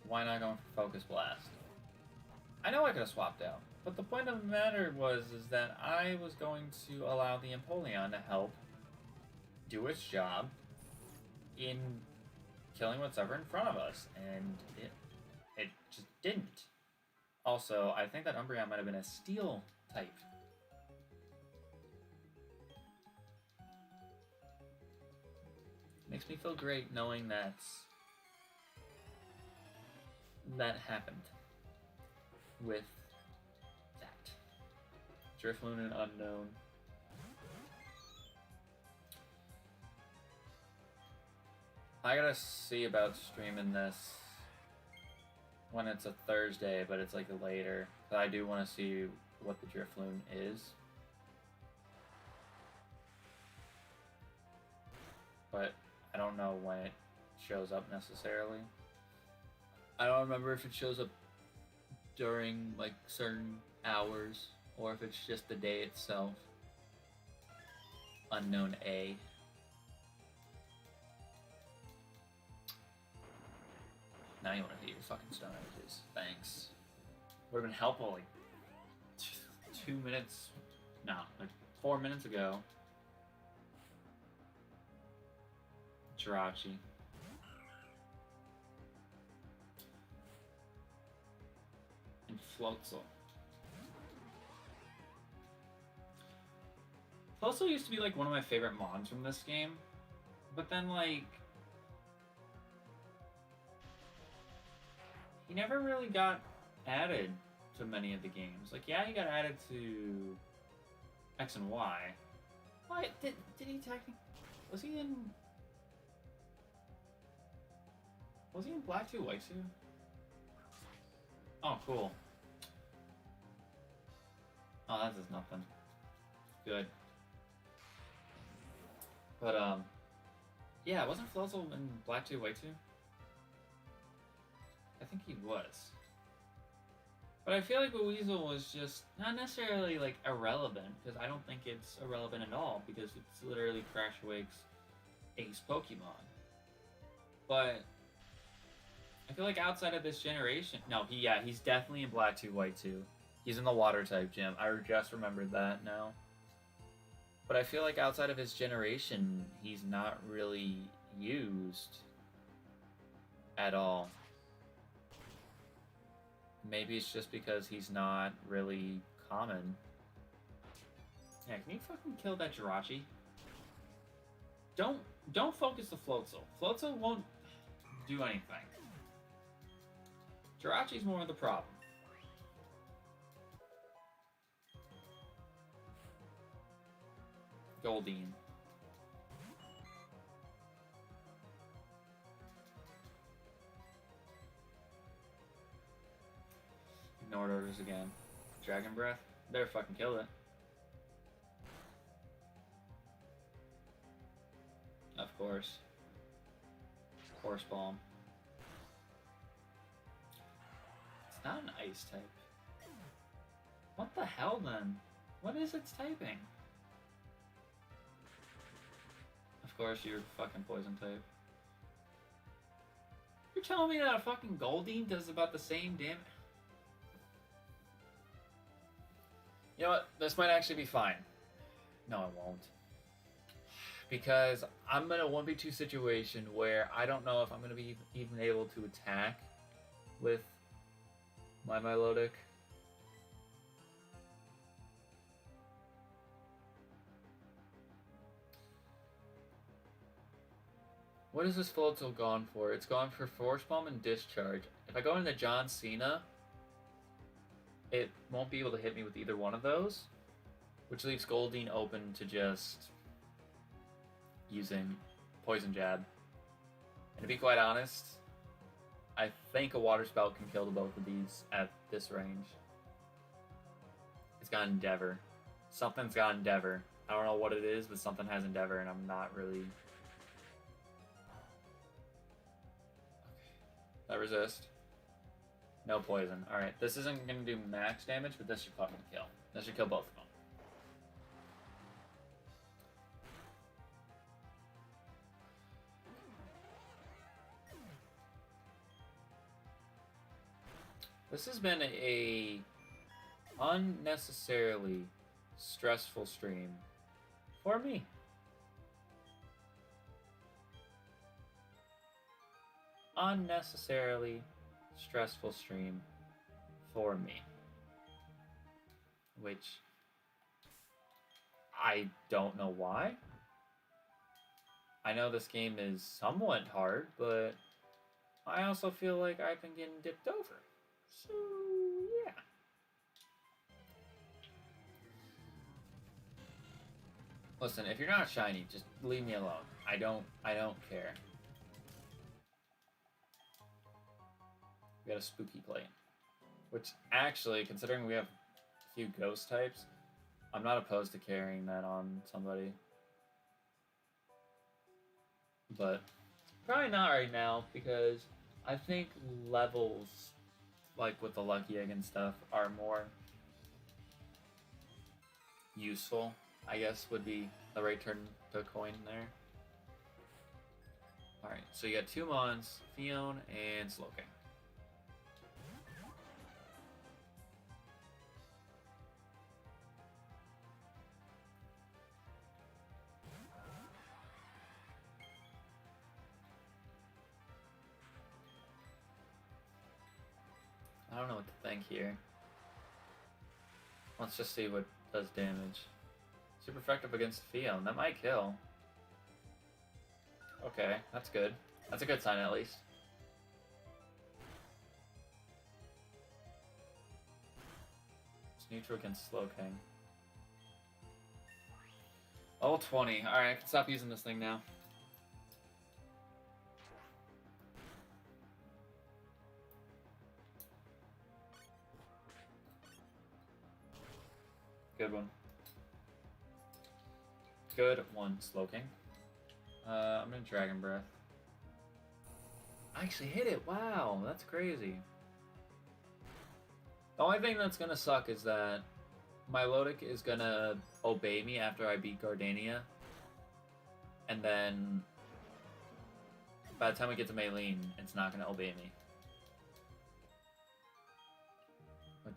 why not going for Focus Blast. I know I could have swapped out, but the point of the matter is that I was going to allow the Empoleon to help do its job in killing what's ever in front of us, and it just didn't. Also, I think that Umbreon might have been a Steel type. Makes me feel great knowing that happened with that. Drifloon and Unknown. I gotta see about streaming this when it's a Thursday, but it's later. But I do want to see what the Drifloon is. but I don't know when it shows up necessarily. I don't remember if it shows up during like certain hours or if it's just the day itself. Unknown A. Now you want to hit your fucking stone edges. Thanks. Would have been helpful like 2 minutes. No, like 4 minutes ago. Jirachi. And Floatzel. Floatzel used to be like one of my favorite mons from this game. But then like he never really got added to many of the games. Like, yeah, he got added to X and Y. Why did he technically? Was he in Black 2 White 2? Oh, cool. Oh, that does nothing. Good. But yeah, wasn't Floatzel in Black 2 White 2? I think he was. But I feel like Weasel was just not necessarily like irrelevant, because I don't think it's irrelevant at all, because it's literally Crash Wake's ace Pokemon. But I feel like outside of this generation, no, he's definitely in Black 2 White 2. He's in the water type gym. I just remembered that now. But I feel like outside of his generation, he's not really used at all. Maybe it's just because he's not really common. Yeah, can you fucking kill that Jirachi? Don't focus the Floatzel. Floatzel won't do anything. Jirachi's more of the problem. Goldeen. Ignored orders again. Dragon Breath? Better fucking kill it. Of course. Horse Bomb. It's not an ice type. What the hell then? What is its typing? Of course, you're fucking poison type. You're telling me that a fucking Goldeen does about the same damage? You know what? This might actually be fine. No, it won't. Because I'm in a 1v2 situation where I don't know if I'm going to be even able to attack with my Milotic. What is this Floatzel gone for? It's gone for Force Bomb and Discharge. If I go into John Cena, it won't be able to hit me with either one of those, which leaves Goldeen open to just using Poison Jab. And to be quite honest, I think a Water Spout can kill the both of these at this range. It's got Endeavor. Something's got Endeavor. I don't know what it is, but something has Endeavor, and I'm not really... Okay. That resist. No poison. Alright, this isn't going to do max damage, but this should fucking kill. This should kill both of them. This has been a unnecessarily stressful stream for me. Unnecessarily stressful stream for me. Which I don't know why. I know this game is somewhat hard, but I also feel like I've been getting dipped over. So, yeah. Listen, if you're not shiny, just leave me alone. I don't care. We got a spooky plate. Which, actually, considering we have a few ghost types, I'm not opposed to carrying that on somebody. but probably not right now because I think levels, like with the lucky egg and stuff, are more useful, I guess would be the right turn to coin there. Alright, so you got 2 Mons, Fion, and Slowking. I don't know what to think here. Let's just see what does damage. Super effective against Fion. That might kill. Okay, that's good. That's a good sign at least. It's neutral against Slowking. Level 20. Alright, I can stop using this thing now. Good one. Good one, Slowking. I'm gonna Dragon Breath. I actually hit it. Wow, that's crazy. The only thing that's gonna suck is that my Lodic is gonna obey me after I beat Gardania. And then by the time we get to Maylene, it's not gonna obey me. Which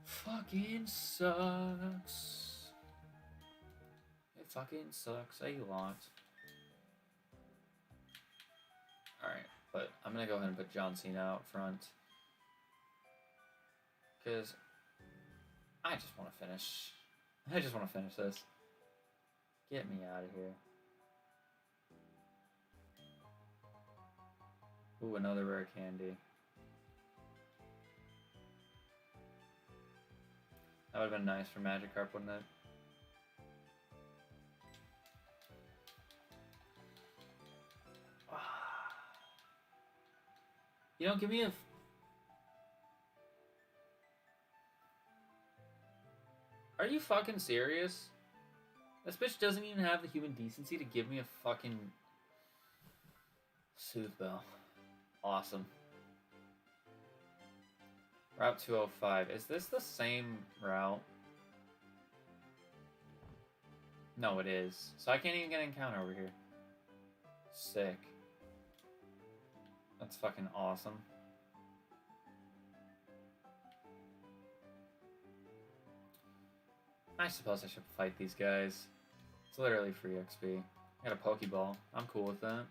fucking sucks. It fucking sucks a lot. Alright, but I'm gonna go ahead and put John Cena out front. Because I just want to finish. I just want to finish this. Get me out of here. Ooh, another rare candy. That would have been nice for Magikarp, wouldn't it? You know, give me a... Are you fucking serious? This bitch doesn't even have the human decency to give me a fucking... Soothe Bell. Awesome. Route 205. Is this the same route? No, it is. So I can't even get an encounter over here. Sick. That's fucking awesome. I suppose I should fight these guys. It's literally free XP. I got a Pokeball. I'm cool with that.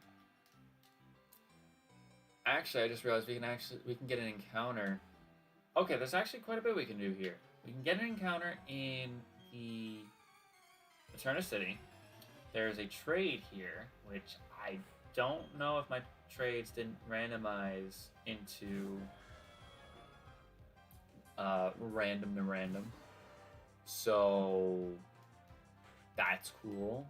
Actually, I just realized we can get an encounter. Okay, there's actually quite a bit we can do here. We can get an encounter in the Eterna City. There's a trade here, which I don't know if my trades didn't randomize into random to random. So that's cool.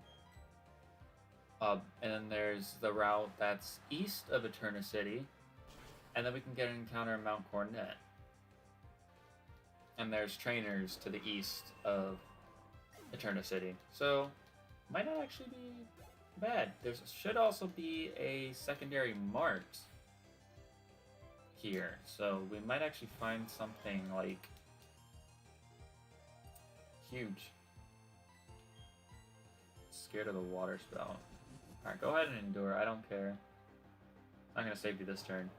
And then there's the route that's east of Eterna City. And then we can get an encounter in Mount Coronet. And there's trainers to the east of Eterna City. So, might not actually be bad. There should also be a secondary mart here. So, we might actually find something, like, huge. Scared of the water spout. Alright, go ahead and endure. I don't care. I'm gonna save you this turn.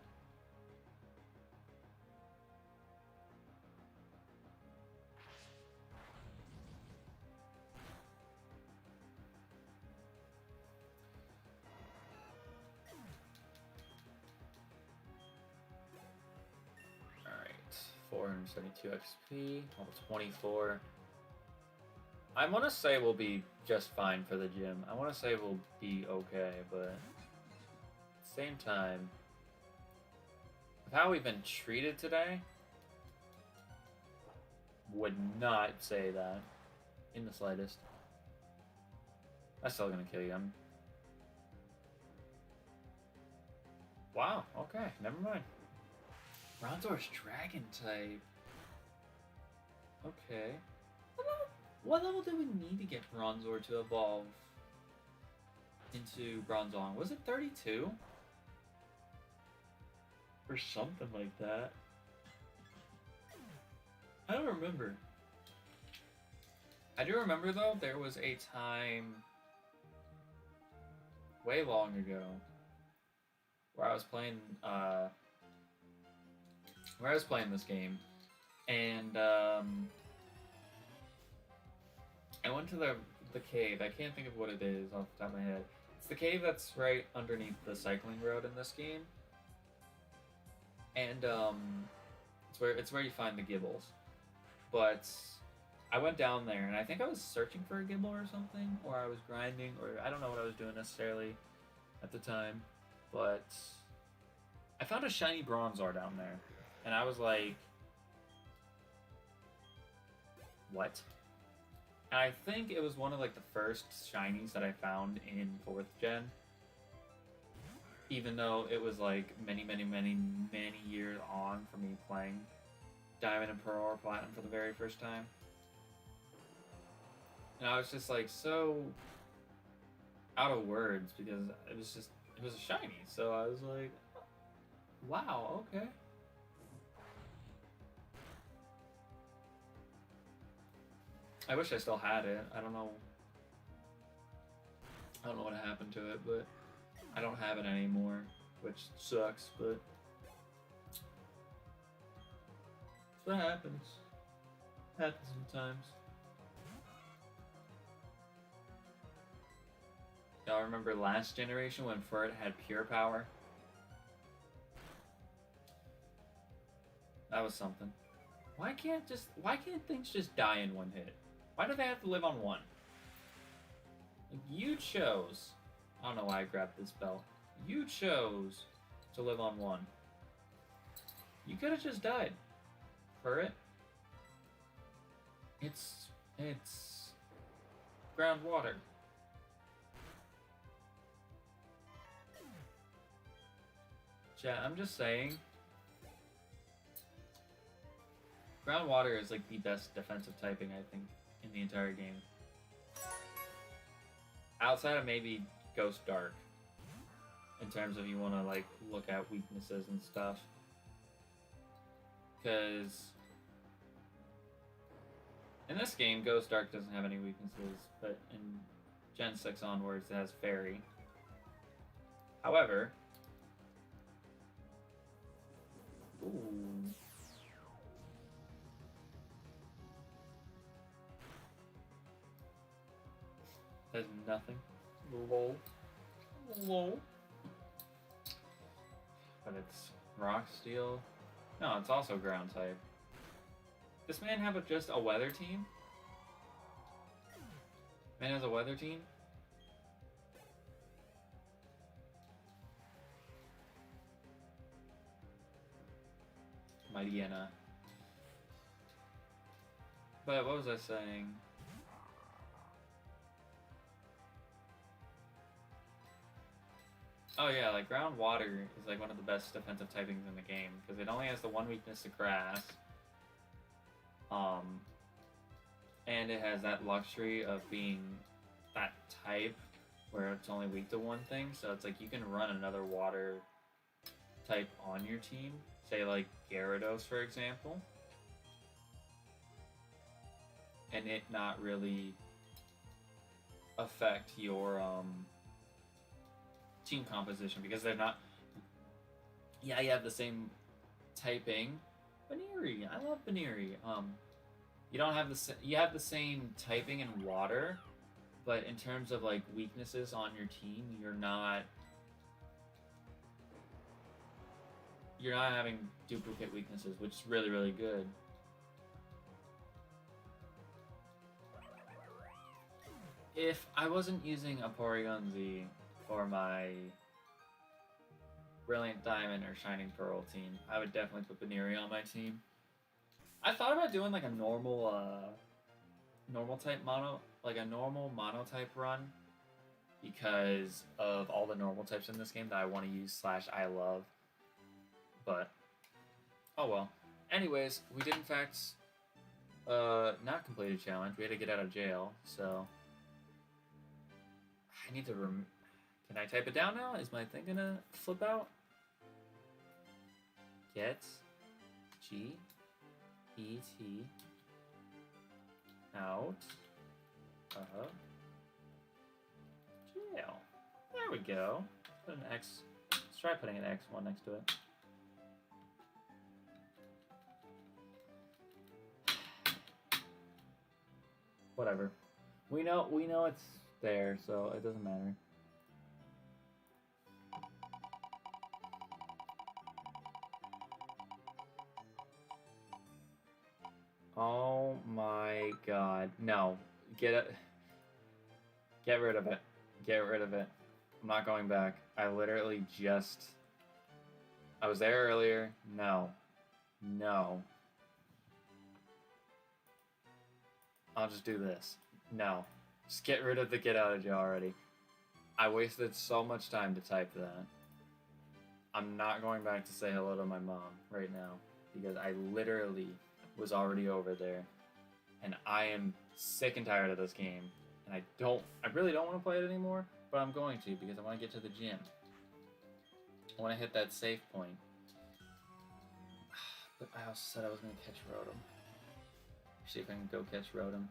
Alright, 472 XP, level 24. I want to say we'll be just fine for the gym. I want to say we'll be okay, but at the same time, with how we've been treated today, would not say that in the slightest. That's still gonna kill you. Wow, okay, never mind. Bronzor's Dragon type. Okay. What level do we need to get Bronzor to evolve? into Bronzong. Was it 32? Or something like that. I don't remember. I do remember, though, there was a time way long ago where I was playing this game, and I went to the cave. I can't think of what it is off the top of my head. It's the cave that's right underneath the cycling road in this game, and it's where you find the Gibbles. But I went down there, and I think I was searching for a Gibble or something, or I was grinding, or I don't know what I was doing necessarily at the time, but I found a shiny Bronzor down there, and I was like, what? And I think it was one of like the first shinies that I found in 4th gen, even though it was like many years on for me playing Diamond and Pearl or Platinum for the very first time. And I was just like so out of words because it was a shiny. So I was like, wow, okay. I wish I still had it. I don't know what happened to it, but I don't have it anymore, which sucks, but that's what happens. Happens sometimes. Y'all remember last generation when Furt had pure power? That was something. Why can't things just die in one hit? Why do they have to live on one? Like, you chose. I don't know why I grabbed this belt. You chose to live on one. You could have just died. Furt. It's groundwater. Chat, I'm just saying. Groundwater is like the best defensive typing, I think, in the entire game. Outside of maybe Ghost Dark. In terms of you want to like look at weaknesses and stuff. Because in this game, Ghost Dark doesn't have any weaknesses, but in Gen 6 onwards, it has Fairy. However, ooh. There's nothing. Lol. Lol. But it's Rock Steel. No, it's also ground type. This man have just a weather team? Man has a weather team? Mightyena. But what was I saying? Oh yeah, like groundwater is like one of the best defensive typings in the game because it only has the one weakness to grass. And it has that luxury of being that type where it's only weak to one thing, so it's like you can run another water type on your team, say like Gyarados for example, and it not really affect your team composition because they're not. Yeah, you have the same typing. Baneri, I love Baneri. You don't have you have the same typing in water, but in terms of like weaknesses on your team, you're not having duplicate weaknesses, which is really good. If I wasn't using a Porygon Z for my Brilliant Diamond or Shining Pearl team, I would definitely put Baneri on my team. I thought about doing like a normal type mono, like a normal mono type run, because of all the normal types in this game that I want to use / I love. But oh well. Anyways, we did in fact not complete a challenge. We had to get out of jail, so I need to Can I type it down now? Is my thing gonna flip out? Get G E T out of jail. There we go. Put an X. Let's try putting an X1 next to it. Whatever. We know it's there, so it doesn't matter. Oh my god. No. Get it. Get rid of it. Get rid of it. I'm not going back. I literally just... I was there earlier. No. No. I'll just do this. No. Just get rid of the get out of jail already. I wasted so much time to type that. I'm not going back to say hello to my mom right now. Because I literally was already over there. And I am sick and tired of this game. And I really don't want to play it anymore. But I'm going to because I want to get to the gym. I want to hit that save point. But I also said I was going to catch Rotom. See if I can go catch Rotom.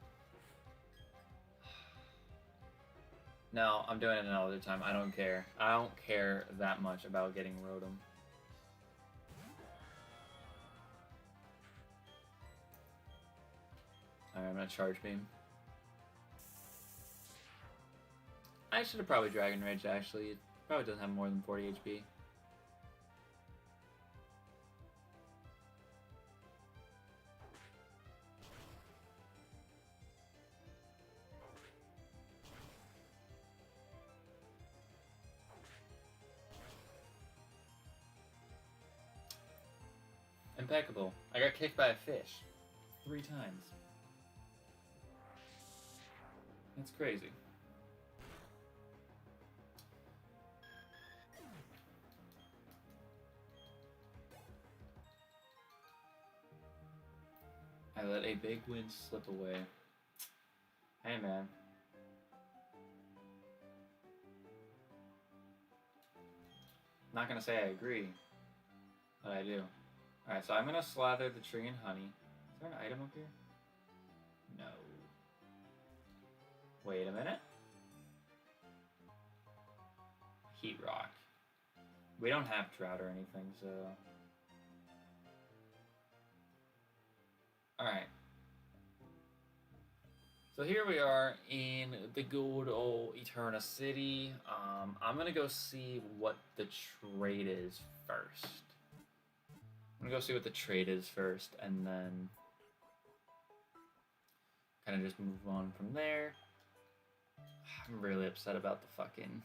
No, I'm doing it another time. I don't care. I don't care that much about getting Rotom. Alright, I'm gonna Charge Beam. I should have probably Dragon Rage, actually. It probably doesn't have more than 40 HP. Impeccable. I got kicked by a fish 3 times. That's crazy. I let a big win slip away. Hey, man. Not gonna say I agree, but I do. Alright, so I'm gonna slather the tree in honey. Is there an item up here? No. Wait a minute. Heat Rock. We don't have Drought or anything, so... Alright. So here we are in the good old Eterna City. I'm gonna go see what the trade is first. I'm gonna go see what the trade is first, and then kind of just move on from there. I'm really upset about the fucking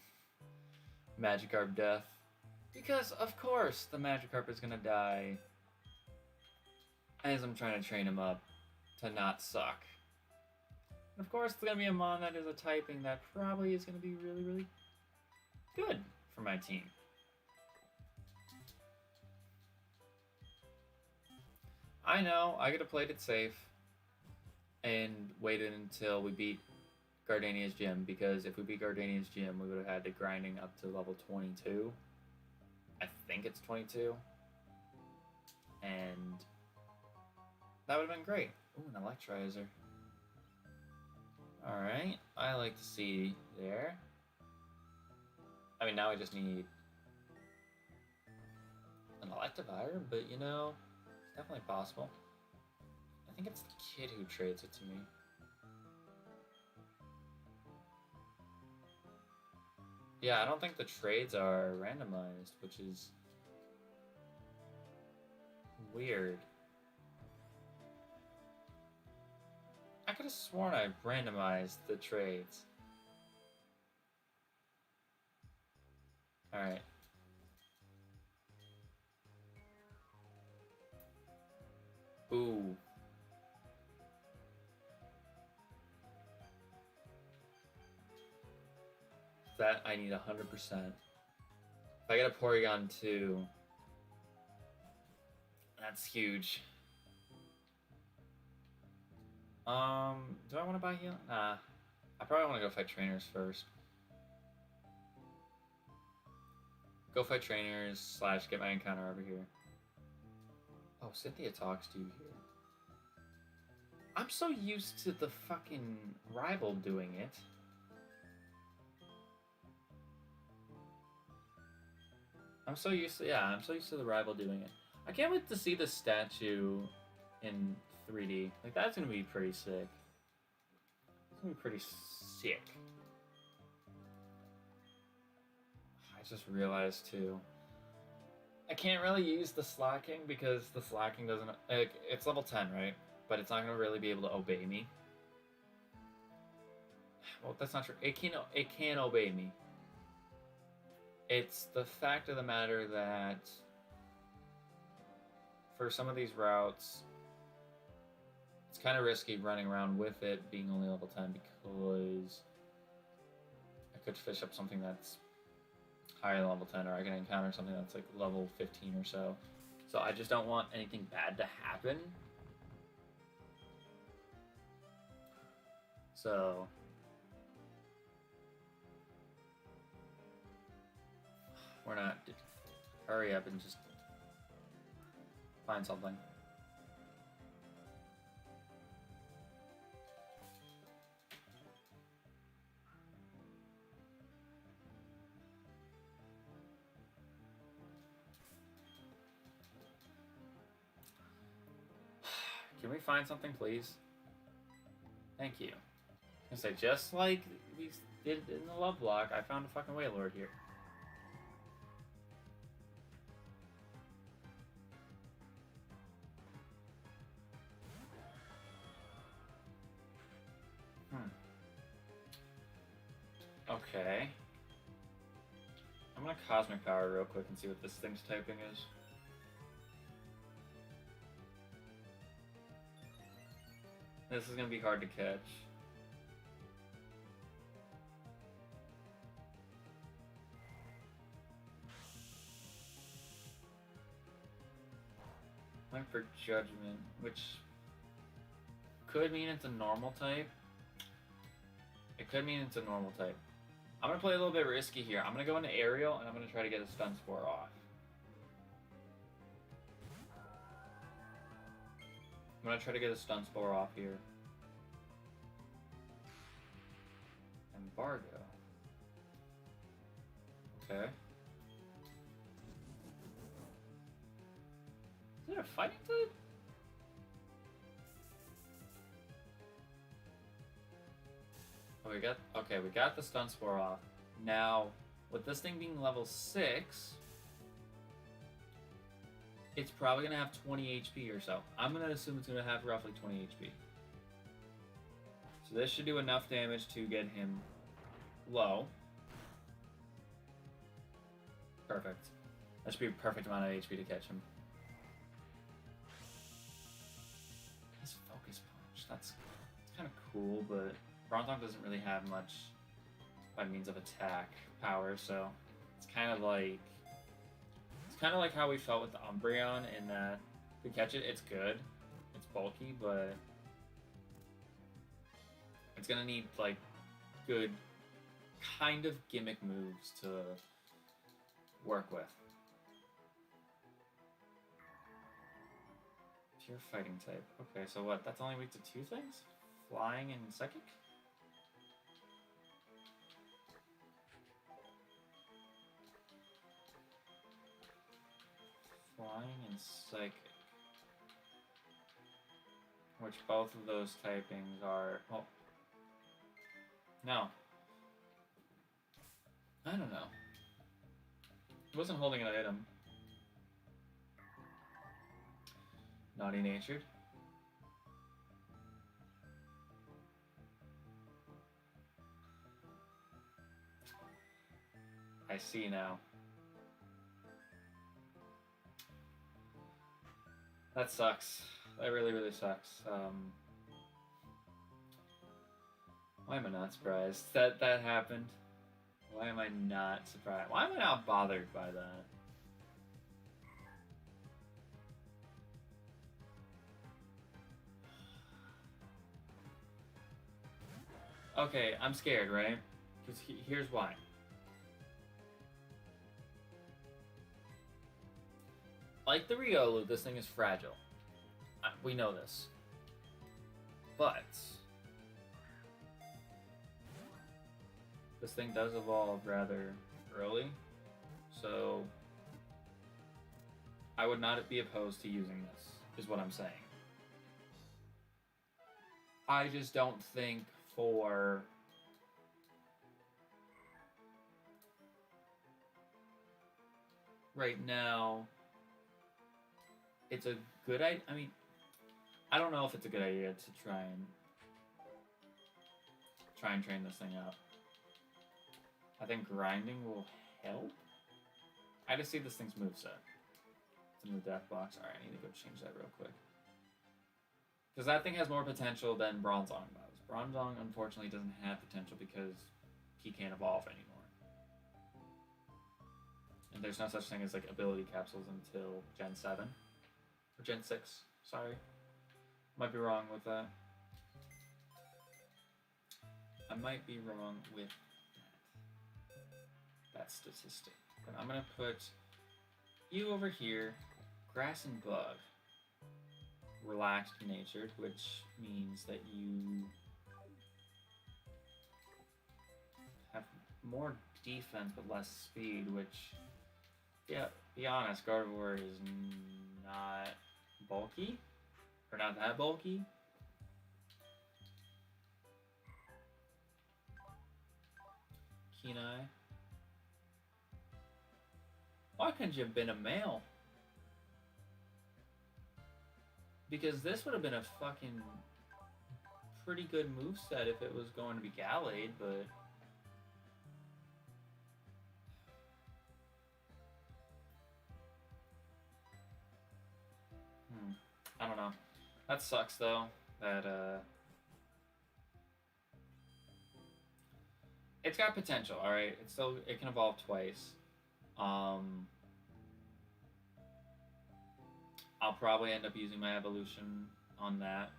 Magikarp death. Because, of course, the Magikarp is gonna die as I'm trying to train him up to not suck. And of course, it's gonna be a Mon that is a typing that probably is gonna be really, really good for my team. I know, I could have played it safe and waited until we beat Gardenia's gym, because if we beat Gardenia's gym, we would have had to grinding up to level 22. I think it's 22. And that would have been great. Ooh, an Electrizer. Alright, I like to see there. I mean, now we just need an Electivire, but you know, it's definitely possible. I think it's the kid who trades it to me. Yeah, I don't think the trades are randomized, which is weird. I could have sworn I randomized the trades. Alright. Ooh. That I need 100%. If I get a Porygon 2, that's huge. Do I want to buy heal? Nah. I probably want to go fight trainers first. Go fight trainers / get my encounter over here. Oh, Cynthia talks to you here. I'm so used to the fucking rival doing it. I'm so used to the rival doing it. I can't wait to see the statue in 3D. Like, that's gonna be pretty sick. It's gonna be pretty sick. I just realized too, I can't really use the slacking because the slacking doesn't, like, it's level 10, right? But it's not gonna really be able to obey me. Well, that's not true. It can obey me. It's the fact of the matter that for some of these routes, it's kind of risky running around with it being only level 10 because I could fish up something that's higher than level 10, or I can encounter something that's like level 15 or so. So I just don't want anything bad to happen. So we're not. Hurry up and just find something. Can we find something, please? Thank you. I say, just like we did in the love block, I found a fucking Waylord here. Okay. I'm gonna Cosmic Power real quick and see what this thing's typing is. This is gonna be hard to catch. Went for Judgment, which could mean it's a normal type. It could mean it's a normal type. I'm gonna play a little bit risky here. I'm gonna go into Aerial and I'm gonna try to get a Stun Spore off. I'm gonna try to get a Stun Spore off here. Embargo. Okay. Is it a fighting type? Oh, we got the Stun Spore off. Now, with this thing being level 6, it's probably gonna have 20 HP or so. I'm gonna assume it's gonna have roughly 20 HP. So this should do enough damage to get him low. Perfect. That should be a perfect amount of HP to catch him. His Focus Punch. That's kind of cool, but Bronzong doesn't really have much by means of attack power, so it's kind of like how we felt with the Umbreon in that if we catch it, it's good. It's bulky, but it's gonna need like good kind of gimmick moves to work with. Pure fighting type. Okay, so what? That's only weak to 2 things? Flying and Psychic? Flying and Psychic. Which both of those typings are... Oh. No. I don't know. He wasn't holding an item. Naughty natured. I see now. That sucks. That really, really sucks. Why am I not surprised that that happened? Why am I not surprised? Why am I not bothered by that? Okay, I'm scared, right? Because here's why. Like the Riolu, this thing is fragile. We know this. But this thing does evolve rather early, so I would not be opposed to using this, is what I'm saying. I just don't think for right now it's a good idea. I mean, I don't know if it's a good idea to try and train this thing up. I think grinding will help. I just see this thing's moveset. It's in the death box. Alright, I need to go change that real quick. Because that thing has more potential than Bronzong does. Bronzong, unfortunately, doesn't have potential because he can't evolve anymore. And there's no such thing as like ability capsules until Gen 7. Or Gen 6, sorry. Might be wrong with that. I might be wrong with that statistic. But I'm gonna put you over here, grass and bug. Relaxed natured, which means that you have more defense but less speed, which, yeah, be honest, Gardevoir is not bulky, or not that bulky. Kenai. Why couldn't you have been a male? Because this would have been a fucking pretty good moveset if it was going to be Gallade, but I don't know. That sucks though. That it's got potential, alright? It can evolve twice. I'll probably end up using my evolution on that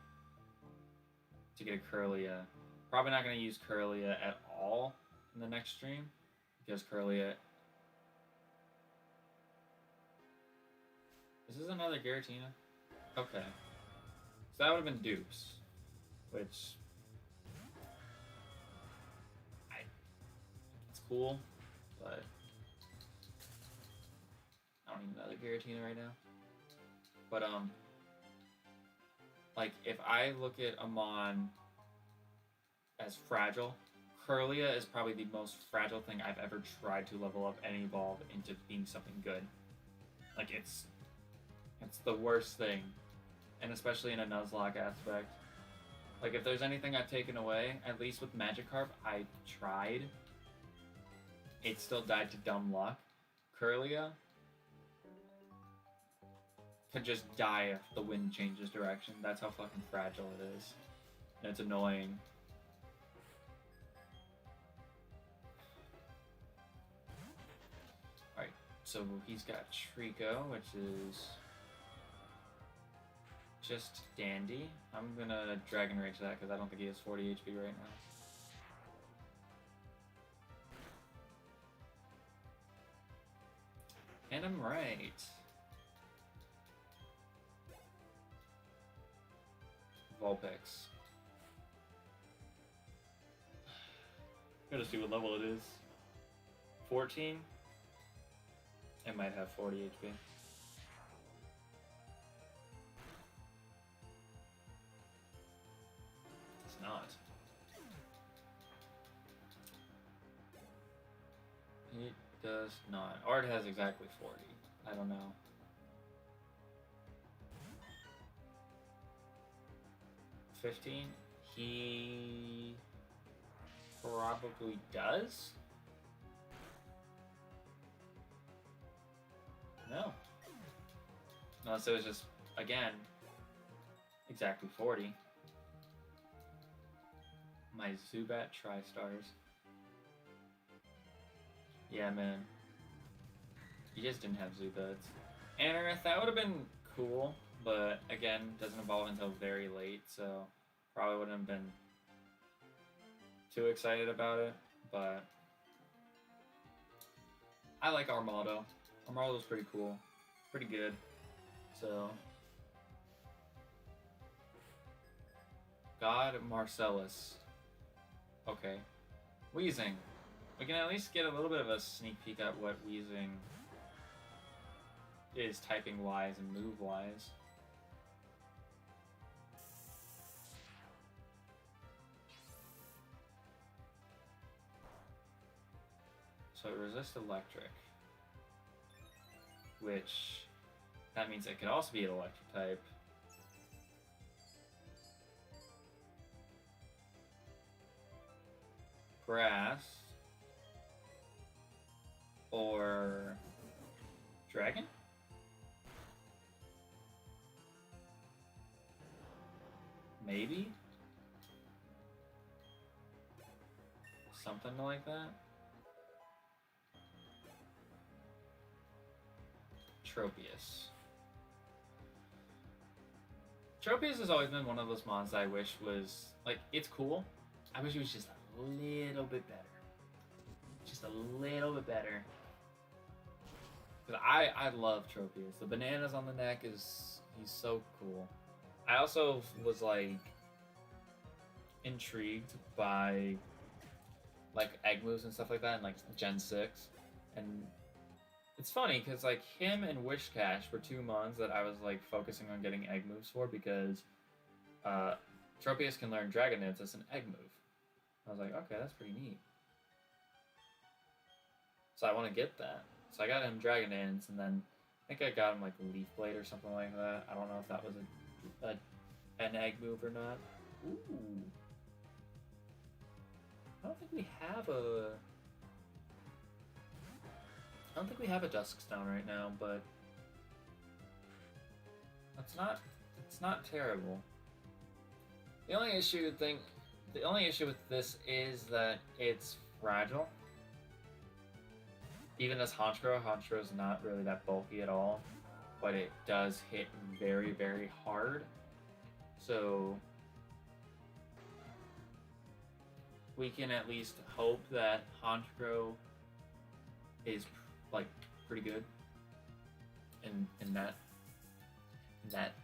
to get a Kirlia. Probably not going to use Kirlia at all in the next stream because Kirlia. Is this another Giratina? Okay. So that would have been dupes, which it's cool, but I don't need another Giratina right now. But like if I look at Amon as fragile, Kirlia is probably the most fragile thing I've ever tried to level up and evolve into being something good. Like it's the worst thing, and especially in a Nuzlocke aspect. Like if there's anything I've taken away, at least with Magikarp, I tried. It still died to dumb luck. Kirlia could just die if the wind changes direction. That's how fucking fragile it is. And it's annoying. Alright, so he's got Trico, which is just dandy. I'm gonna Dragon Rage that because I don't think he has 40 HP right now. And I'm right. Vulpix. Gotta see what level it is. 14? It might have 40 HP. It's not. It does not. Or it has exactly 40. I don't know. He probably does. No. Unless it was just, again, exactly 40. My Zubat Tri-Stars. Yeah, man. You just didn't have Zubats. Anorith, that would have been cool, but again, doesn't evolve until very late, so probably wouldn't have been too excited about it, but I like Armaldo. Armaldo's pretty cool. Pretty good. So, God Marcellus. Okay. Wheezing. We can at least get a little bit of a sneak peek at what Wheezing is typing-wise and move-wise. So it resists electric, which that means it could also be an electric type. Grass or dragon? Maybe? Something like that? Tropius. Tropius has always been one of those mons that I wish was, like, it's cool. I wish it was just a little bit better. Just a little bit better. Because I love Tropius. The bananas on the neck he's so cool. I also was, like, intrigued by, like, egg moves and stuff like that in, like, Gen 6. And it's funny, because, like, him and Wishcash were two mons that I was, like, focusing on getting egg moves for, because Tropius can learn Dragon Dance as an egg move. I was like, okay, that's pretty neat. So I want to get that. So I got him Dragon Dance, and then I think I got him, like, Leaf Blade or something like that. I don't know if that was an egg move or not. Ooh. I don't think we have a Duskstone right now, but it's not terrible. The only issue with this is that it's fragile. Even as Honchkrow is not really that bulky at all, but it does hit very, very hard. So we can at least hope that Honchkrow is, like, pretty good in that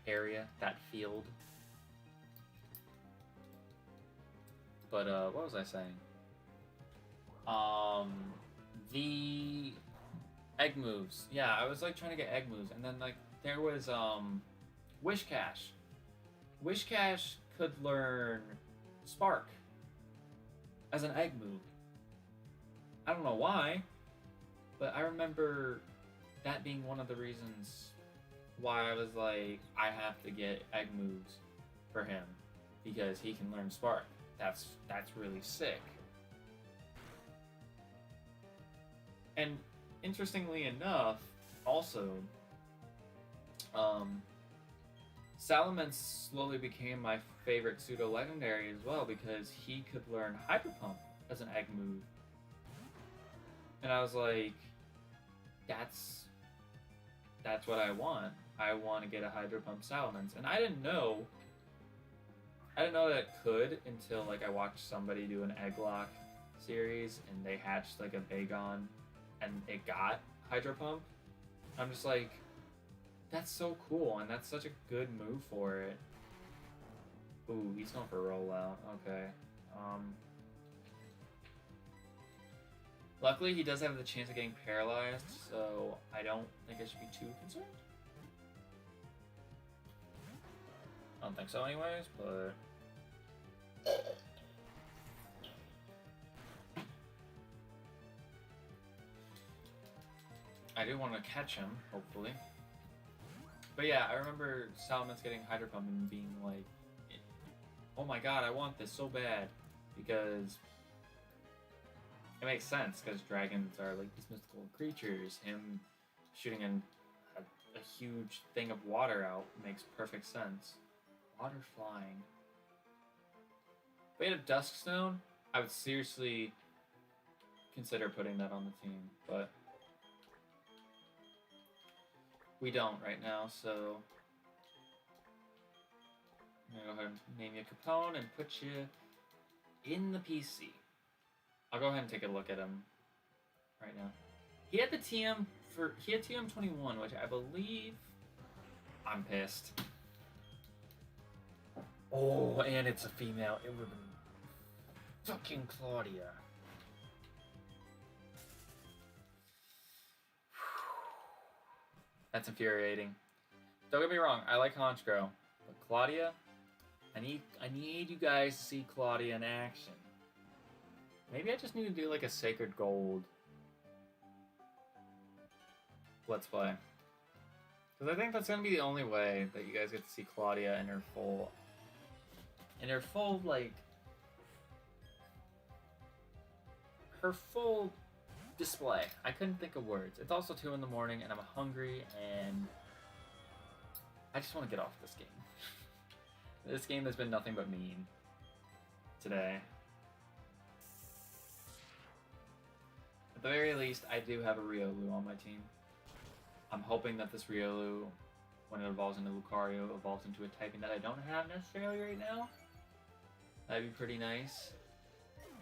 area, that field. But what was I saying? The egg moves. Yeah, I was, like, trying to get egg moves, and then, like, there was Wishcash. Wishcash could learn Spark as an egg move. I don't know why, but I remember that being one of the reasons why I was like, I have to get egg moves for him, because he can learn Spark. That's really sick. And interestingly enough, also, Salamence slowly became my favorite pseudo-legendary as well, because he could learn Hyper Pump as an egg move. And I was like, that's what I want. I want to get a Hydro Pump Salamence. And I didn't know that it could until, like, I watched somebody do an Egglock series and they hatched, like, a Bagon and it got Hydro Pump. I'm just like, that's so cool, and that's such a good move for it. Ooh, he's going for a rollout. Okay. Luckily, he does have the chance of getting paralyzed, so I don't think I should be too concerned. I don't think so anyways, but... I do want to catch him, hopefully. But yeah, I remember Salamence getting Hydro Pump and being like, oh my god, I want this so bad. Because it makes sense, because dragons are like these mystical creatures. Him shooting a huge thing of water out makes perfect sense. Water flying. If we had a Duskstone, I would seriously consider putting that on the team, but we don't right now, so I'm gonna go ahead and name you Capone and put you in the PC. I'll go ahead and take a look at him right now. He had the TM 21, which I believe I'm pissed. Oh, and it's a female. It would have been fucking Claudia. That's infuriating. Don't get me wrong, I like Honchgro, but Claudia, I need you guys to see Claudia in action. Maybe I just need to do like a Sacred Gold Let's Play. Because I think that's gonna be the only way that you guys get to see Claudia in her full, like, her full display. I couldn't think of words. It's also 2 in the morning and I'm hungry and I just want to get off this game. This game has been nothing but mean today. At the very least, I do have a Riolu on my team. I'm hoping that this Riolu, when it evolves into Lucario, evolves into a typing that I don't have necessarily right now. That'd be pretty nice.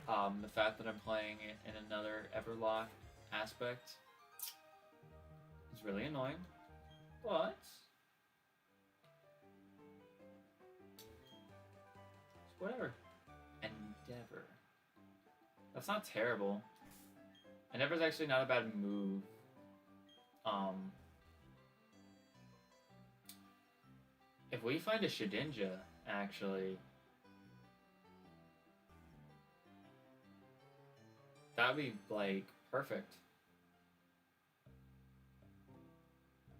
The fact that I'm playing it in another Everlock aspect is really annoying, but whatever. Endeavor. That's not terrible. Endeavor's actually not a bad move. If we find a Shedinja, actually, that'd be, like, perfect.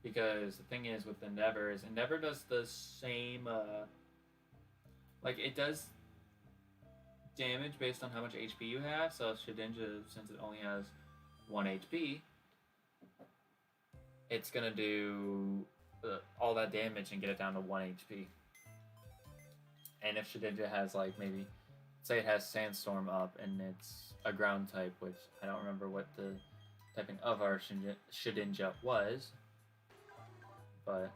Because the thing is with Endeavor is Endeavor does the same, like, it does damage based on how much HP you have, so Shedinja, since it only has 1 HP, it's gonna do all that damage and get it down to 1 HP. And if Shedinja has, like, maybe, say it has Sandstorm up and it's a ground type, which I don't remember what the typing of our Shedinja was, but,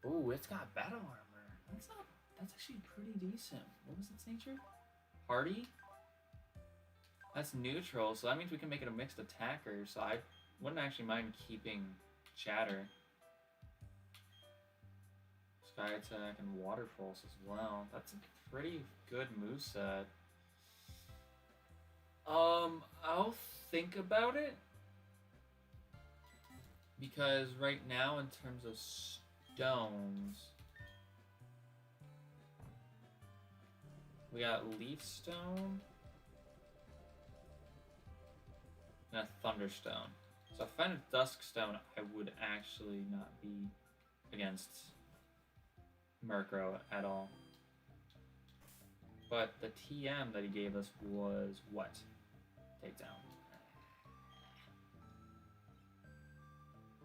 ooh, it's got battle armor. That's actually pretty decent. What was its nature? Hardy? That's neutral, so that means we can make it a mixed attacker, so I wouldn't actually mind keeping Chatter. Sky Attack and Water Pulse as well. That's a pretty good moveset. I'll think about it. Because right now, in terms of stones, we got Leaf Stone and a Thunderstone. So if I find a Dusk Stone, I would actually not be against Murkrow at all. But the TM that he gave us was what? Takedown.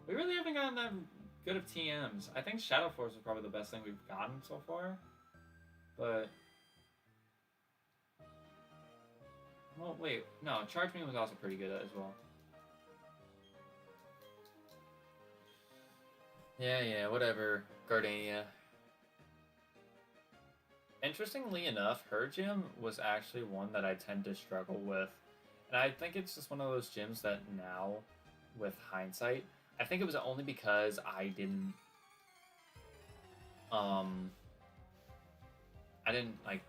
We really haven't gotten that good of TMs. I think Shadow Force is probably the best thing we've gotten so far. But... well, wait. No, Charge Beam was also pretty good as well. Yeah, whatever. Gardenia. Interestingly enough, her gym was actually one that I tend to struggle with. And I think it's just one of those gyms that now, with hindsight, I think it was only because I didn't, like,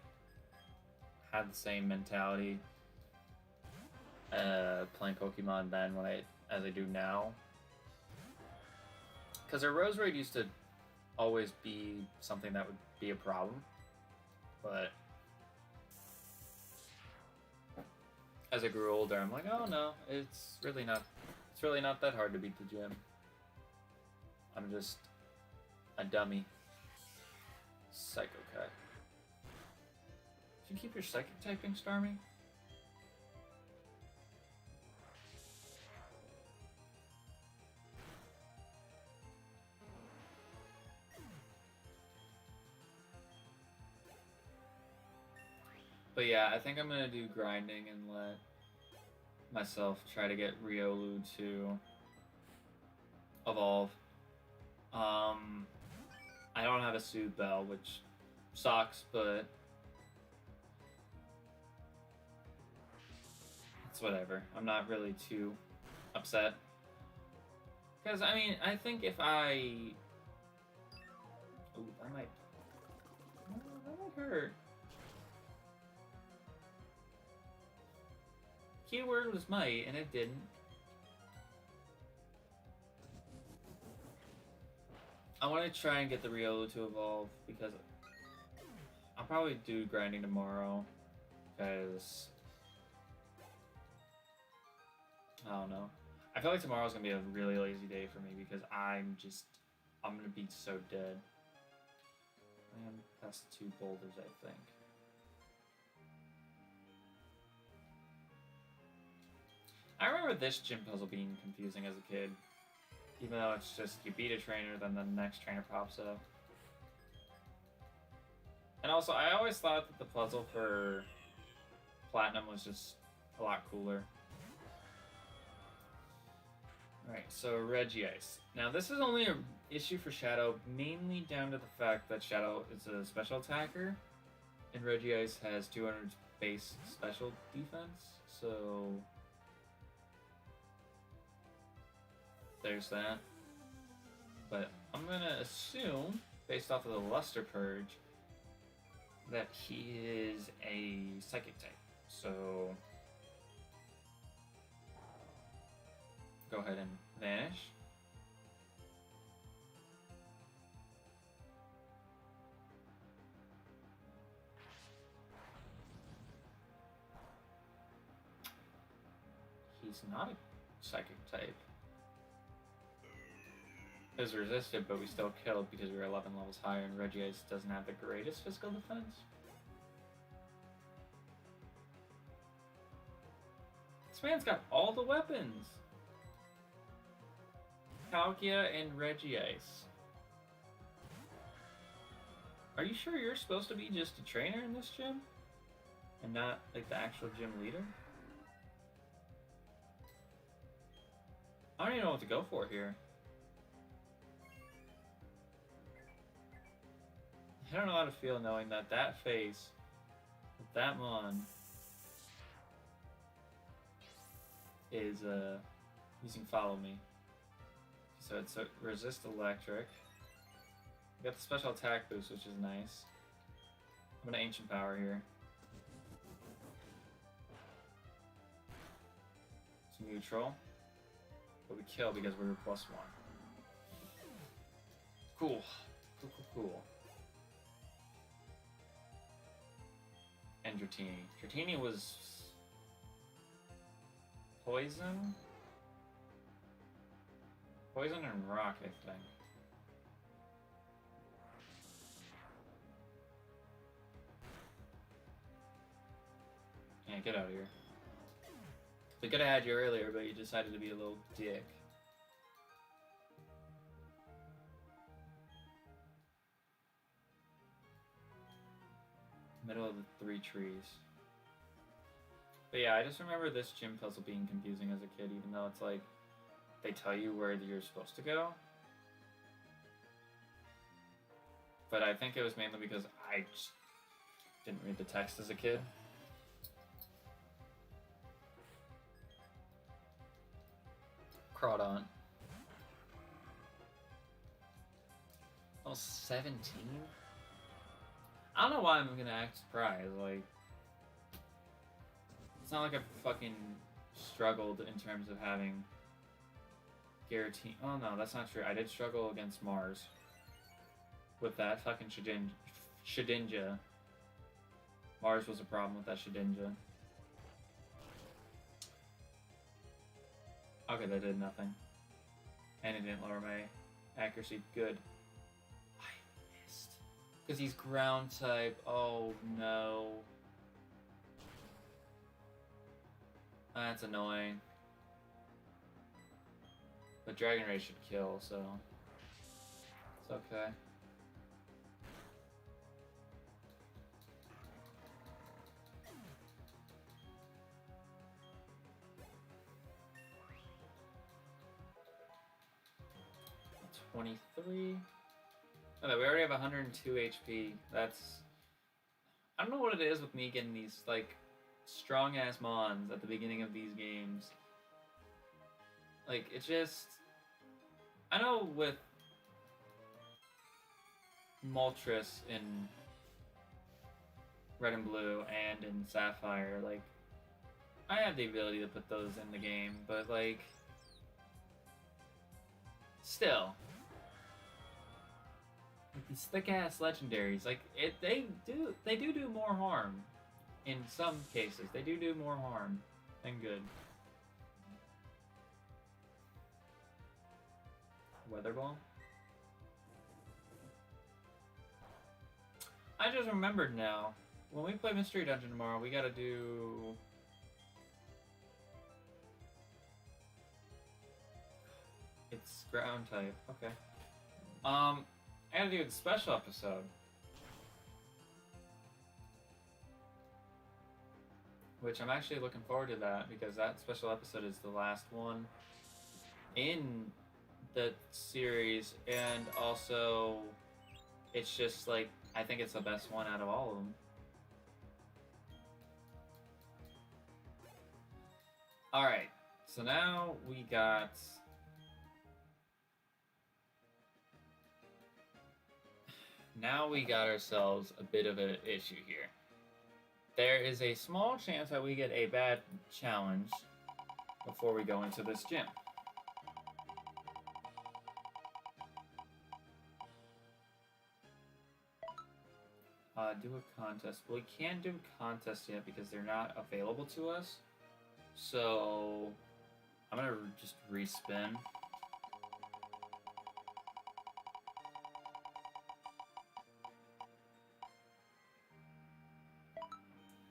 have the same mentality playing Pokemon then as I do now. Because her Rose Raid used to always be something that would be a problem. But as I grew older, I'm like, oh no, it's really not that hard to beat the gym. I'm just a dummy. Psycho Cut. Did you keep your psychic typing, Starmie? But yeah, I think I'm gonna do grinding and let myself try to get Riolu to evolve. I don't have a Soothe Bell, which sucks, but it's whatever. I'm not really too upset. Because, I mean, I think if I Ooh, that might hurt. Keyword was might, and it didn't. I want to try and get the Riolu to evolve, because I'll probably do grinding tomorrow, because I don't know. I feel like tomorrow's going to be a really lazy day for me, because I'm going to be so dead. I am past 2 boulders, I think. I remember this gym puzzle being confusing as a kid. Even though it's just, you beat a trainer, then the next trainer pops up. And also, I always thought that the puzzle for Platinum was just a lot cooler. Alright, so Regice. Now, this is only an issue for Shadow, mainly down to the fact that Shadow is a special attacker, and Regice has 200 base special defense, so there's that. But I'm gonna assume, based off of the Luster Purge, that he is a Psychic type. So go ahead and vanish. He's not a Psychic type. It was resisted, but we still killed because we were 11 levels higher, and Regice doesn't have the greatest physical defense. This man's got all the weapons! Palkia and Regice. Are you sure you're supposed to be just a trainer in this gym? And not, like, the actual gym leader? I don't even know what to go for here. I don't know how to feel knowing that that face, with that mon, is using Follow Me. So it's a resist electric. We got the special attack boost, which is nice. I'm gonna Ancient Power here. It's neutral. But we kill because we were +1. Cool. Cool. And Dratini. Dratini was poison? Poison and rock, I think. Yeah, get out of here. We could have had you earlier, but you decided to be a little dick. Middle of the 3 trees. But yeah, I just remember this gym puzzle being confusing as a kid, even though it's like, they tell you where you're supposed to go. But I think it was mainly because I just didn't read the text as a kid. Crawdaunt. Oh, 17? I don't know why I'm gonna act surprised, like, it's not like I've fucking struggled in terms of having guarantee. Oh no, that's not true. I did struggle against Mars with that fucking Shedinja. Mars was a problem with that Shedinja. Okay, that did nothing. And it didn't lower my accuracy. Good. I missed. Because he's ground type. Oh no. That's annoying. But Dragon Ray should kill, so it's okay. That's 23. Oh, we already have 102 HP. That's... I don't know what it is with me getting these, like, strong-ass mons at the beginning of these games. Like, it just... I know with Moltres in Red and Blue and in Sapphire, like, I have the ability to put those in the game, but, like, still. Like, these thick-ass legendaries, like, they do more harm. In some cases, they do more harm than good. Weather Ball? I just remembered now. When we play Mystery Dungeon tomorrow, we gotta do... It's ground type. Okay. I gotta do the special episode. Which I'm actually looking forward to that, because that special episode is the last one in the series, and also it's just like, I think it's the best one out of all of them. Alright, so now we got... Now we got ourselves a bit of an issue here. There is a small chance that we get a bad challenge before we go into this gym. Do a contest. Well, we can't do a contest yet because they're not available to us. So, I'm gonna just respin.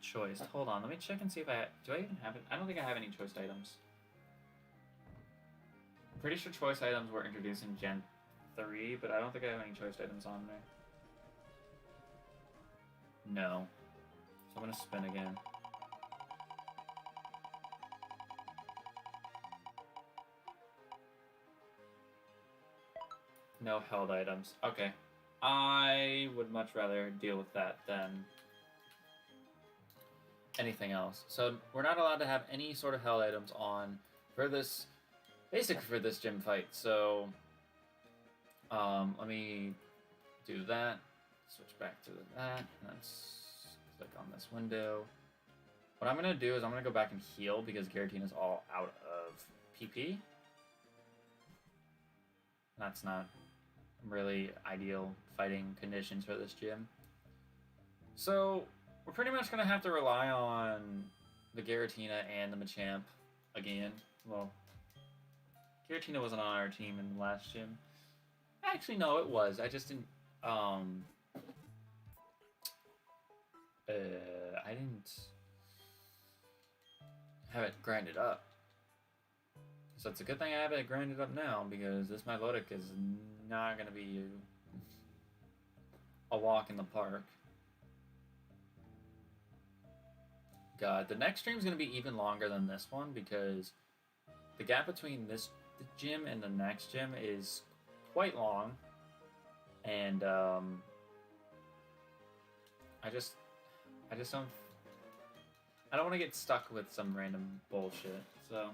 Choice. Hold on, let me check and see if do I even have it? I don't think I have any choice items. I'm pretty sure choice items were introduced in Gen 3, but I don't think I have any choice items on there. No. So I'm gonna spin again. No held items. Okay. I would much rather deal with that than anything else. So we're not allowed to have any sort of held items on for this, basically for this gym fight. So let me do that. Switch back to that. Let's click on this window. What I'm gonna do is I'm gonna go back and heal because Giratina is all out of PP. That's not really ideal fighting conditions for this gym. So we're pretty much gonna have to rely on the Giratina and the Machamp again. Well, Giratina wasn't on our team in the last gym. Actually, no, it was. I just didn't. I didn't have it grinded up. So it's a good thing I have it grinded up now, because this Milotic is not going to be a walk in the park. God, the next stream is going to be even longer than this one, because the gap between the gym and the next gym is quite long. And I don't want to get stuck with some random bullshit, so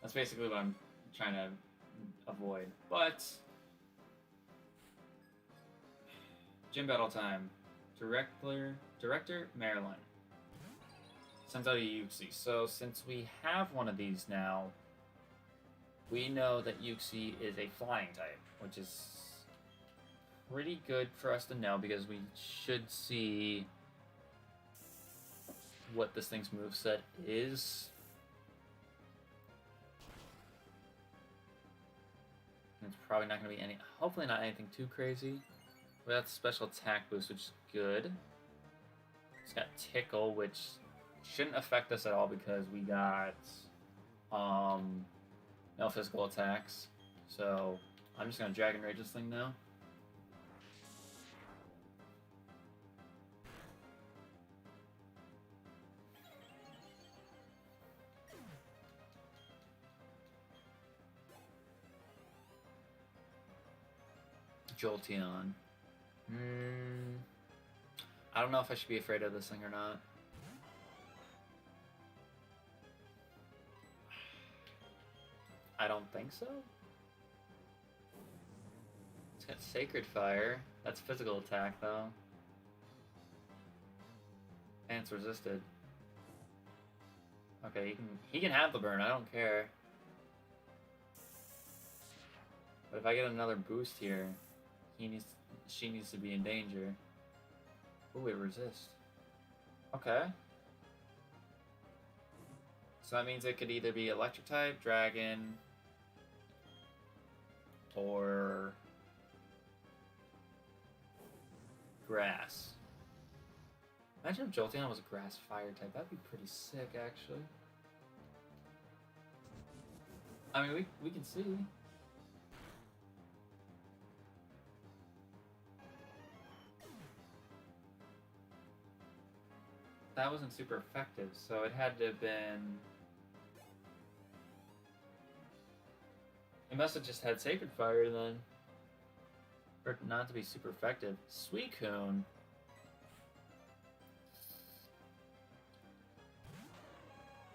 that's basically what I'm trying to avoid. But gym battle time. Director Marilyn sends out a Yuxi. So since we have one of these now, we know that Yuxi is a flying type, which is pretty good for us to know, because we should see what this thing's moveset is. It's probably not going to be hopefully not anything too crazy. We got special attack boost, which is good. It's got Tickle, which shouldn't affect us at all because we got no physical attacks. So I'm just going to Dragon Rage this thing now. Jolteon. I don't know if I should be afraid of this thing or not. I don't think so. It's got Sacred Fire. That's physical attack, though. And it's resisted. Okay, he can have the burn, I don't care. But if I get another boost here, she needs to be in danger. Ooh, it resists. Okay. So that means it could either be electric type, dragon, or grass. Imagine if Jolteon was a grass fire type. That'd be pretty sick, actually. I mean, we can see. That wasn't super effective, so it had to have been... It must have just had Sacred Fire then. For it not to be super effective. Suicune.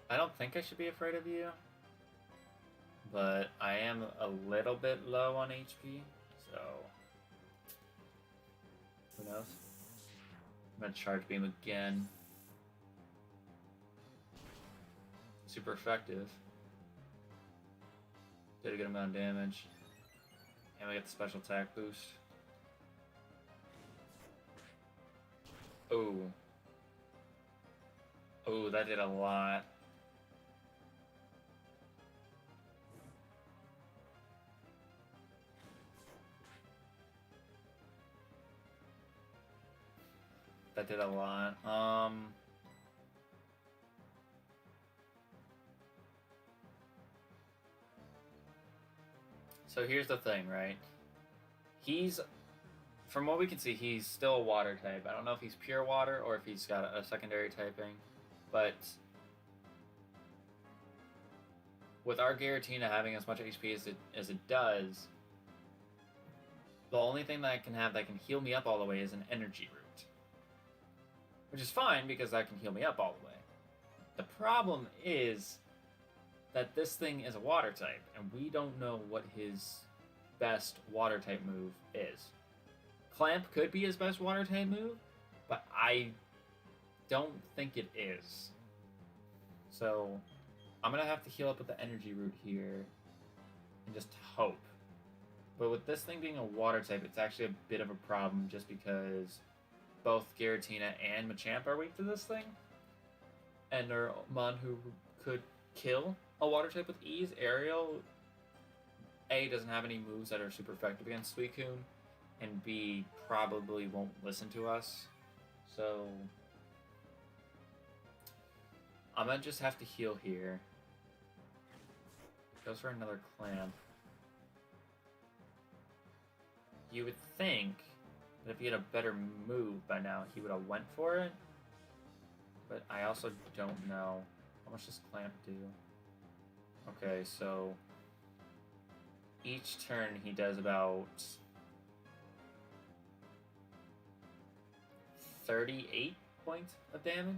I don't think I should be afraid of you. But I am a little bit low on HP, so... Who knows? I'm gonna Charge Beam again. Super effective. Did a good amount of damage. And we get the special attack boost. Oh. Oh, that did a lot. That did a lot. So here's the thing, right? From what we can see, he's still a water type. I don't know if he's pure water or if he's got a secondary typing, but with our Giratina having as much HP as it does, the only thing that I can have that can heal me up all the way is an energy root. Which is fine because that can heal me up all the way. The problem is that this thing is a water type, and we don't know what his best water type move is. Clamp could be his best water type move, but I don't think it is. So I'm gonna have to heal up with the energy root here and just hope. But with this thing being a water type, it's actually a bit of a problem just because both Giratina and Machamp are weak to this thing. And their Monhu could kill a water type with ease. Ariel, A, doesn't have any moves that are super effective against Suicune, and B, probably won't listen to us. So I'm gonna just have to heal here. Goes for another Clamp. You would think that if he had a better move by now, he would have went for it. But I also don't know. How much does Clamp do? Okay, so each turn he does about 38 points of damage.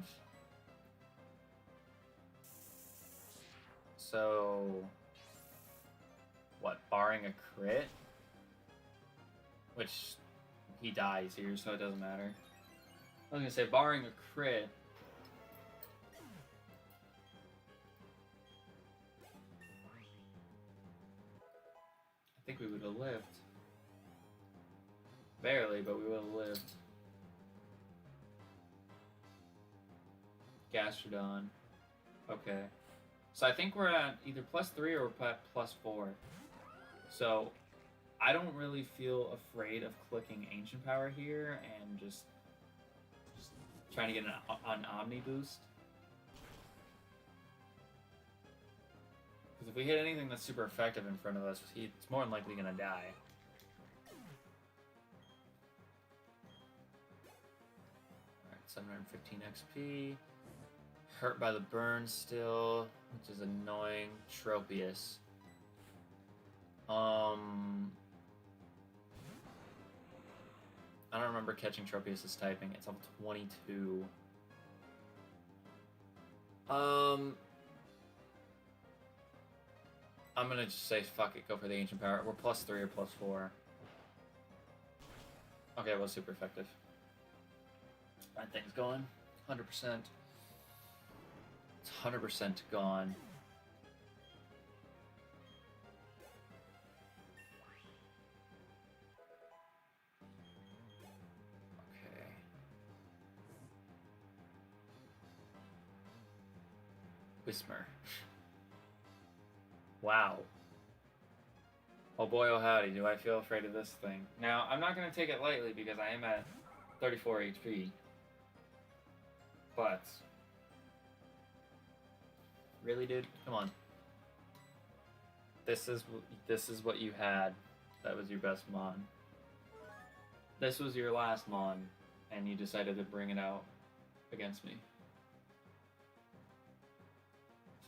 So, what, barring a crit? Which, he dies here, so it doesn't matter. I was gonna say, barring a crit, I think we would have lived. Barely, but we would have lived. Gastrodon. Okay. So I think we're at either +3 or +4. So I don't really feel afraid of clicking Ancient Power here and just trying to get an Omni boost. Because if we hit anything that's super effective in front of us, it's more than likely going to die. Alright, 715 XP. Hurt by the burn still, which is annoying. Tropius. I don't remember catching Tropius' typing. It's level 22. I'm gonna just say fuck it, go for the Ancient Power. We're +3 or +4. Okay, it was super effective. That thing's going. 100%. It's 100% gone. Okay. Whismer. Wow. Oh boy, oh howdy, do I feel afraid of this thing. Now, I'm not going to take it lightly because I am at 34 HP. But... really, dude? Come on. This is what you had. That was your best mon. This was your last mon, and you decided to bring it out against me.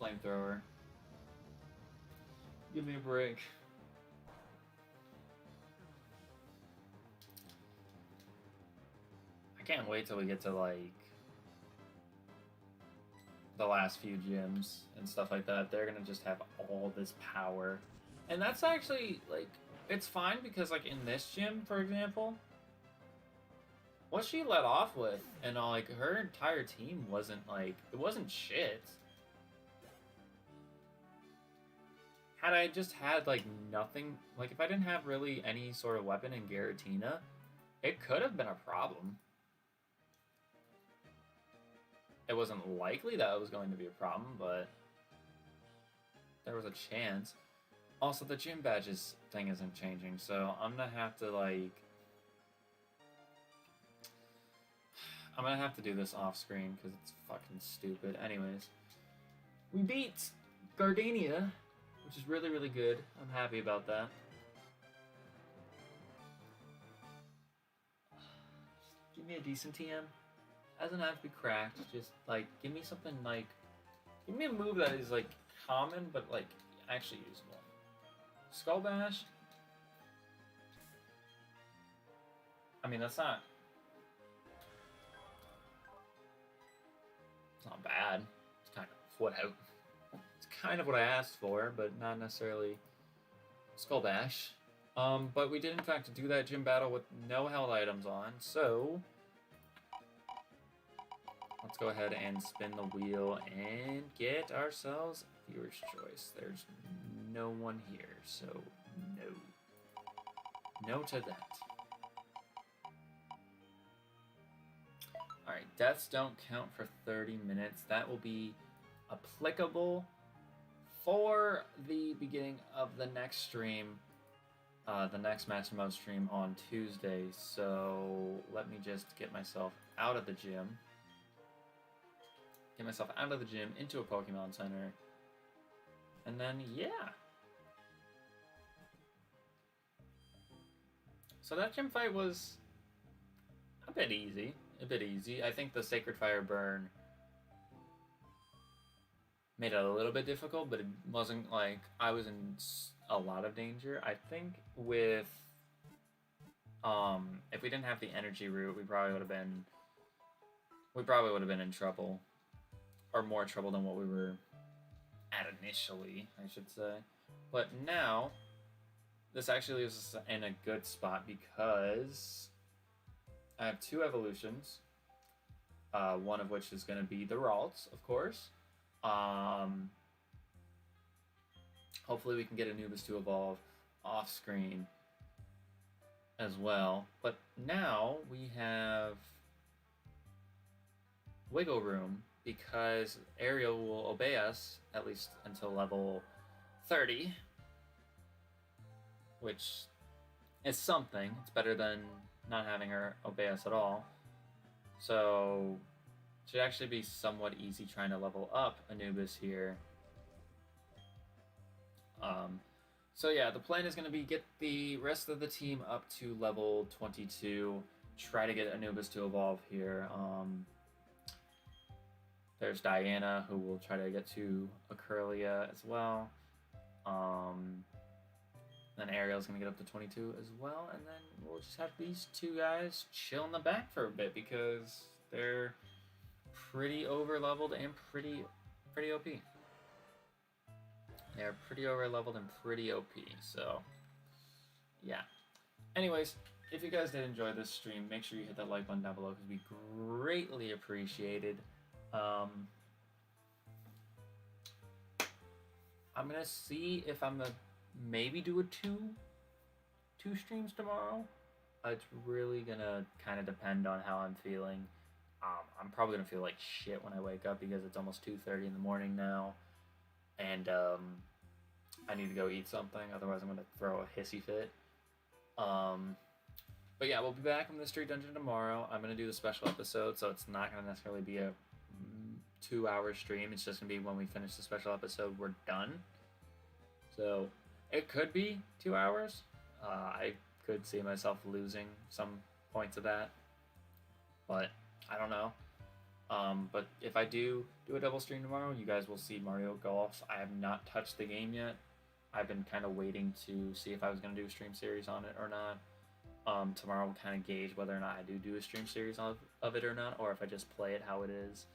Flamethrower. Give me a break. I can't wait till we get to, like, the last few gyms and stuff like that. They're gonna just have all this power. And that's actually, like, it's fine because, like, in this gym, for example, what she let off with, and, like, her entire team wasn't, like, it wasn't shit. Had I just had, like, nothing, like, if I didn't have really any sort of weapon in Giratina, it could have been a problem. It wasn't likely that it was going to be a problem, but there was a chance. Also, the gym badges thing isn't changing, so I'm gonna have to, like... I'm gonna have to do this off screen because it's fucking stupid. Anyways, we beat Gardenia, which is really, really good. I'm happy about that. Give me a decent TM. Doesn't have to be cracked. Just, like, give me something, like... give me a move that is, like, common, but, like, actually usable. Skull Bash? I mean, that's not... it's not bad. It's kind of what I... it's kind of what I asked for, but not necessarily Skull Bash. But we did, in fact, do that gym battle with no held items on, so... let's go ahead and spin the wheel and get ourselves viewer's choice. There's no one here, so no. No to that. Alright, deaths don't count for 30 minutes. That will be applicable for the beginning of the next stream, the next Mastermode stream on Tuesday. So let me just get myself out of the gym. Get myself out of the gym, into a Pokemon Center. And then, yeah. So that gym fight was a bit easy. A bit easy. I think the Sacred Fire burn made it a little bit difficult, but it wasn't like I was in a lot of danger. I think with... if we didn't have the energy route, we probably would have been in trouble. Or more trouble than what we were at initially, I should say. But now, this actually leaves us in a good spot because I have two evolutions. One of which is going to be the Ralts, of course. Hopefully we can get Anubis to evolve off screen as well. But now we have wiggle room because Ariel will obey us at least until level 30, which is something. It's better than not having her obey us at all. So it should actually be somewhat easy trying to level up Anubis here. So yeah, the plan is going to be get the rest of the team up to level 22, try to get Anubis to evolve here. There's Diana, who will try to get to Acurlia as well. Then Ariel's going to get up to 22 as well, and then we'll just have these two guys chill in the back for a bit because they're pretty over-leveled and pretty OP. They're pretty over-leveled and pretty OP, so yeah. Anyways, if you guys did enjoy this stream, make sure you hit that like button down below because we greatly appreciated. I'm gonna see if I'm gonna maybe do a two streams tomorrow. It's really gonna kind of depend on how I'm feeling. I'm probably gonna feel like shit when I wake up because it's almost 2:30 in the morning now, and I need to go eat something. Otherwise, I'm gonna throw a hissy fit. But yeah, we'll be back in the Street Dungeon tomorrow. I'm gonna do the special episode, so it's not gonna necessarily be a 2-hour stream. It's just gonna be when we finish the special episode, we're done. So it could be 2 hours. I could see myself losing some points of that, but I don't know. But if I do a double stream tomorrow, you guys will see Mario Golf. I have not touched the game yet. I've been kind of waiting to see if I was going to do a stream series on it or not. Tomorrow will kind of gauge whether or not I do a stream series of it or not, or if I just play it how it is.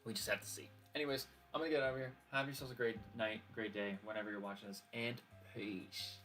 We just have to see. Anyways, I'm going to get out of here. Have yourselves a great night, great day, whenever you're watching this, and peace.